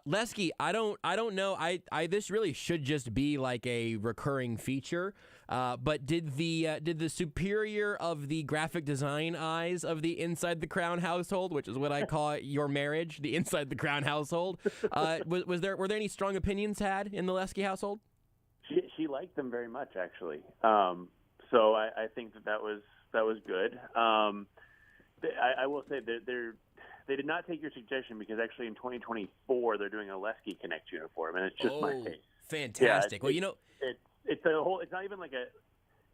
Speaker 3: Lesky, I don't know. This really should just be like a recurring feature. But did the superior of the graphic design eyes of the Inside the Crown household, which is what I call your marriage, the Inside the Crown household, were there any strong opinions had in the Lesky household?
Speaker 13: She liked them very much, actually. So I think that was good. I will say that they did not take your suggestion because actually in 2024 they're doing a Lesky Connect uniform, and it's just my face.
Speaker 3: Fantastic.
Speaker 13: Yeah, it's a whole. It's not even like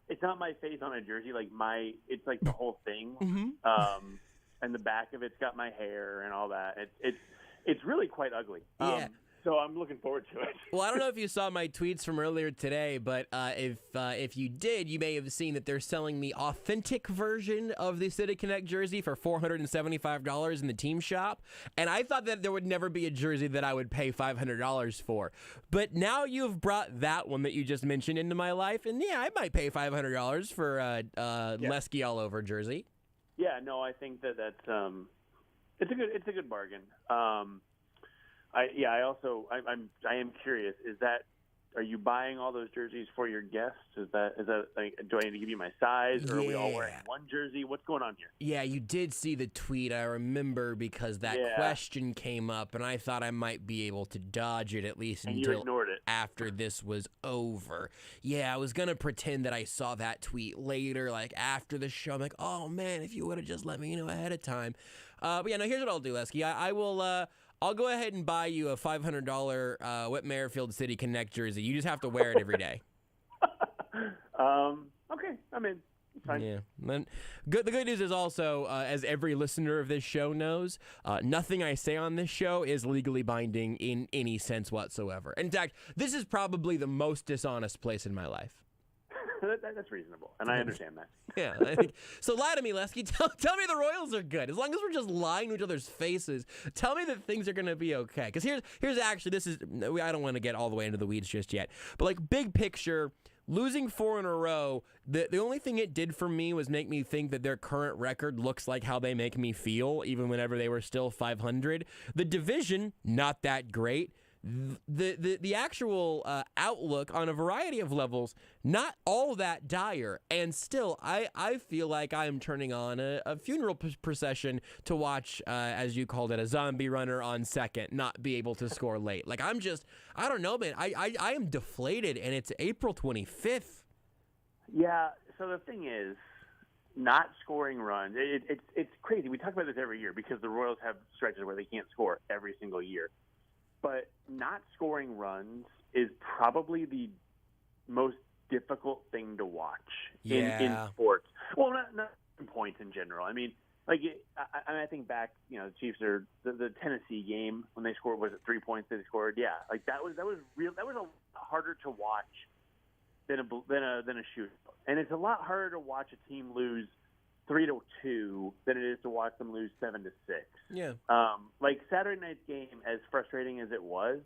Speaker 13: it's not my face on a jersey. It's like the whole thing.
Speaker 3: Mm-hmm.
Speaker 13: And the back of it's got my hair and all that. It's really quite ugly.
Speaker 3: Yeah.
Speaker 13: So I'm looking forward to it.
Speaker 3: Well, I don't know if you saw my tweets from earlier today, but if you did, you may have seen that they're selling the authentic version of the City Connect jersey for $475 in the team shop. And I thought that there would never be a jersey that I would pay $500 for. But now you've brought that one that you just mentioned into my life, and yeah, I might pay $500 for a Lesky all over jersey.
Speaker 13: Yeah, no, I think that's it's a good bargain. I am curious. Are you buying all those jerseys for your guests? Is that like, do I need to give you my size, or are we all wearing one jersey? What's going on here?
Speaker 3: Yeah, you did see the tweet. I remember because that question came up, and I thought I might be able to dodge it at least
Speaker 13: and
Speaker 3: until
Speaker 13: you ignored it
Speaker 3: after this was over. Yeah, I was gonna pretend that I saw that tweet later, like after the show. I'm like, oh man, if you would have just let me know ahead of time. But yeah, no. Here's what I'll do, Lesky. I will. I'll go ahead and buy you a $500 Whit Merrifield City Connect jersey. You just have to wear it every day.
Speaker 13: Okay, I'm in. It's fine.
Speaker 3: Yeah. The good news is also, as every listener of this show knows, nothing I say on this show is legally binding in any sense whatsoever. In fact, this is probably the most dishonest place in my life.
Speaker 13: That's reasonable, and I understand that.
Speaker 3: Yeah, I think so. Lie to me, Lesky. Tell me the Royals are good. As long as we're just lying to each other's faces, tell me that things are going to be okay. Because here's actually, this is, I don't want to get all the way into the weeds just yet, but like big picture, losing 4 in a row, the only thing it did for me was make me think that their current record looks like how they make me feel, even whenever they were still 500. The division, not that great. The actual outlook on a variety of levels, not all that dire, and still I feel like I am turning on a funeral procession to watch, as you called it, a zombie runner on second not be able to score late. Like I don't know, man. I am deflated, and it's April 25th.
Speaker 13: Yeah. So the thing is, not scoring runs, it's crazy. We talk about this every year because the Royals have stretches where they can't score every single year. But not scoring runs is probably the most difficult thing to watch in sports. Well, not in points in general. I mean, like I think back, you know, the Chiefs are the Tennessee game when they scored, was it 3 points they scored? Yeah, like that was real. That was a harder to watch than a shoot, and it's a lot harder to watch a team lose 3-2 than it is to watch them lose 7-6.
Speaker 3: Yeah.
Speaker 13: Like Saturday night's game, as frustrating as it was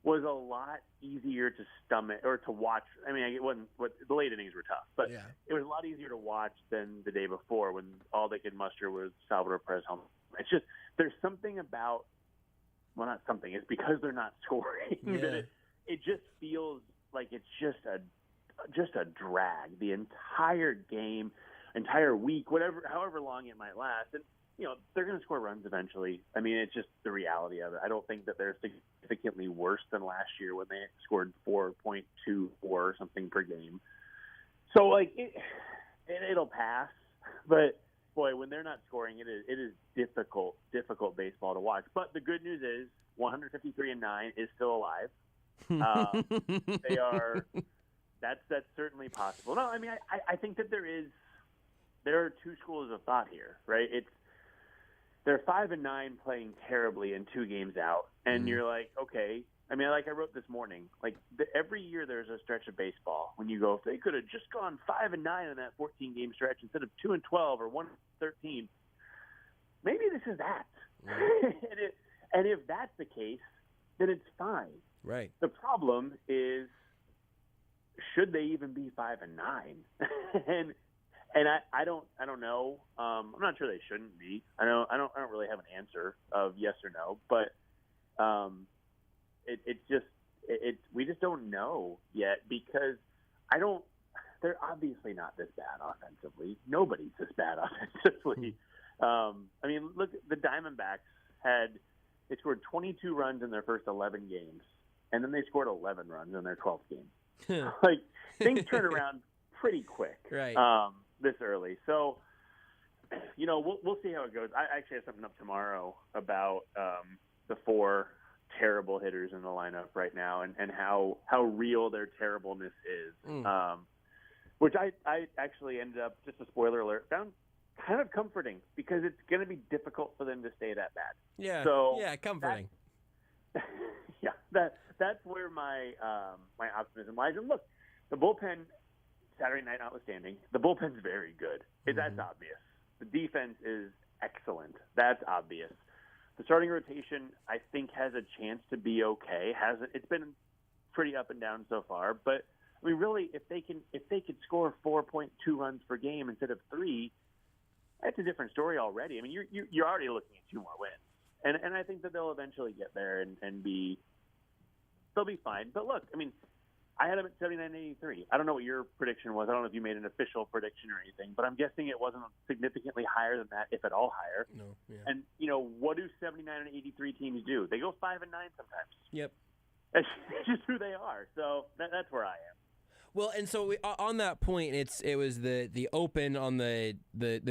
Speaker 13: a lot easier to stomach or to watch. I mean, it wasn't. The late innings were tough, but it was a lot easier to watch than the day before when all they could muster was Salvador Perez home. It's just there's something about. Well, not something. It's because they're not scoring that it just feels like it's just a drag the entire game. entire week, however long it might last. And, they're going to score runs eventually. I mean, it's just the reality of it. I don't think that they're significantly worse than last year when they scored 4.24 or something per game. So, it'll pass. But, boy, when they're not scoring, it is difficult baseball to watch. But the good news is 153-9 is still alive. They are – that's certainly possible. No, I mean, I think that there are two schools of thought here, right? They're 5-9 playing terribly and 2 games out, and you're like, okay. I mean, like I wrote this morning, every year there's a stretch of baseball when you go, if they could have just gone 5-9 in that 14-game stretch instead of 2-12 or 1-13, maybe this is that. And if that's the case, then it's fine.
Speaker 3: Right.
Speaker 13: The problem is, should they even be 5-9? And I don't know. I'm not sure they shouldn't be. I don't really have an answer of yes or no, but we just don't know yet because they're obviously not this bad offensively. Nobody's this bad offensively. I mean, look, the Diamondbacks they scored 22 runs in their first 11 games, and then they scored 11 runs in their 12th game. Things turn around pretty quick.
Speaker 3: Right.
Speaker 13: This early. So, we'll see how it goes. I actually have something up tomorrow about the 4 terrible hitters in the lineup right now and how real their terribleness is, which I actually ended up, just a spoiler alert, found kind of comforting because it's going to be difficult for them to stay that bad.
Speaker 3: Yeah,
Speaker 13: so
Speaker 3: comforting.
Speaker 13: That's where my optimism lies. And look, the bullpen, Saturday night notwithstanding, the bullpen's very good. That's obvious. The defense is excellent. That's obvious. The starting rotation, I think, has a chance to be okay. It's been pretty up and down so far, but I mean, really, if they could score 4.2 runs per game instead of 3, that's a different story already. I mean, you're already looking at 2 more wins, and I think that they'll eventually get there and they'll be fine. But look, I mean, I had them at 79-83. I don't know what your prediction was. I don't know if you made an official prediction or anything, but I'm guessing it wasn't significantly higher than that, if at all higher.
Speaker 3: No. Yeah.
Speaker 13: And, what do 79-83 teams do? They go 5-9 sometimes.
Speaker 3: Yep.
Speaker 13: It's just who they are. So that's where I am.
Speaker 3: Well, and so on that point, it was the open on the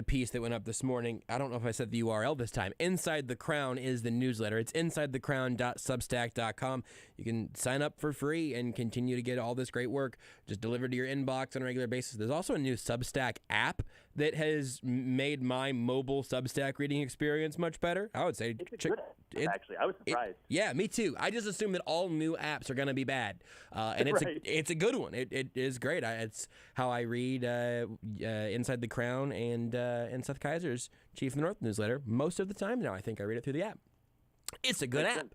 Speaker 3: piece that went up this morning. I don't know if I said the URL this time. Inside the Crown is the newsletter. It's insidethecrown.substack.com. You can sign up for free and continue to get all this great work just delivered to your inbox on a regular basis. There's also a new Substack app that has made my mobile Substack reading experience much better. I would say
Speaker 13: it's a good app, actually. I was surprised.
Speaker 3: Yeah, me too. I just assume that all new apps are going to be bad, and it's a good one. It is great. It's how I read Inside the Crown and Seth Kaiser's Chief of the North newsletter most of the time now. I think I read it through the app. It's a good app.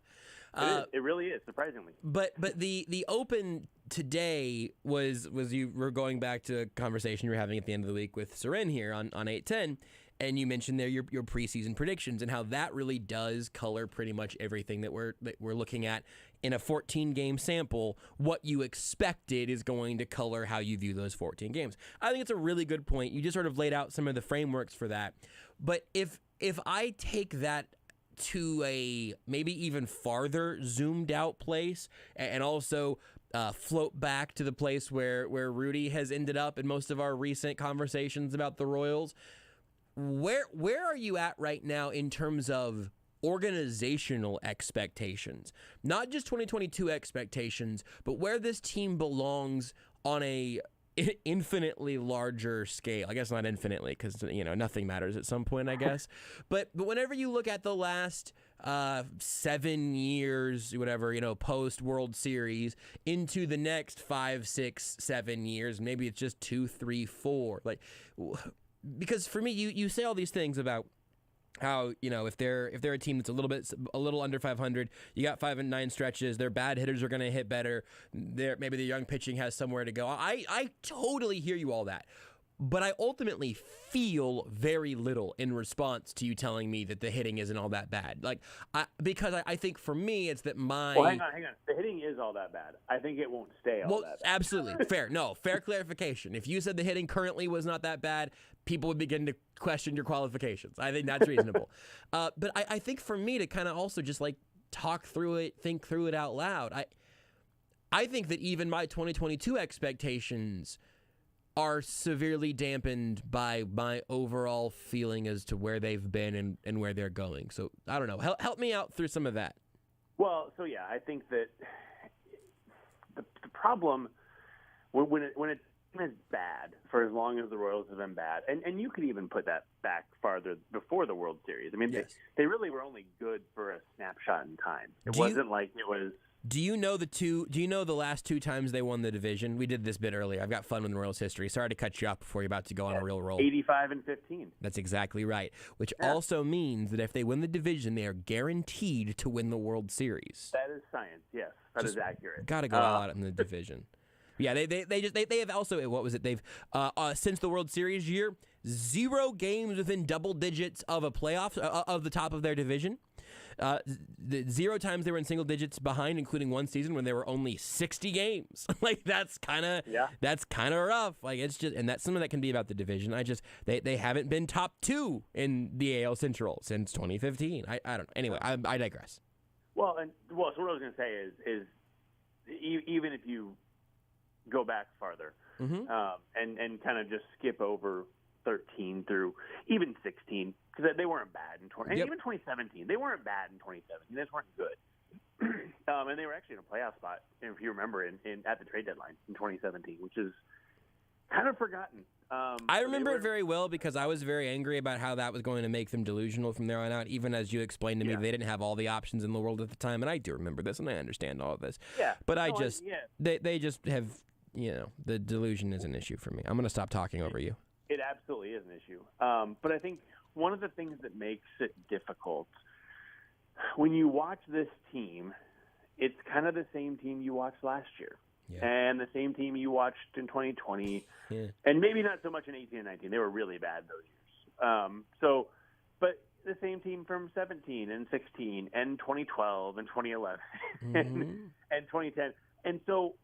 Speaker 13: It really is, surprisingly.
Speaker 3: But the open today was you were going back to a conversation you were having at the end of the week with Seren here on 810, and you mentioned there your preseason predictions and how that really does color pretty much everything that we're looking at in a 14-game sample. What you expected is going to color how you view those 14 games. I think it's a really good point. You just sort of laid out some of the frameworks for that. But if I take that to a maybe even farther zoomed out place and also float back to the place where Rudy has ended up in most of our recent conversations about the Royals, where are you at right now in terms of organizational expectations? Not just 2022 expectations, but where this team belongs on a infinitely larger scale. I guess not infinitely, because nothing matters at some point, I guess. But whenever you look at the last 7 years, whatever, post World Series into the next 5, 6, 7 years, maybe it's just 2, 3, 4. Because for me, you say all these things about how if they're a team that's a little under 500, you got 5-9 stretches. Their bad hitters are going to hit better. Maybe the young pitching has somewhere to go. I totally hear you all that, but I ultimately feel very little in response to you telling me that the hitting isn't all that bad. Because I think for me, it's that my...
Speaker 13: Well, hang on. The hitting is all that bad. I think it won't stay all that bad.
Speaker 3: Absolutely. Fair. No, fair clarification. If you said the hitting currently was not that bad, people would begin to question your qualifications. I think that's reasonable. But I think for me to kind of also just talk through it, think through it out loud, I think that even my 2022 expectations are severely dampened by my overall feeling as to where they've been and where they're going. So, I don't know. Help me out through some of that.
Speaker 13: Well, so yeah, I think that the problem when it's bad for as long as the Royals have been bad, and you could even put that back farther before the World Series. I mean, yes. they really were only good for a snapshot in time. It wasn't like it was...
Speaker 3: Do you know the last two times they won the division? We did this bit earlier. I've got fun with the Royals history. Sorry to cut you off before you're about to go on a real roll.
Speaker 13: 85 and 15.
Speaker 3: That's exactly right. Which also means that if they win the division, they are guaranteed to win the World Series.
Speaker 13: That is science. Yes, that is accurate.
Speaker 3: Got to go all out in the division. Yeah, they have also, what was it? They've since the World Series year, 0 games within double digits of a playoff of the top of their division. The 0 times they were in single digits behind, including one season when there were only 60 games. That's kind of rough. It's just, and that's something that can be about the division. They haven't been top 2 in the AL Central since 2015. I don't know. Anyway, I digress.
Speaker 13: So what I was going to say is even if you go back farther and kind of just skip over 13 through even 16, because they weren't bad in 20, and even 2017. They weren't bad in 2017. They just weren't good. And they were actually in a playoff spot, if you remember, at the trade deadline in 2017, which is kind of forgotten.
Speaker 3: I remember it very well because I was very angry about how that was going to make them delusional from there on out, even as you explained to me they didn't have all the options in the world at the time, and I do remember this, and I understand all of this.
Speaker 13: Yeah.
Speaker 3: But they just have, the delusion is an issue for me. I'm going to stop talking over you.
Speaker 13: It absolutely is an issue. But I think one of the things that makes it difficult, when you watch this team, it's kind of the same team you watched last year. Yeah. And the same team you watched in 2020, and maybe not so much in 18 and 19. They were really bad those years. But the same team from 17 and 16 and 2012 and 2011 and 2010. And so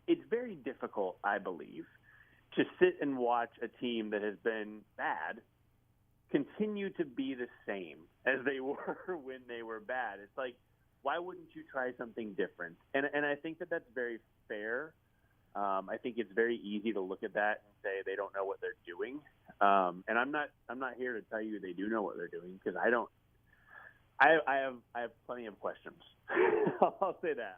Speaker 13: it's very difficult, I believe, to sit and watch a team that has been bad continue to be the same as they were when they were bad. It's like, why wouldn't you try something different? And I think that that's very fair. I think it's very easy to look at that and say they don't know what they're doing. And I'm not here to tell you they do know what they're doing, because I don't. I have plenty of questions. I'll say that.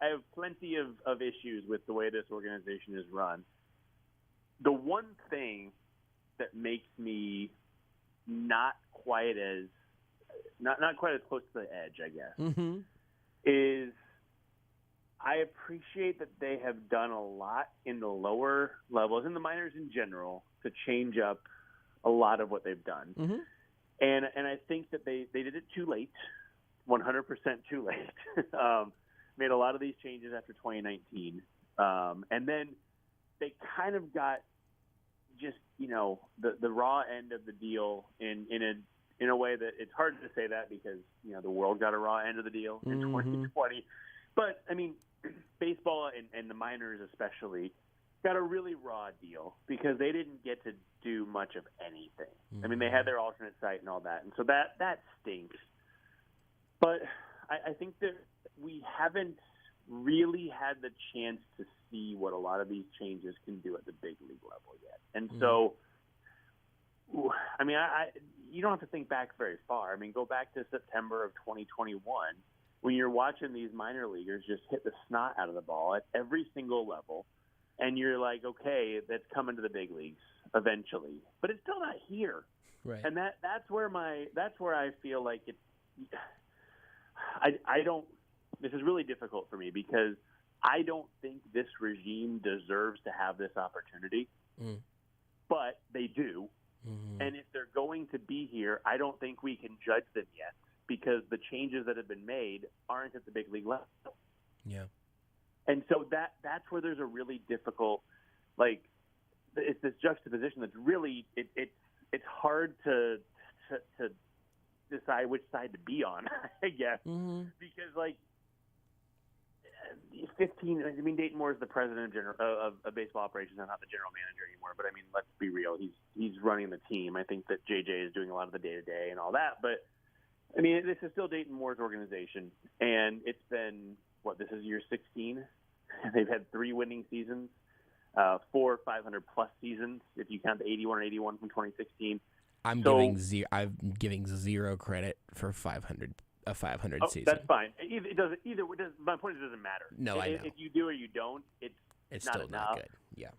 Speaker 13: I have plenty of issues with the way this organization is run. The one thing that makes me not quite as close to the edge, I guess, is I appreciate that they have done a lot in the lower levels, in the minors in general, to change up a lot of what they've done. And I think that they did it too late, 100% too late. Made a lot of these changes after 2019. And then they kind of got just, the raw end of the deal in a way that it's hard to say that because, the world got a raw end of the deal in 2020. But, I mean, baseball and the minors especially got a really raw deal because they didn't get to do much of anything. I mean, they had their alternate site and all that. And so that stinks. But I think that we haven't really had the chance to see what a lot of these changes can do at the big league level yet. And so, I mean, you don't have to think back very far. I mean, go back to September of 2021 when you're watching these minor leaguers just hit the snot out of the ball at every single level, and you're like, okay, that's coming to the big leagues eventually, but it's still not here.
Speaker 3: Right.
Speaker 13: And that's where I feel like it's. I don't. This is really difficult for me because I don't think this regime deserves to have this opportunity, but they do. And if they're going to be here, I don't think we can judge them yet because the changes that have been made aren't at the big league level.
Speaker 3: Yeah.
Speaker 13: And so that's where there's a really difficult, it's this juxtaposition that's really it's hard to decide which side to be on, I guess, because like 15. I mean, Dayton Moore is the president of baseball operations, and not the general manager anymore. But I mean, let's be real. He's running the team. I think that JJ is doing a lot of the day to day and all that. But I mean, this is still Dayton Moore's organization, and it's been this is year 16. They've had 3 winning seasons, 4 500+ seasons if you count the 81 or 81 from 2016.
Speaker 3: I'm giving zero credit for a 500 season.
Speaker 13: That's fine. My point is, it doesn't matter.
Speaker 3: No, I know.
Speaker 13: If you do or you don't, it's not
Speaker 3: still
Speaker 13: enough.
Speaker 3: not good. Yeah.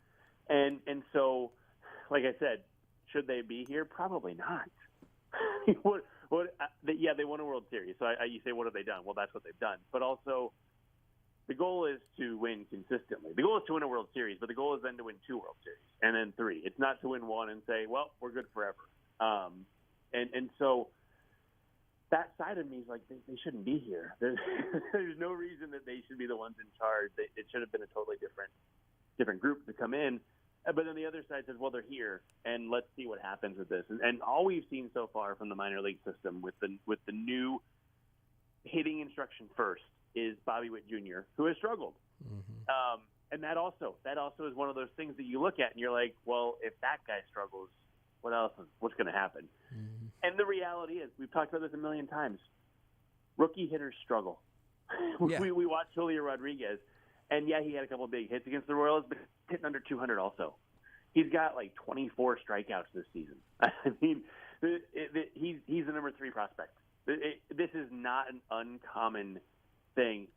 Speaker 13: And so, like I said, should they be here? Probably not. They won a World Series. So you say, what have they done? Well, that's what they've done. But also, the goal is to win consistently. The goal is to win a World Series, but the goal is then to win 2 World Series and then 3. It's not to win 1 and say, well, we're good forever. And so that side of me is like, they shouldn't be here. There's no reason that they should be the ones in charge. It should have been a totally different group to come in. But then the other side says, well, they're here, and let's see what happens with this. And all we've seen so far from the minor league system with the new hitting instruction first is Bobby Witt Jr., who has struggled. And that also is one of those things that you look at and you're like, well, if that guy struggles, what's going to happen? And the reality is, we've talked about this a million times, rookie hitters struggle.
Speaker 3: Yeah.
Speaker 13: We watched Julio Rodriguez, and yeah, he had a couple of big hits against the Royals, but hitting under 200 also. He's got like 24 strikeouts this season. I mean, he's the number 3 prospect. This is not an uncommon thing.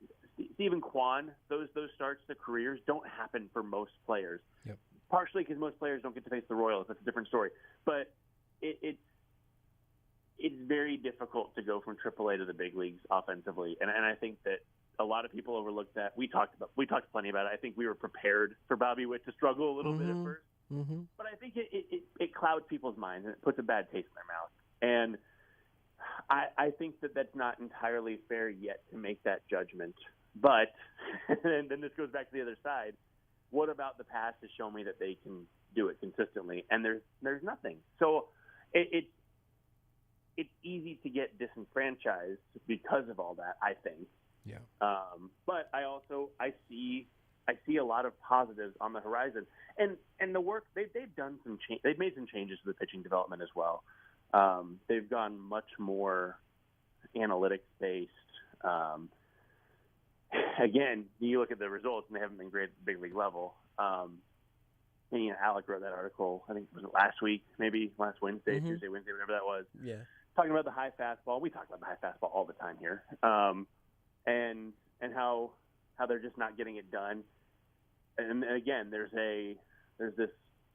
Speaker 13: Stephen Kwan, those starts to careers don't happen for most players.
Speaker 3: Yep.
Speaker 13: Partially because most players don't get to face the Royals. That's a different story. But it's very difficult to go from AAA to the big leagues offensively, and I think that a lot of people overlooked that. We talked plenty about it. I think we were prepared for Bobby Witt to struggle a little bit at first, but I think it clouds people's minds and it puts a bad taste in their mouth. And I think that that's not entirely fair yet to make that judgment. But and then this goes back to the other side. What about the past has shown me that they can do it consistently? And there's nothing. So it's easy to get disenfranchised because of all that, I think.
Speaker 3: Yeah.
Speaker 13: But I see a lot of positives on the horizon, and the work they've done they've made some changes to the pitching development as well. They've gone much more analytics based. Again, you look at the results, and they haven't been great at the big league level. And, Alec wrote that article, I think, was it last week, maybe last Wednesday, Tuesday, Wednesday, whatever that was.
Speaker 3: Yeah.
Speaker 13: Talking about the high fastball. We talk about the high fastball all the time here. And how they're just not getting it done. And again, there's this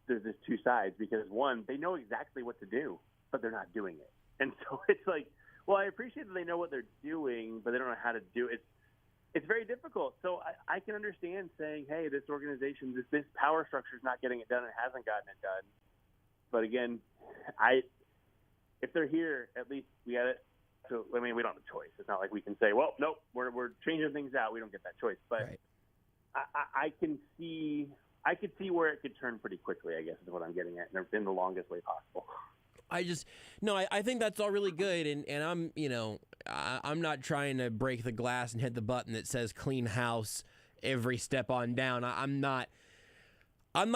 Speaker 13: 2 sides, because one, they know exactly what to do, but they're not doing it. And so it's like, well, I appreciate that they know what they're doing, but they don't know how to do it. It's very difficult. So I can understand saying, hey, this organization, this power structure is not getting it done and hasn't gotten it done. But again, if they're here, at least we got it. So, I mean, we don't have a choice. It's not like we can say, well, nope, we're changing things out. We don't get that choice. But right. I could see where it could turn pretty quickly, I guess, is what I'm getting at, in the longest way possible.
Speaker 3: I think that's all really good, and I'm not trying to break the glass and hit the button that says clean house every step on down. I'm not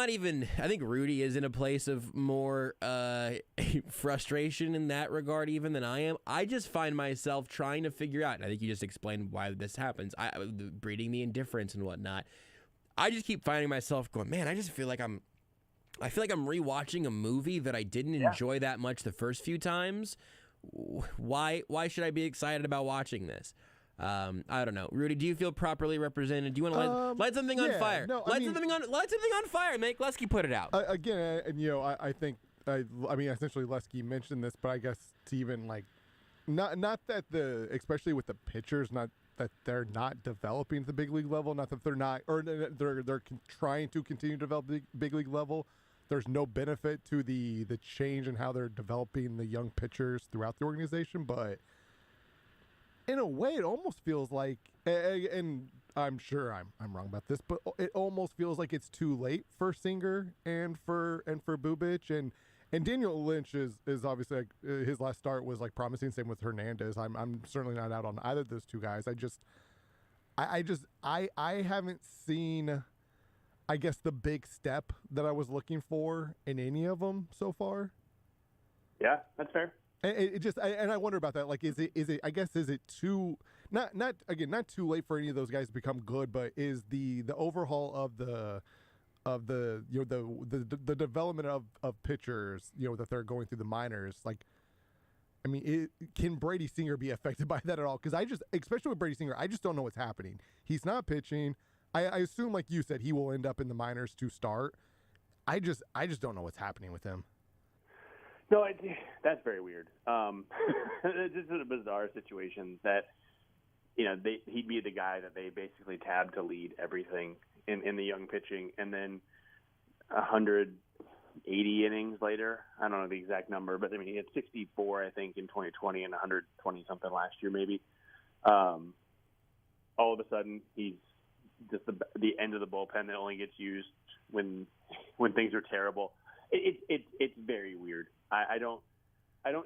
Speaker 3: even. I think Rudy is in a place of more frustration in that regard even than I am. I just find myself trying to figure out, and I think you just explained why this happens, breeding the indifference and whatnot. I just keep finding myself going, man, I feel like I'm rewatching a movie that I didn't enjoy that much the first few times. Why should I be excited about watching this? I don't know. Rudy, do you feel properly represented? Do you want to light something on fire?
Speaker 6: No,
Speaker 3: light something on fire. Make Lesky put it out.
Speaker 6: Again, and I think essentially Lesky mentioned this, but I guess to even not that especially with the pitchers, not that they're not developing at the big league level, not that they're not, or they're trying to continue to develop the big league level. There's no benefit to the change in how they're developing the young pitchers throughout the organization, but in a way, it almost feels like, and I'm sure I'm wrong about this, but it almost feels like it's too late for Singer and for Bubic and Daniel Lynch is obviously like, his last start was like promising. Same with Hernandez. I'm certainly not out on either of those two guys. I haven't seen, I guess, the big step that I was looking for in any of them so far.
Speaker 13: Yeah, that's fair.
Speaker 6: And I wonder about that. Like, is it? I guess is it too not too late for any of those guys to become good, but is the overhaul of the the development of pitchers, that they're going through the minors, like, I mean, can Brady Singer be affected by that at all? Because especially with Brady Singer, I just don't know what's happening. He's not pitching. I assume, like you said, he will end up in the minors to start. I just don't know what's happening with him.
Speaker 13: No, that's very weird. It's just a bizarre situation that, he'd be the guy that they basically tabbed to lead everything in the young pitching, and then 180 innings later, I don't know the exact number, but I mean, he had 64, I think, in 2020 and 120 something last year, maybe. All of a sudden, he's just the end of the bullpen that only gets used when things are terrible. It's very weird. I don't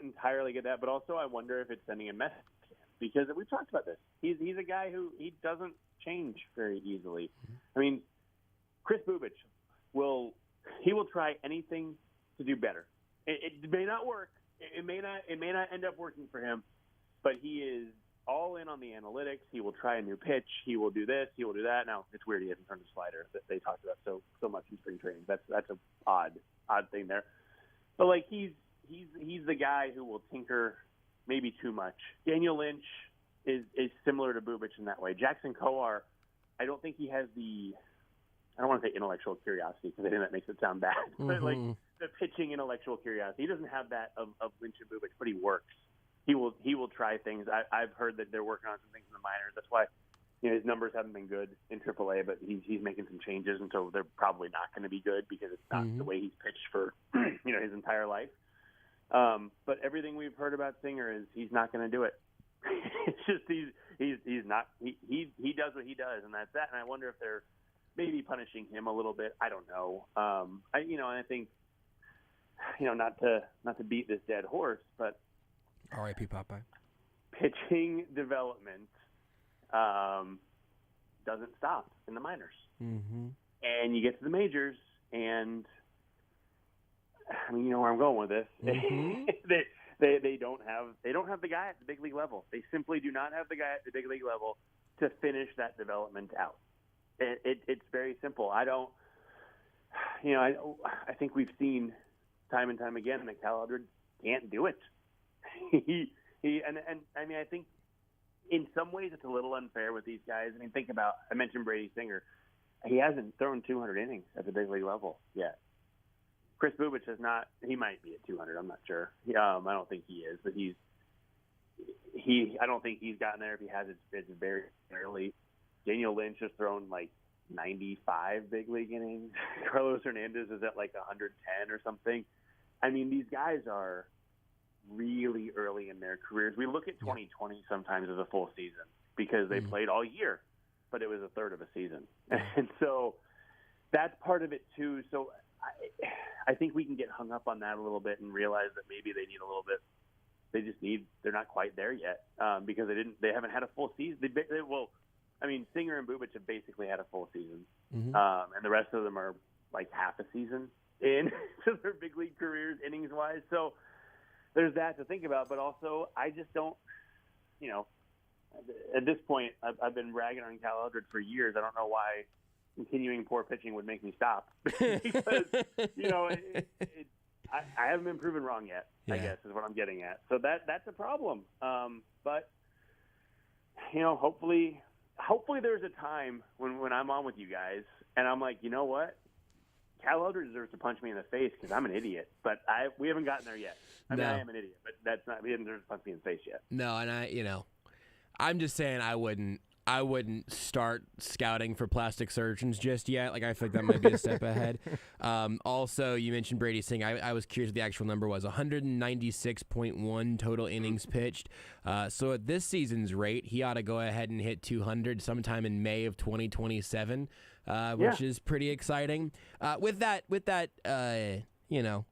Speaker 13: entirely get that, but also I wonder if it's sending a message, because we've talked about this. He's a guy who he doesn't change very easily. I mean, Chris Bubic will try anything to do better. It may not work. It may not end up working for him, but he is all in on the analytics. He will try a new pitch. He will do this. He will do that. Now, it's weird he hasn't turned the slider that they talked about so much in spring training. That's an odd thing there. But like he's the guy who will tinker maybe too much. Daniel Lynch is similar to Bubic in that way. Jackson Kowar, I don't think he has I don't want to say intellectual curiosity, because I think that makes it sound bad, but like the pitching intellectual curiosity. He doesn't have that of Lynch and Bubic, but he works. He will try things. I've heard that they're working on some things in the minors. That's why his numbers haven't been good in AAA, but he's making some changes, and so they're probably not going to be good because it's not the way he's pitched for his entire life. But everything we've heard about Singer is he's not going to do it. It's just he's not he does what he does, and that's that. And I wonder if they're maybe punishing him a little bit. I don't know. I think not to beat this dead horse, but
Speaker 3: R.I.P. Popeye.
Speaker 13: Pitching development doesn't stop in the minors, and you get to the majors, and I mean, you know where I'm going with this. They don't have the guy at the big league level. They simply do not have the guy at the big league level to finish that development out. It's very simple. I think we've seen time and time again that Cal Eldred can't do it. And I mean, I think in some ways it's a little unfair with these guys. I mean, think about, I mentioned Brady Singer. He hasn't thrown 200 innings at the big league level yet. Chris Bubic has not. He might be at 200. I'm not sure. I don't think he is, but I don't think he's gotten there. If he has, it's very rarely. Daniel Lynch has thrown like 95 big league innings. Carlos Hernandez is at like 110 or something. I mean, these guys are really early in their careers. We look at 2020 sometimes as a full season because they played all year, but it was a third of a season. And so that's part of it too. So I think we can get hung up on that a little bit and realize that maybe they need a little bit. They're not quite there yet because they haven't had a full season. Singer and Bubic have basically had a full season, and the rest of them are like half a season in to their big league careers, innings wise. So there's that to think about. But also, I just don't, at this point, I've been ragging on Cal Eldred for years. I don't know why continuing poor pitching would make me stop because I haven't been proven wrong yet. Yeah. I guess is what I'm getting at. So that's a problem. But hopefully there's a time when I'm on with you guys and I'm like, you know what? Cal Eldred deserves to punch me in the face because I'm an idiot. But we haven't gotten there yet. I mean, I am an idiot, but he doesn't deserve to punch me in the face yet.
Speaker 3: No, and I'm just saying I wouldn't I wouldn't start scouting for plastic surgeons just yet. Like, I feel like that might be a step ahead. Also, you mentioned Brady Singh. I was curious what the actual number was. 196.1 total innings pitched. So at this season's rate, he ought to go ahead and hit 200 sometime in May of 2027, which is pretty exciting. With that,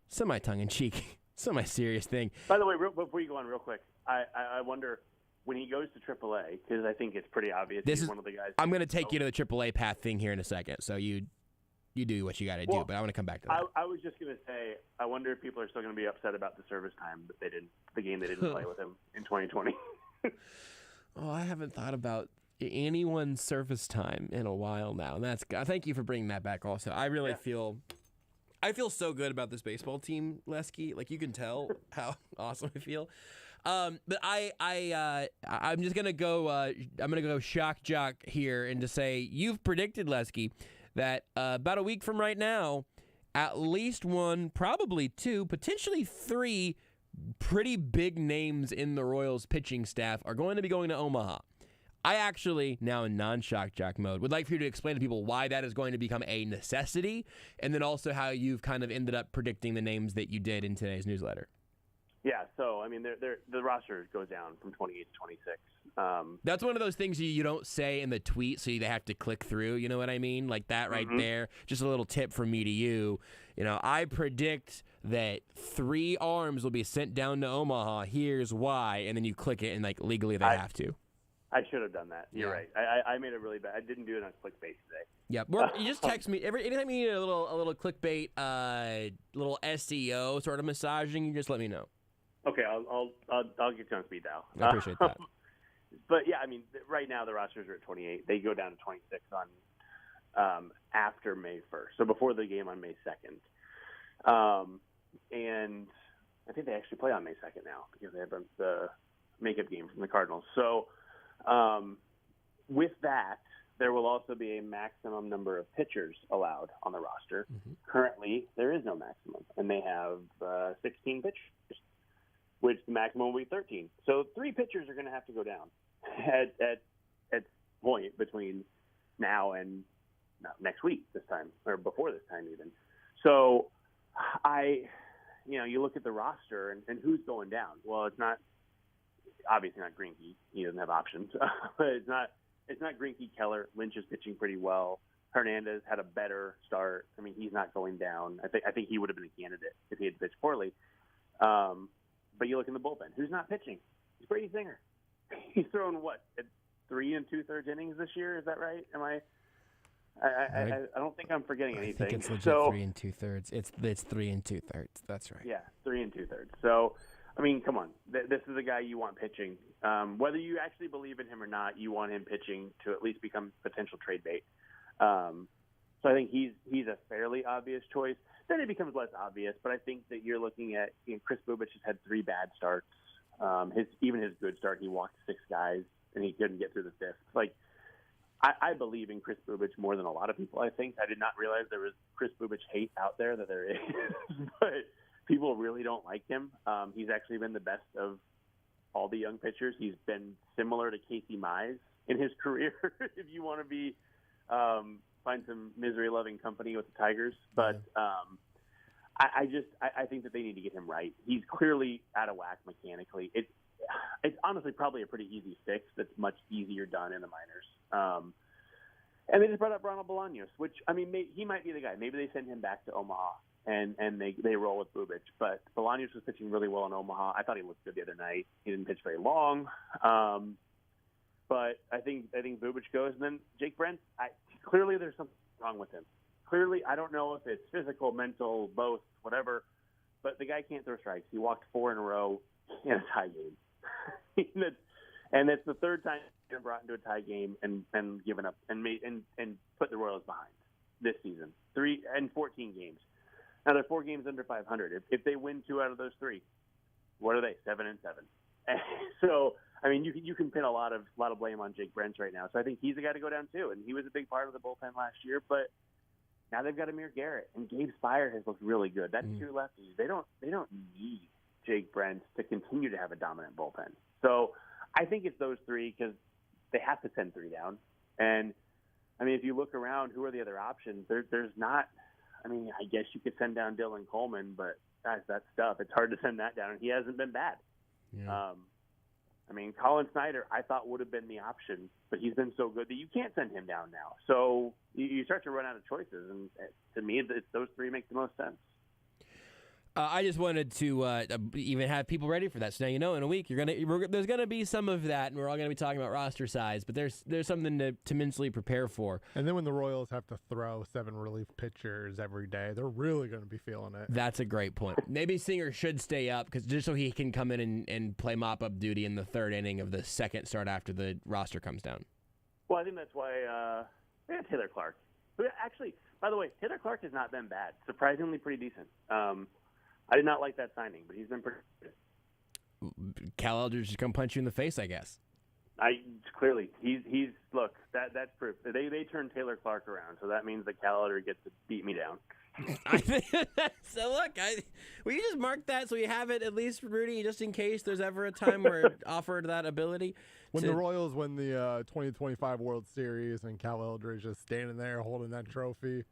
Speaker 3: semi-tongue-in-cheek, semi-serious thing.
Speaker 13: By the way, before you go on real quick, I wonder when he goes to AAA, because I think it's pretty obvious he's one of the guys.
Speaker 3: I'm going to take you to the AAA path thing here in a second, so you do what you got to do, but I want to come back to that.
Speaker 13: I was just going to say, I wonder if people are still going to be upset about the service time that the game they didn't play with him in 2020.
Speaker 3: Oh, I haven't thought about anyone's service time in a while now, and thank you for bringing that back. Also, I really feel so good about this baseball team, Lesky. Like, you can tell how awesome I feel. But I'm just gonna go. I'm gonna go shock jock here and to say you've predicted, Lesky, that about a week from right now, at least one, probably two, potentially three pretty big names in the Royals pitching staff are going to be going to Omaha. I actually, now in non-shock jock mode, would like for you to explain to people why that is going to become a necessity, and then also how you've kind of ended up predicting the names that you did in today's newsletter.
Speaker 13: Yeah, so, I mean, the roster goes down from 28 to 26.
Speaker 3: That's one of those things you don't say in the tweet, so they have to click through, you know what I mean? Like that right there. Just a little tip from me to you. I predict that 3 arms will be sent down to Omaha. Here's why. And then you click it, and, like, legally they have to.
Speaker 13: I should have done that. You're right. I made it really bad. I didn't do it on clickbait today.
Speaker 3: Yeah, you just text me anytime you need a little clickbait, little SEO sort of massaging. You just let me know.
Speaker 13: Okay, I'll get you on speed dial.
Speaker 3: I appreciate that.
Speaker 13: But yeah, I mean, right now the rosters are at 28. They go down to 26 on after May 1st, so before the game on May 2nd. And I think they actually play on May 2nd now because they have the makeup game from the Cardinals. So with that, there will also be a maximum number of pitchers allowed on the roster. Currently, there is no maximum, and they have 16 pitchers, which the maximum will be 13. So 3 pitchers are going to have to go down at point between now and next week this time, or before this time even. So you look at the roster and who's going down. Well, it's obviously not Greinke. He doesn't have options. But it's not Greinke. Keller. Lynch is pitching pretty well. Hernandez had a better start. I mean, he's not going down. I think he would have been a candidate if he had pitched poorly. But you look in the bullpen. Who's not pitching? It's Brady Singer. He's thrown at 3 2/3 innings this year. Is that right? Am I don't think I'm forgetting anything.
Speaker 3: I think it's legit 3 2/3. It's 3 2/3. That's right.
Speaker 13: Yeah, 3 2/3. So, I mean, come on. This is a guy you want pitching. Whether you actually believe in him or not, you want him pitching to at least become potential trade bait. So I think he's a fairly obvious choice. Then it becomes less obvious, but I think that you're looking at Chris Bubich has had 3 bad starts. Even his good start, he walked 6 guys and he couldn't get through the 5th. Like, I believe in Chris Bubich more than a lot of people. I think I did not realize there was Chris Bubich hate out there that there is, but people really don't like him. He's actually been the best of all the young pitchers. He's been similar to Casey Mize in his career, if you want to be find some misery-loving company with the Tigers. But I think that they need to get him right. He's clearly out of whack mechanically. It's honestly probably a pretty easy fix that's much easier done in the minors. And they just brought up Ronald Bolaños, which, I mean, he might be the guy. Maybe they send him back to Omaha and they roll with Bubich. But Bolaños was pitching really well in Omaha. I thought he looked good the other night. He didn't pitch very long. But I think Bubich goes. And then Jake Brent, clearly there's something wrong with him. Clearly, I don't know if it's physical, mental, both, whatever. But the guy can't throw strikes. He walked 4 in a row in a tie game. And it's the 3rd time he's been brought into a tie game and given up and put the Royals behind this season. 14 games. Now they're 4 games under 500. If they win 2 out of those 3, what are they? 7-7. So I mean, you can pin a lot of blame on Jake Brents right now. So I think he's the guy to go down too. And he was a big part of the bullpen last year. But now they've got Amir Garrett and Gabe Spire has looked really good. That's 2 lefties. They don't need Jake Brents to continue to have a dominant bullpen. So I think it's those 3 because they have to send 3 down. And I mean, if you look around, who are the other options? There's not. I mean, I guess you could send down Dylan Coleman, but guys, that's tough. It's hard to send that down, and he hasn't been bad.
Speaker 3: Yeah.
Speaker 13: I mean, Colin Snyder, I thought would have been the option, but he's been so good that you can't send him down now. So you start to run out of choices, and to me, those 3 make the most sense.
Speaker 3: I just wanted to even have people ready for that. So now you know in a week there's gonna be some of that, and we're all gonna be talking about roster size. But there's something to mentally prepare for.
Speaker 6: And then when the Royals have to throw 7 relief pitchers every day, they're really gonna be feeling it.
Speaker 3: That's a great point. Maybe Singer should stay up just so he can come in and play mop-up duty in the 3rd inning of the 2nd start after the roster comes down.
Speaker 13: Well, I think that's why we had Taylor Clark. Actually, by the way, Taylor Clark has not been bad. Surprisingly pretty decent. I did not like that signing, but he's been pretty good.
Speaker 3: Cal Eldridge is going to punch you in the face, I guess.
Speaker 13: Clearly he's look, that's proof. They turned Taylor Clark around, so that means that Cal Eldridge gets to beat me down.
Speaker 3: So look, will you just mark that so you have it at least, Rudy, just in case there's ever a time where it offered that ability?
Speaker 6: When the Royals win the 2025 World Series and Cal Eldridge is standing there holding that trophy.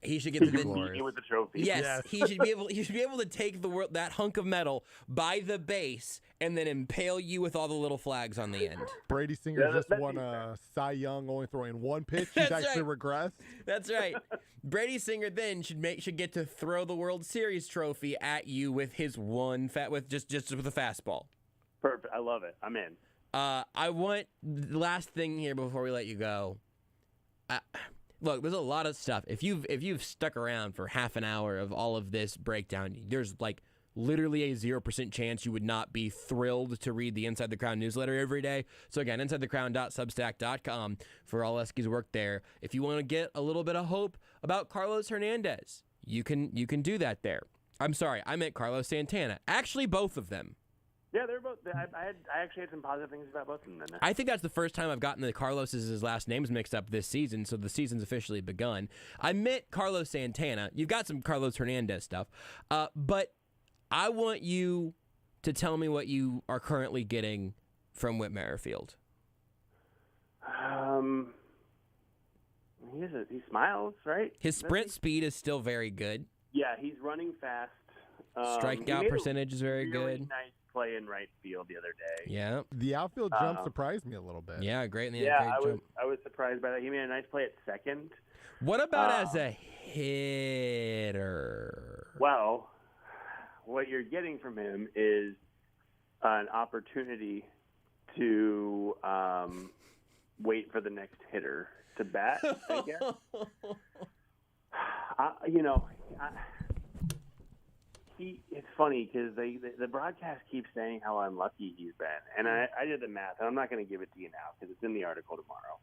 Speaker 3: He should get the
Speaker 13: with the trophy.
Speaker 3: Yes, he should be able to take that hunk of metal by the base and then impale you with all the little flags on the end.
Speaker 6: Brady Singer just won a Cy Young, only throwing 1 pitch. He's actually regressed.
Speaker 3: That's right. Brady Singer then should get to throw the World Series trophy at you with his just with a fastball.
Speaker 13: Perfect. I love it. I'm in.
Speaker 3: I want the last thing here before we let you go. Look, there's a lot of stuff. If you've stuck around for half an hour of all of this breakdown, there's like literally a 0% chance you would not be thrilled to read the Inside the Crown newsletter every day. So again, InsideTheCrown.substack.com for all Lesky's work there. If you want to get a little bit of hope about Carlos Hernandez, you can do that there. I'm sorry, I meant Carlos Santana. Actually, both of them.
Speaker 13: Yeah, they're both. I actually had some positive things about both of them.
Speaker 3: I think that's the first time I've gotten the Carlos's last names mixed up this season, so the season's officially begun. I meant Carlos Santana. You've got some Carlos Hernandez stuff, but I want you to tell me what you are currently getting from Whit Merrifield.
Speaker 13: He smiles, right?
Speaker 3: His sprint speed is still very good.
Speaker 13: Yeah, he's running fast.
Speaker 3: Strikeout percentage is very
Speaker 13: really
Speaker 3: good.
Speaker 13: Nice play in right field the other day.
Speaker 3: Yeah.
Speaker 6: The outfield jump surprised me a little bit.
Speaker 3: Yeah, great.
Speaker 13: I was surprised by that. He made a nice play at second.
Speaker 3: What about as a hitter?
Speaker 13: Well, what you're getting from him is an opportunity to wait for the next hitter to bat, I guess. It's funny because the broadcast keeps saying how unlucky he's been, and I did the math, and I'm not going to give it to you now because it's in the article tomorrow.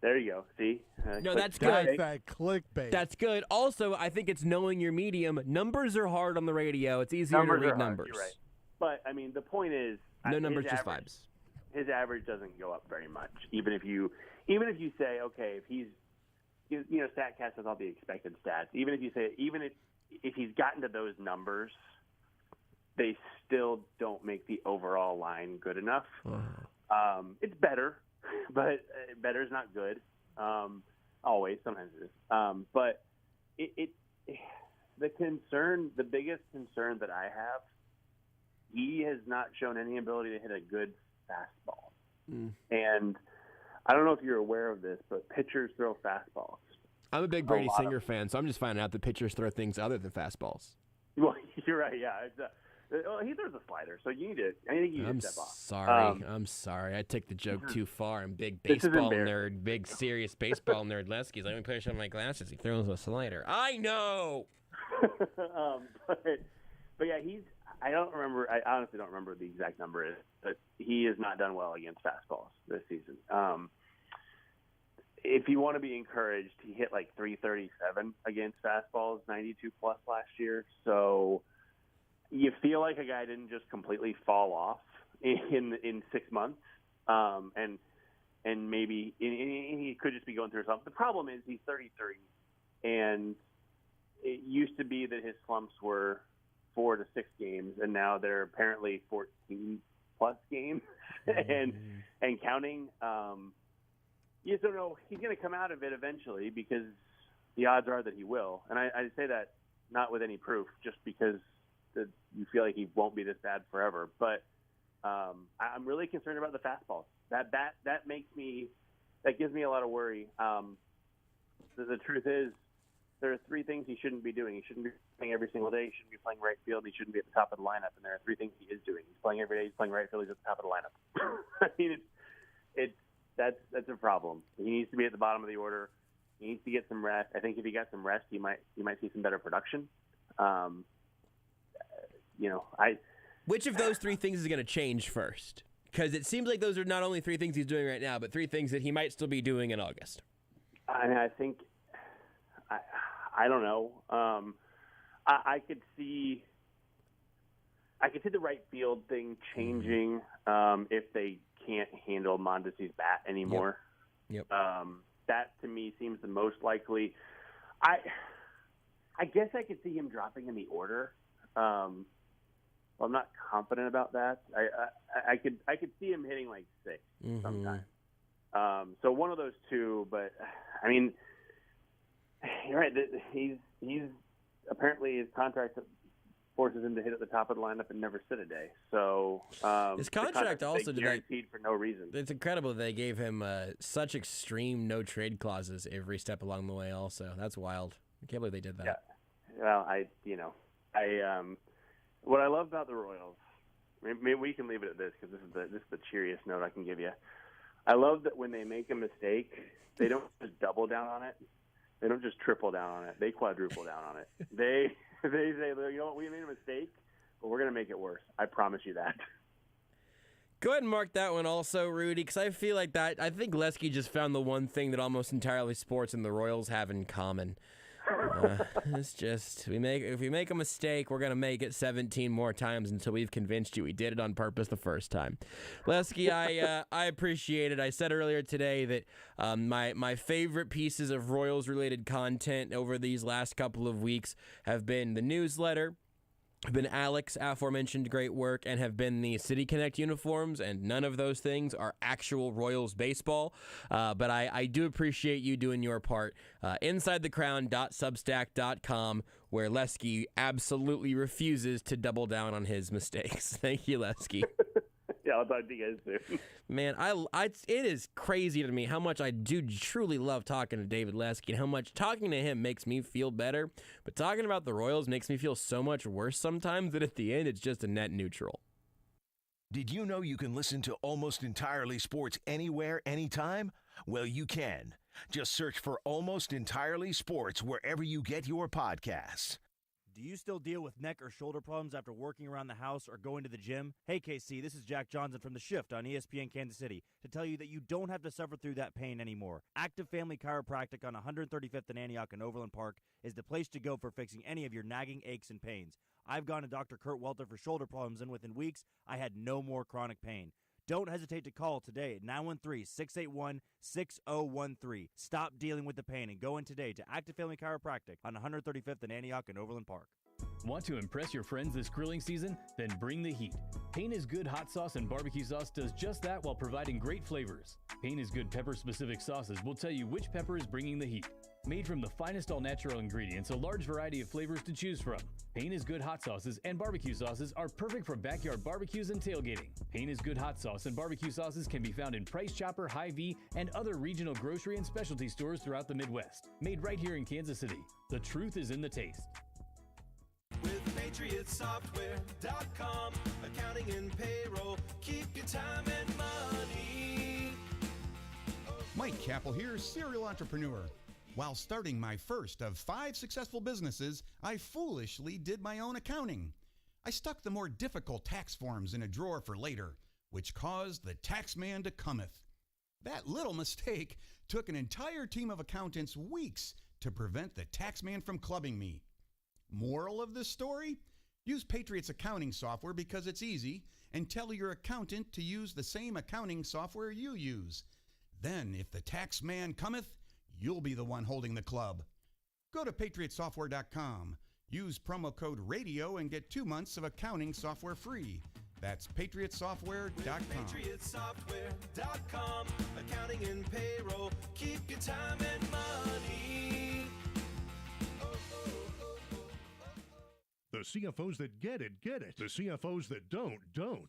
Speaker 13: There you go. See?
Speaker 3: No, that's good.
Speaker 6: That clickbait.
Speaker 3: That's good. Also, I think it's knowing your medium. Numbers are hard on the radio. It's easier to read numbers.
Speaker 13: You're right. But I mean, the point is,
Speaker 3: no numbers, just vibes.
Speaker 13: His average doesn't go up very much, even if you say, okay, if he's, StatCast has all the expected stats. Even if you say, if he's gotten to those numbers, they still don't make the overall line good enough. It's better, but better is not good. Always, sometimes it is. But the biggest concern that I have, he has not shown any ability to hit a good fastball. And I don't know if you're aware of this, but pitchers throw fastballs.
Speaker 3: I'm a big Brady Singer fan, so I'm just finding out that pitchers throw things other than fastballs.
Speaker 13: Well, you're right, yeah. He throws a slider, so I think you need to step off.
Speaker 3: I'm sorry. I took the joke too far. I'm big baseball nerd, big serious baseball nerd. Lesky's. Let me put on my glasses. He throws a slider. I know!
Speaker 13: But yeah, I honestly don't remember what the exact number is, but he has not done well against fastballs this season. If you want to be encouraged, he hit like 337 against fastballs, 92 plus last year. So you feel like a guy didn't just completely fall off in 6 months, and maybe he could just be going through something. The problem is he's 33, and it used to be that his slumps were 4 to 6 games, and now they're apparently 14+ plus games and counting. You just don't know. He's going to come out of it eventually because the odds are that he will. And I say that not with any proof, just because you feel like he won't be this bad forever. But I'm really concerned about the fastballs. That gives me a lot of worry. The truth is, there are three things he shouldn't be doing. He shouldn't be playing every single day. He shouldn't be playing right field. He shouldn't be at the top of the lineup. And there are three things he is doing. He's playing every day. He's playing right field. He's at the top of the lineup. I mean, that's a problem. He needs to be at the bottom of the order. He needs to get some rest. I think if he got some rest, you might see some better production.
Speaker 3: Which of those three things is going to change first? Because it seems like those are not only three things he's doing right now, but three things that he might still be doing in August.
Speaker 13: I think I don't know. I could see the right field thing changing if they can't handle Mondesi's bat anymore.
Speaker 3: Yep.
Speaker 13: That to me seems the most likely. I guess I could see him dropping in the order. I'm not confident about that. I could see him hitting like 6 sometime. So one of those two, but I mean, you're right. He's apparently his contract forces him to hit at the top of the lineup and never sit a day. So
Speaker 3: his contract also
Speaker 13: guaranteed for no reason.
Speaker 3: It's incredible they gave him such extreme no trade clauses every step along the way. Also, that's wild. I can't believe they did that.
Speaker 13: Yeah. Well, what I love about the Royals, maybe we can leave it at this because this is the cheeriest note I can give you. I love that when they make a mistake, they don't just double down on it. They don't just triple down on it. They quadruple down on it. They say, you know what, we made a mistake, but we're going to make it worse. I promise you that.
Speaker 3: Go ahead and mark that one also, Rudy, because I feel like that. I think Lesky just found the one thing that almost entirely sports and the Royals have in common. It's just if we make a mistake, we're gonna make it 17 more times until we've convinced you we did it on purpose the first time. Lesky, I appreciate it. I said earlier today that my favorite pieces of Royals related content over these last couple of weeks have been the newsletter, have been Alex aforementioned great work, and have been the City Connect uniforms, and none of those things are actual Royals baseball. But I do appreciate you doing your part. InsideTheCrown.substack.com, where Lesky absolutely refuses to double down on his mistakes. Thank you, Lesky.
Speaker 13: Yeah, I'll talk to you guys soon.
Speaker 3: Man, it is crazy to me how much I do truly love talking to David Lesky and how much talking to him makes me feel better. But talking about the Royals makes me feel so much worse sometimes that at the end it's just a net neutral.
Speaker 2: Did you know you can listen to Almost Entirely Sports anywhere, anytime? Well, you can. Just search for Almost Entirely Sports wherever you get your podcasts.
Speaker 14: Do you still deal with neck or shoulder problems after working around the house or going to the gym? Hey, KC, this is Jack Johnson from The Shift on ESPN Kansas City to tell you that you don't have to suffer through that pain anymore. Active Family Chiropractic on 135th and Antioch in Overland Park is the place to go for fixing any of your nagging aches and pains. I've gone to Dr. Kurt Welter for shoulder problems, and within weeks, I had no more chronic pain. Don't hesitate to call today at 913-681-6013. Stop dealing with the pain and go in today to Active Family Chiropractic on 135th and Antioch in Overland Park.
Speaker 15: Want to impress your friends this grilling season? Then bring the heat. Pain is Good hot sauce and barbecue sauce does just that while providing great flavors. Pain is Good pepper-specific sauces will tell you which pepper is bringing the heat. Made from the finest all-natural ingredients, a large variety of flavors to choose from. Pain is Good hot sauces and barbecue sauces are perfect for backyard barbecues and tailgating. Pain is Good hot sauce and barbecue sauces can be found in Price Chopper, Hy-Vee, and other regional grocery and specialty stores throughout the Midwest. Made right here in Kansas City. The truth is in the taste.
Speaker 16: With PatriotSoftware.com, accounting and payroll, keep your time and money.
Speaker 17: Mike Capel here, serial entrepreneur. While starting my first of 5 successful businesses, I foolishly did my own accounting. I stuck the more difficult tax forms in a drawer for later, which caused the tax man to cometh. That little mistake took an entire team of accountants weeks to prevent the tax man from clubbing me. Moral of this story? Use Patriot's accounting software because it's easy, and tell your accountant to use the same accounting software you use. Then, if the tax man cometh, you'll be the one holding the club. Go to PatriotSoftware.com. Use promo code RADIO and get 2 months of accounting software free. That's patriotsoftware.com.
Speaker 16: PatriotSoftware.com. Accounting and payroll. Keep your time and money.
Speaker 18: The CFOs that get it, get it. The CFOs that don't.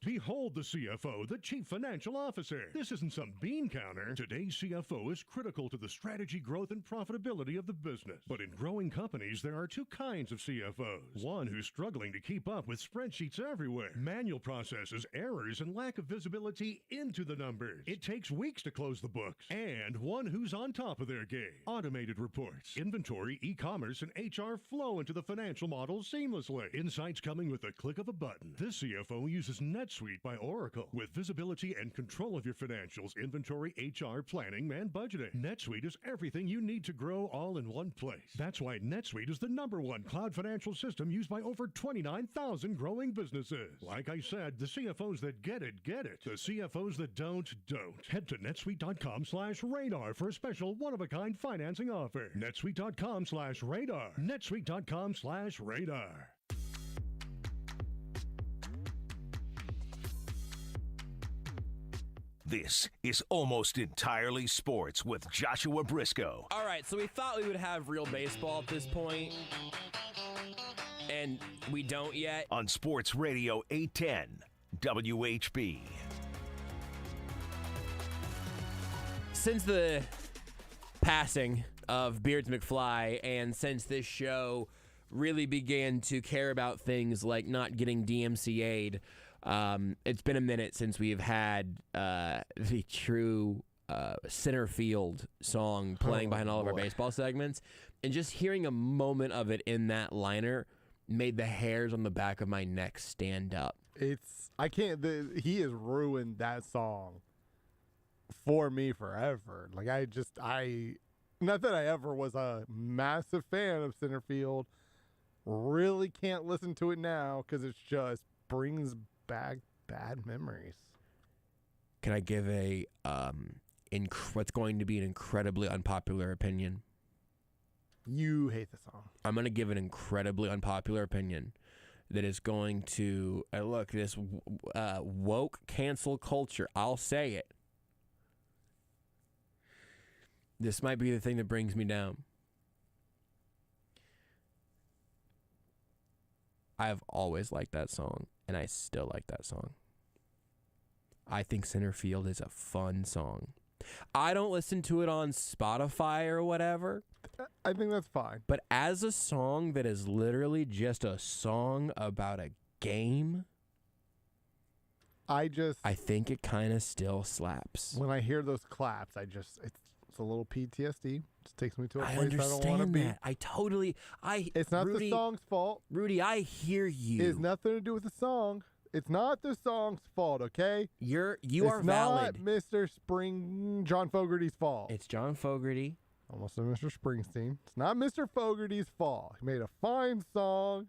Speaker 18: Behold the CFO, the Chief Financial Officer. This isn't some bean counter. Today's CFO is critical to the strategy, growth, and profitability of the business. But in growing companies, there are two kinds of CFOs. One who's struggling to keep up with spreadsheets everywhere, manual processes, errors, and lack of visibility into the numbers. It takes weeks to close the books. And one who's on top of their game. Automated reports, inventory, e-commerce, and HR flow into the financial model seamlessly. Insights coming with the click of a button. This CFO uses NetSuite by Oracle with visibility and control of your financials, inventory, HR, planning, and budgeting. NetSuite is everything you need to grow all in one place. That's why NetSuite is the #1 cloud financial system used by over 29,000 growing businesses. Like I said, the CFOs that get it, get it. The CFOs that don't. Head to netsuite.com/radar for a special one-of-a-kind financing offer. netsuite.com/radar. netsuite.com/radar.
Speaker 2: This is Almost Entirely Sports with Joshua Brisco.
Speaker 3: All right, so we thought we would have real baseball at this point, and we don't yet.
Speaker 2: On Sports Radio 810 WHB.
Speaker 3: Since the passing of Beards McFly, and since this show really began to care about things like not getting DMCA'd, it's been a minute since we've had the true center field song playing behind all of our baseball segments. And just hearing a moment of it in that liner made the hairs on the back of my neck stand up.
Speaker 6: He has ruined that song for me forever. Like, not that I ever was a massive fan of center field, really can't listen to it now because it just brings back bad memories.
Speaker 3: Can I give a what's going to be an incredibly unpopular opinion?
Speaker 6: You hate the song.
Speaker 3: I'm going to give an incredibly unpopular opinion that is going to look, this woke cancel culture. I'll say it. This might be the thing that brings me down. I've always liked that song, and I still like that song. I think Center Field is a fun song. I don't listen to it on Spotify or whatever.
Speaker 6: I think that's fine.
Speaker 3: But as a song that is literally just a song about a game, I think it kind of still slaps.
Speaker 6: When I hear those claps, it's a little PTSD. It just takes me to a place I don't want to be.
Speaker 3: It's
Speaker 6: not
Speaker 3: Rudy,
Speaker 6: the song's fault.
Speaker 3: Rudy, I hear you.
Speaker 6: It has nothing to do with the song. It's not the song's fault, okay?
Speaker 3: You are valid.
Speaker 6: It's not Mr. John Fogerty's fault.
Speaker 3: It's John Fogerty.
Speaker 6: Almost a Mr. Springsteen. It's not Mr. Fogerty's fault. He made a fine song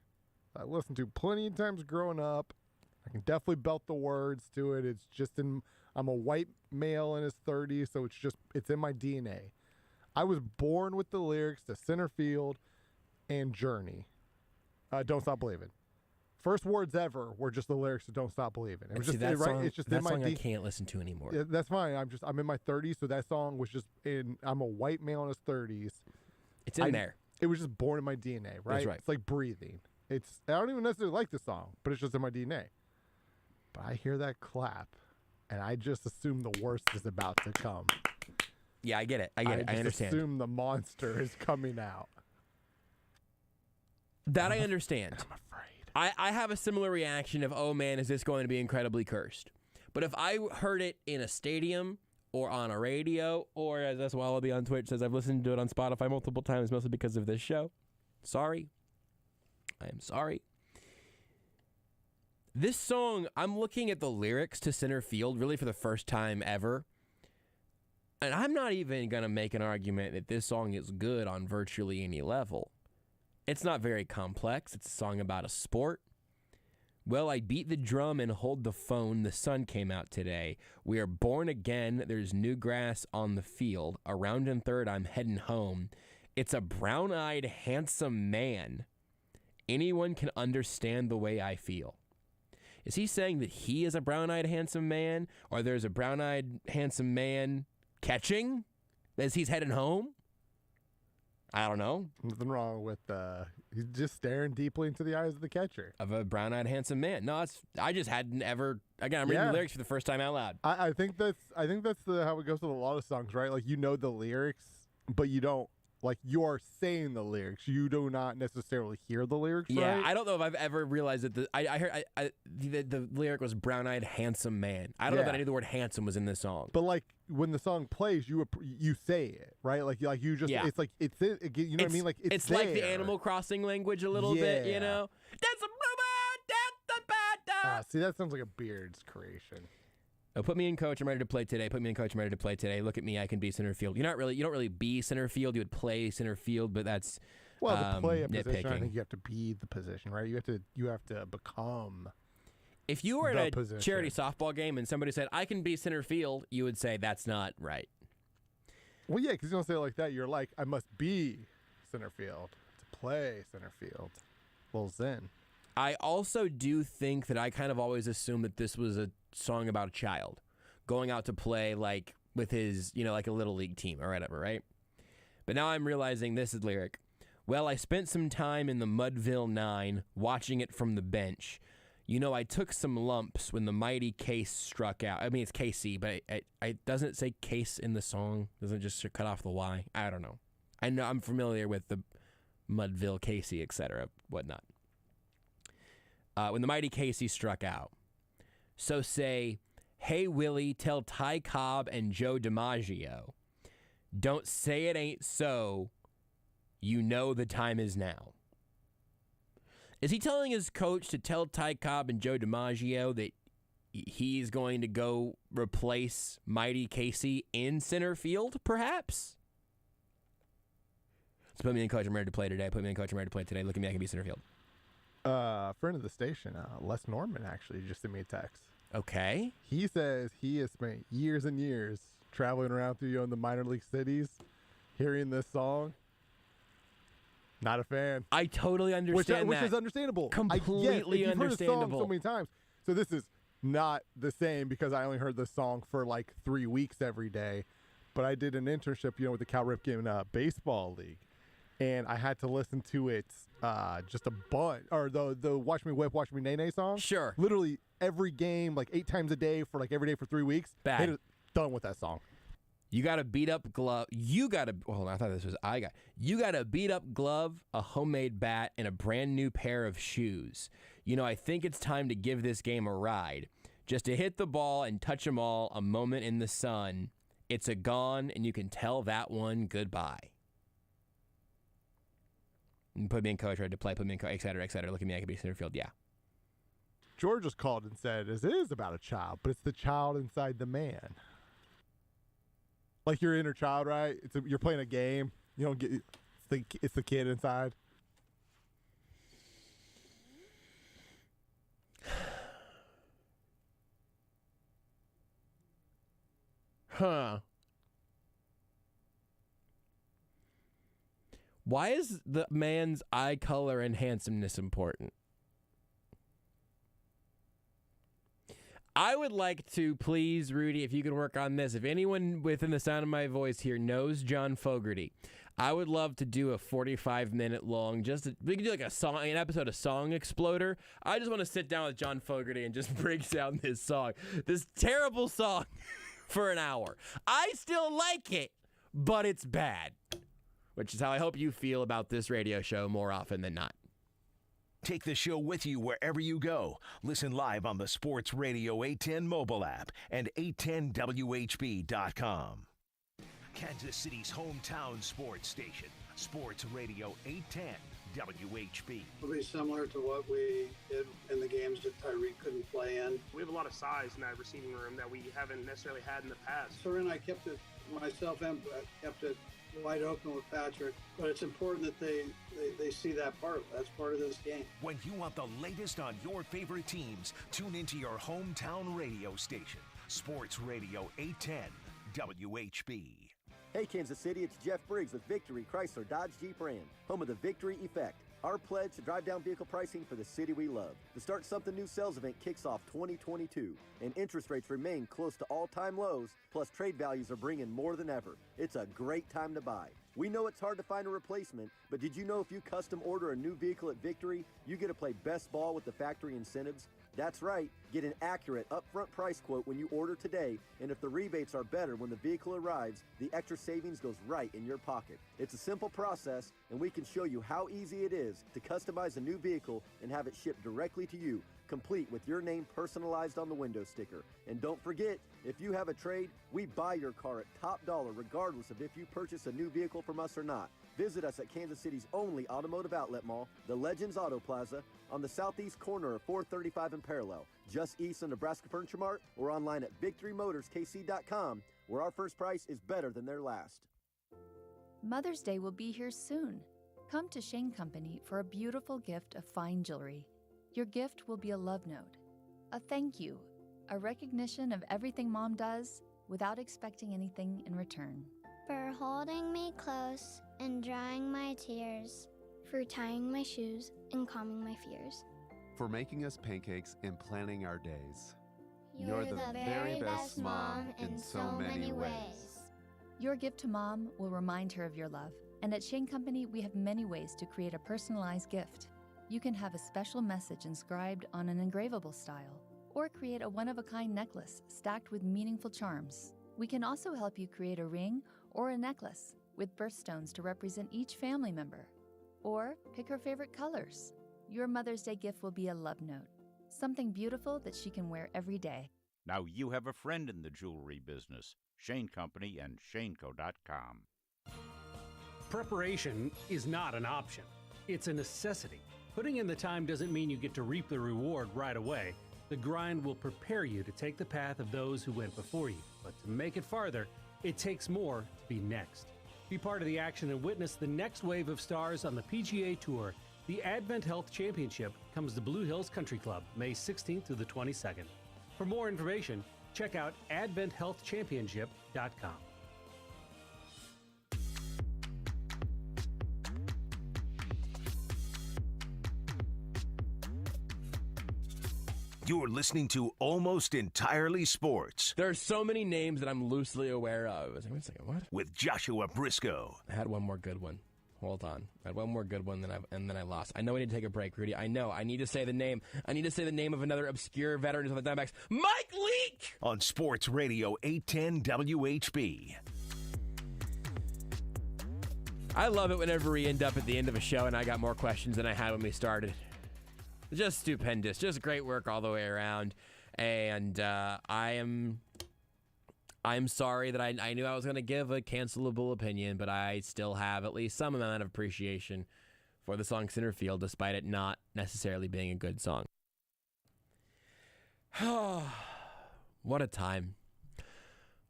Speaker 6: I listened to plenty of times growing up. I can definitely belt the words to it. It's just I'm a white male in his 30s, so it's in my DNA. I was born with the lyrics to Center Field and Journey. Don't Stop Believing. First words ever were just the lyrics to Don't Stop Believing. It was just
Speaker 3: that
Speaker 6: right.
Speaker 3: Song,
Speaker 6: it's just
Speaker 3: that
Speaker 6: in my
Speaker 3: song I can't listen to anymore.
Speaker 6: Yeah, that's fine. I'm in my 30s, so that song was just in. I'm a white male in his 30s.
Speaker 3: It's in there.
Speaker 6: It was just born in my DNA, right?
Speaker 3: That's right.
Speaker 6: It's like breathing. I don't even necessarily like the song, but it's just in my DNA. But I hear that clap, and I just assume the worst is about to come.
Speaker 3: Yeah, I get it. I understand.
Speaker 6: I assume the monster is coming out.
Speaker 3: That I understand.
Speaker 6: I'm afraid.
Speaker 3: I have a similar reaction of, oh man, is this going to be incredibly cursed? But if I heard it in a stadium or on a radio, or as that's why I'll be on Twitch says, I've listened to it on Spotify multiple times, mostly because of this show. Sorry. I am sorry. This song, I'm looking at the lyrics to Center Field really for the first time ever. And I'm not even going to make an argument that this song is good on virtually any level. It's not very complex. It's a song about a sport. Well, I beat the drum and hold the phone. The sun came out today. We are born again. There's new grass on the field. Around in third, I'm heading home. It's a brown-eyed, handsome man. Anyone can understand the way I feel. Is he saying that he is a brown-eyed handsome man, or there's a brown-eyed handsome man catching as he's heading home? I don't know.
Speaker 6: Nothing wrong with he's just staring deeply into the eyes of the catcher.
Speaker 3: Of a brown-eyed handsome man. No, I just hadn't ever. Again, I'm reading the lyrics for the first time out loud.
Speaker 6: I think that's how it goes with a lot of songs, right? Like, you know the lyrics, but you don't. Like, you are saying the lyrics. You do not necessarily hear the lyrics,
Speaker 3: yeah,
Speaker 6: right?
Speaker 3: I don't know if I've ever realized that I heard the lyric was brown-eyed handsome man. I don't know that I knew the word handsome was in this song.
Speaker 6: But, like, when the song plays, you say it, right? Like you just, it's like, you know what I mean? Like,
Speaker 3: it's like the Animal Crossing language a little bit, you know? That's a
Speaker 6: see, that sounds like a Beard's creation.
Speaker 3: Oh, put me in, coach. I'm ready to play today. Put me in, coach. I'm ready to play today. Look at me. I can be center field. You don't really be center field. You would play center field, but that's
Speaker 6: to play a position.
Speaker 3: nitpicking.
Speaker 6: I think you have to be the position, right? You have to become.
Speaker 3: If you were at a charity softball game and somebody said, "I can be center field," you would say that's not right.
Speaker 6: Well, yeah, because you don't say it like that. You're like, I must be center field to play center field. Well, then.
Speaker 3: I also do think that I kind of always assumed that this was a song about a child going out to play, like, with his, like a little league team or whatever, right? But now I'm realizing this is lyric. Well, I spent some time in the Mudville 9 watching it from the bench. I took some lumps when the mighty Case struck out. I mean, it's KC, but it doesn't say Case in the song. Doesn't just cut off the Y. I don't know. I know I'm familiar with the Mudville, Casey, etc., whatnot. When the mighty Casey struck out. So say, hey, Willie, tell Ty Cobb and Joe DiMaggio, don't say it ain't so, you know the time is now. Is he telling his coach to tell Ty Cobb and Joe DiMaggio that he's going to go replace mighty Casey in center field, perhaps? So put me in, coach, I'm ready to play today. Put me in, coach, I'm ready to play today. Look at me, I can be center field.
Speaker 6: Friend of the station, Les Norman, actually just sent me a text.
Speaker 3: Okay.
Speaker 6: He says he has spent years and years traveling around through the minor league cities, hearing this song. Not a fan.
Speaker 3: I totally understand
Speaker 6: which is understandable.
Speaker 3: Completely
Speaker 6: you've
Speaker 3: understandable.
Speaker 6: Heard the song so many times. So this is not the same because I only heard this song for like 3 weeks every day. But I did an internship, with the Cal Ripken Baseball League. And I had to listen to it just a bunch, or the Watch Me Whip, Watch Me Nay Nay song.
Speaker 3: Sure.
Speaker 6: Literally every game, like 8 times a day for like every day for 3 weeks.
Speaker 3: Bad.
Speaker 6: Done with that song.
Speaker 3: You got a beat up glove. You got a beat up glove, a homemade bat, and a brand new pair of shoes. I think it's time to give this game a ride. Just to hit the ball and touch them all, a moment in the sun. It's a gone, and you can tell that one goodbye. Put me in, coach, ready to play. Put me in, coach, et cetera, et cetera. Look at me, I can be center field. Yeah.
Speaker 6: George just called and said, it is about a child, but it's the child inside the man. Like your inner child, right? You're playing a game. You don't get it's the kid inside.
Speaker 3: Huh. Why is the man's eye color and handsomeness important? I would like to, please, Rudy, if you can work on this. If anyone within the sound of my voice here knows John Fogerty, I would love to do a 45-minute long, we can do like an episode of Song Exploder. I just want to sit down with John Fogerty and just break down this song. This terrible song for an hour. I still like it, but it's bad. Which is how I hope you feel about this radio show more often than not.
Speaker 2: Take the show with you wherever you go. Listen live on the Sports Radio 810 mobile app and 810WHB.com. Kansas City's hometown sports station, Sports Radio 810 WHB.
Speaker 19: It'll be similar to what we did in the games that Tyreek couldn't play in.
Speaker 20: We have a lot of size in that receiving room that we haven't necessarily had in the past.
Speaker 19: Sir and I kept it, myself and Brett, kept it wide open with Patrick, but it's important that they see that part. That's part of this game.
Speaker 2: When you want the latest on your favorite teams, tune into your hometown radio station, Sports Radio 810 WHB.
Speaker 21: Hey, Kansas City, it's Jeff Briggs with Victory Chrysler Dodge Jeep Ram, home of the Victory Effect. Our pledge to drive down vehicle pricing for the city we love. The Start Something New sales event kicks off 2022, and interest rates remain close to all-time lows, plus trade values are bringing more than ever. It's a great time to buy. We know it's hard to find a replacement, but did you know if you custom order a new vehicle at Victory, you get to play best ball with the factory incentives? That's right. Get an accurate upfront price quote when you order today, and if the rebates are better when the vehicle arrives, the extra savings goes right in your pocket. It's a simple process, and we can show you how easy it is to customize a new vehicle and have it shipped directly to you, complete with your name personalized on the window sticker. And don't forget, if you have a trade, we buy your car at top dollar regardless of if you purchase a new vehicle from us or not. Visit us at Kansas City's only automotive outlet mall, the Legends Auto Plaza, on the southeast corner of 435 and Parallel, just east of Nebraska Furniture Mart, or online at victorymotorskc.com, where our first price is better than their last.
Speaker 22: Mother's Day will be here soon. Come to Shane Company for a beautiful gift of fine jewelry. Your gift will be a love note, a thank you, a recognition of everything Mom does without expecting anything in return.
Speaker 23: For holding me close and drying my tears. For tying my shoes and calming my fears.
Speaker 24: For making us pancakes and planning our days.
Speaker 23: You're the very best mom in so many ways.
Speaker 22: Your gift to Mom will remind her of your love. And at Shane Company, we have many ways to create a personalized gift. You can have a special message inscribed on an engravable style, or create a one-of-a-kind necklace stacked with meaningful charms. We can also help you create a ring or a necklace with birthstones to represent each family member. Or pick her favorite colors. Your Mother's Day gift will be a love note, something beautiful that she can wear every day.
Speaker 25: Now you have a friend in the jewelry business. Shane Company and shaneco.com.
Speaker 26: Preparation is not an option. It's a necessity. Putting in the time doesn't mean you get to reap the reward right away. The grind will prepare you to take the path of those who went before you. But to make it farther, it takes more to be next. Be part of the action and witness the next wave of stars on the PGA Tour. The Advent Health Championship comes to Blue Hills Country Club, May 16th through the 22nd. For more information, check out adventhealthchampionship.com.
Speaker 2: You're listening to Almost Entirely Sports.
Speaker 3: There are so many names that I'm loosely aware of. I was like, wait a second, what?
Speaker 2: With Joshua Brisco.
Speaker 3: I had one more good one. Hold on. I had one more good one, and then I lost. I know we need to take a break, Rudy. I know. I need to say the name. I need to say the name of another obscure veteran of the Diamondbacks. Mike Leake!
Speaker 2: On Sports Radio 810 WHB.
Speaker 3: I love it whenever we end up at the end of a show and I got more questions than I had when we started. Just stupendous. Just great work all the way around. And I'm sorry that I knew I was going to give a cancelable opinion, but I still have at least some amount of appreciation for the song Centerfield, despite it not necessarily being a good song. What a time.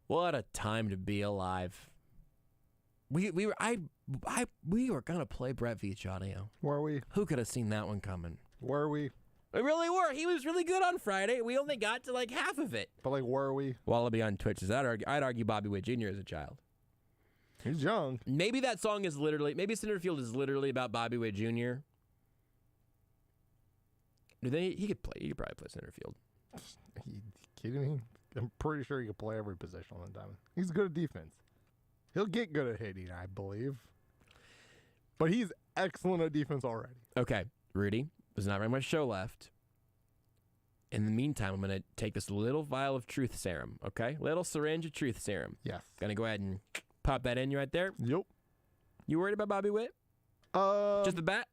Speaker 3: What a time to be alive. We were going to play Brett Veach audio.
Speaker 6: Were we?
Speaker 3: Who could have seen that one coming?
Speaker 6: Were we?
Speaker 3: We really were. He was really good on Friday. We only got to like half of it.
Speaker 6: But like, were we?
Speaker 3: Wallaby on Twitch. I'd argue Bobby Witt Jr. as a child.
Speaker 6: He's young.
Speaker 3: Maybe that song is literally, maybe Centerfield is literally about Bobby Witt Jr. He could probably play Centerfield.
Speaker 6: You kidding me? I'm pretty sure he could play every position on the diamond. He's good at defense. He'll get good at hitting, I believe. But he's excellent at defense already.
Speaker 3: Okay, Rudy. There's not very much show left. In the meantime, I'm going to take this little vial of truth serum, okay? Little syringe of truth serum.
Speaker 6: Yes.
Speaker 3: Going to go ahead and pop that in you right there.
Speaker 6: Yep.
Speaker 3: You worried about Bobby Witt? Just the bat?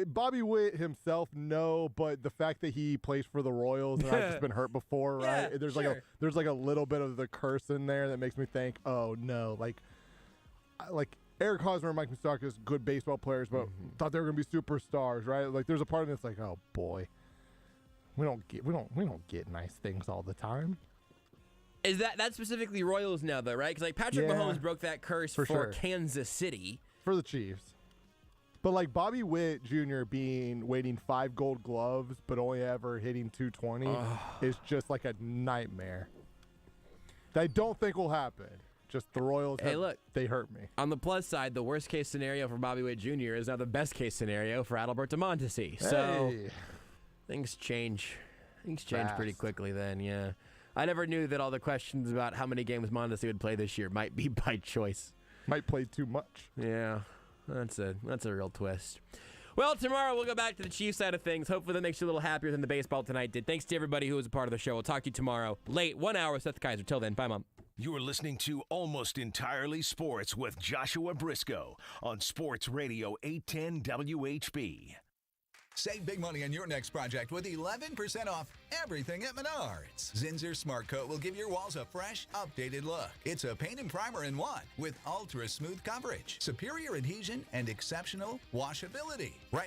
Speaker 6: Bobby Witt himself, no, but the fact that he plays for the Royals and I've just been hurt before, right?
Speaker 3: Yeah,
Speaker 6: there's
Speaker 3: sure.
Speaker 6: there's like a little bit of the curse in there that makes me think, oh no, like Eric Hosmer and Mike Moustakas, good baseball players, but thought they were gonna be superstars, right? Like there's a part of me that's like, oh boy, we don't get nice things all the time.
Speaker 3: Is that specifically Royals now though, right? Because like Patrick Mahomes broke that curse for
Speaker 6: sure.
Speaker 3: Kansas City.
Speaker 6: For the Chiefs. But like Bobby Witt Jr. waiting 5 Gold Gloves, but only ever hitting 220 is just like a nightmare. That I don't think will happen. Just the Royals, they hurt me.
Speaker 3: On the plus side, the worst case scenario for Bobby Witt Jr. is now the best case scenario for Adalberto Mondesi. So things change. Things change pretty quickly then, yeah. I never knew that all the questions about how many games Mondesi would play this year might be by choice.
Speaker 6: Might play too much.
Speaker 3: Yeah, that's a real twist. Well, tomorrow we'll go back to the Chiefs side of things. Hopefully that makes you a little happier than the baseball tonight did. Thanks to everybody who was a part of the show. We'll talk to you tomorrow. Late, 1 hour, Seth Kaiser. Till then, bye, Mom.
Speaker 2: You're listening to Almost Entirely Sports with Joshua Brisco on Sports Radio 810 WHB.
Speaker 1: Save big money on your next project with 11% off everything at Menards. Zinsser Smart Coat will give your walls a fresh, updated look. It's a paint and primer in one with ultra smooth coverage, superior adhesion, and exceptional washability. Right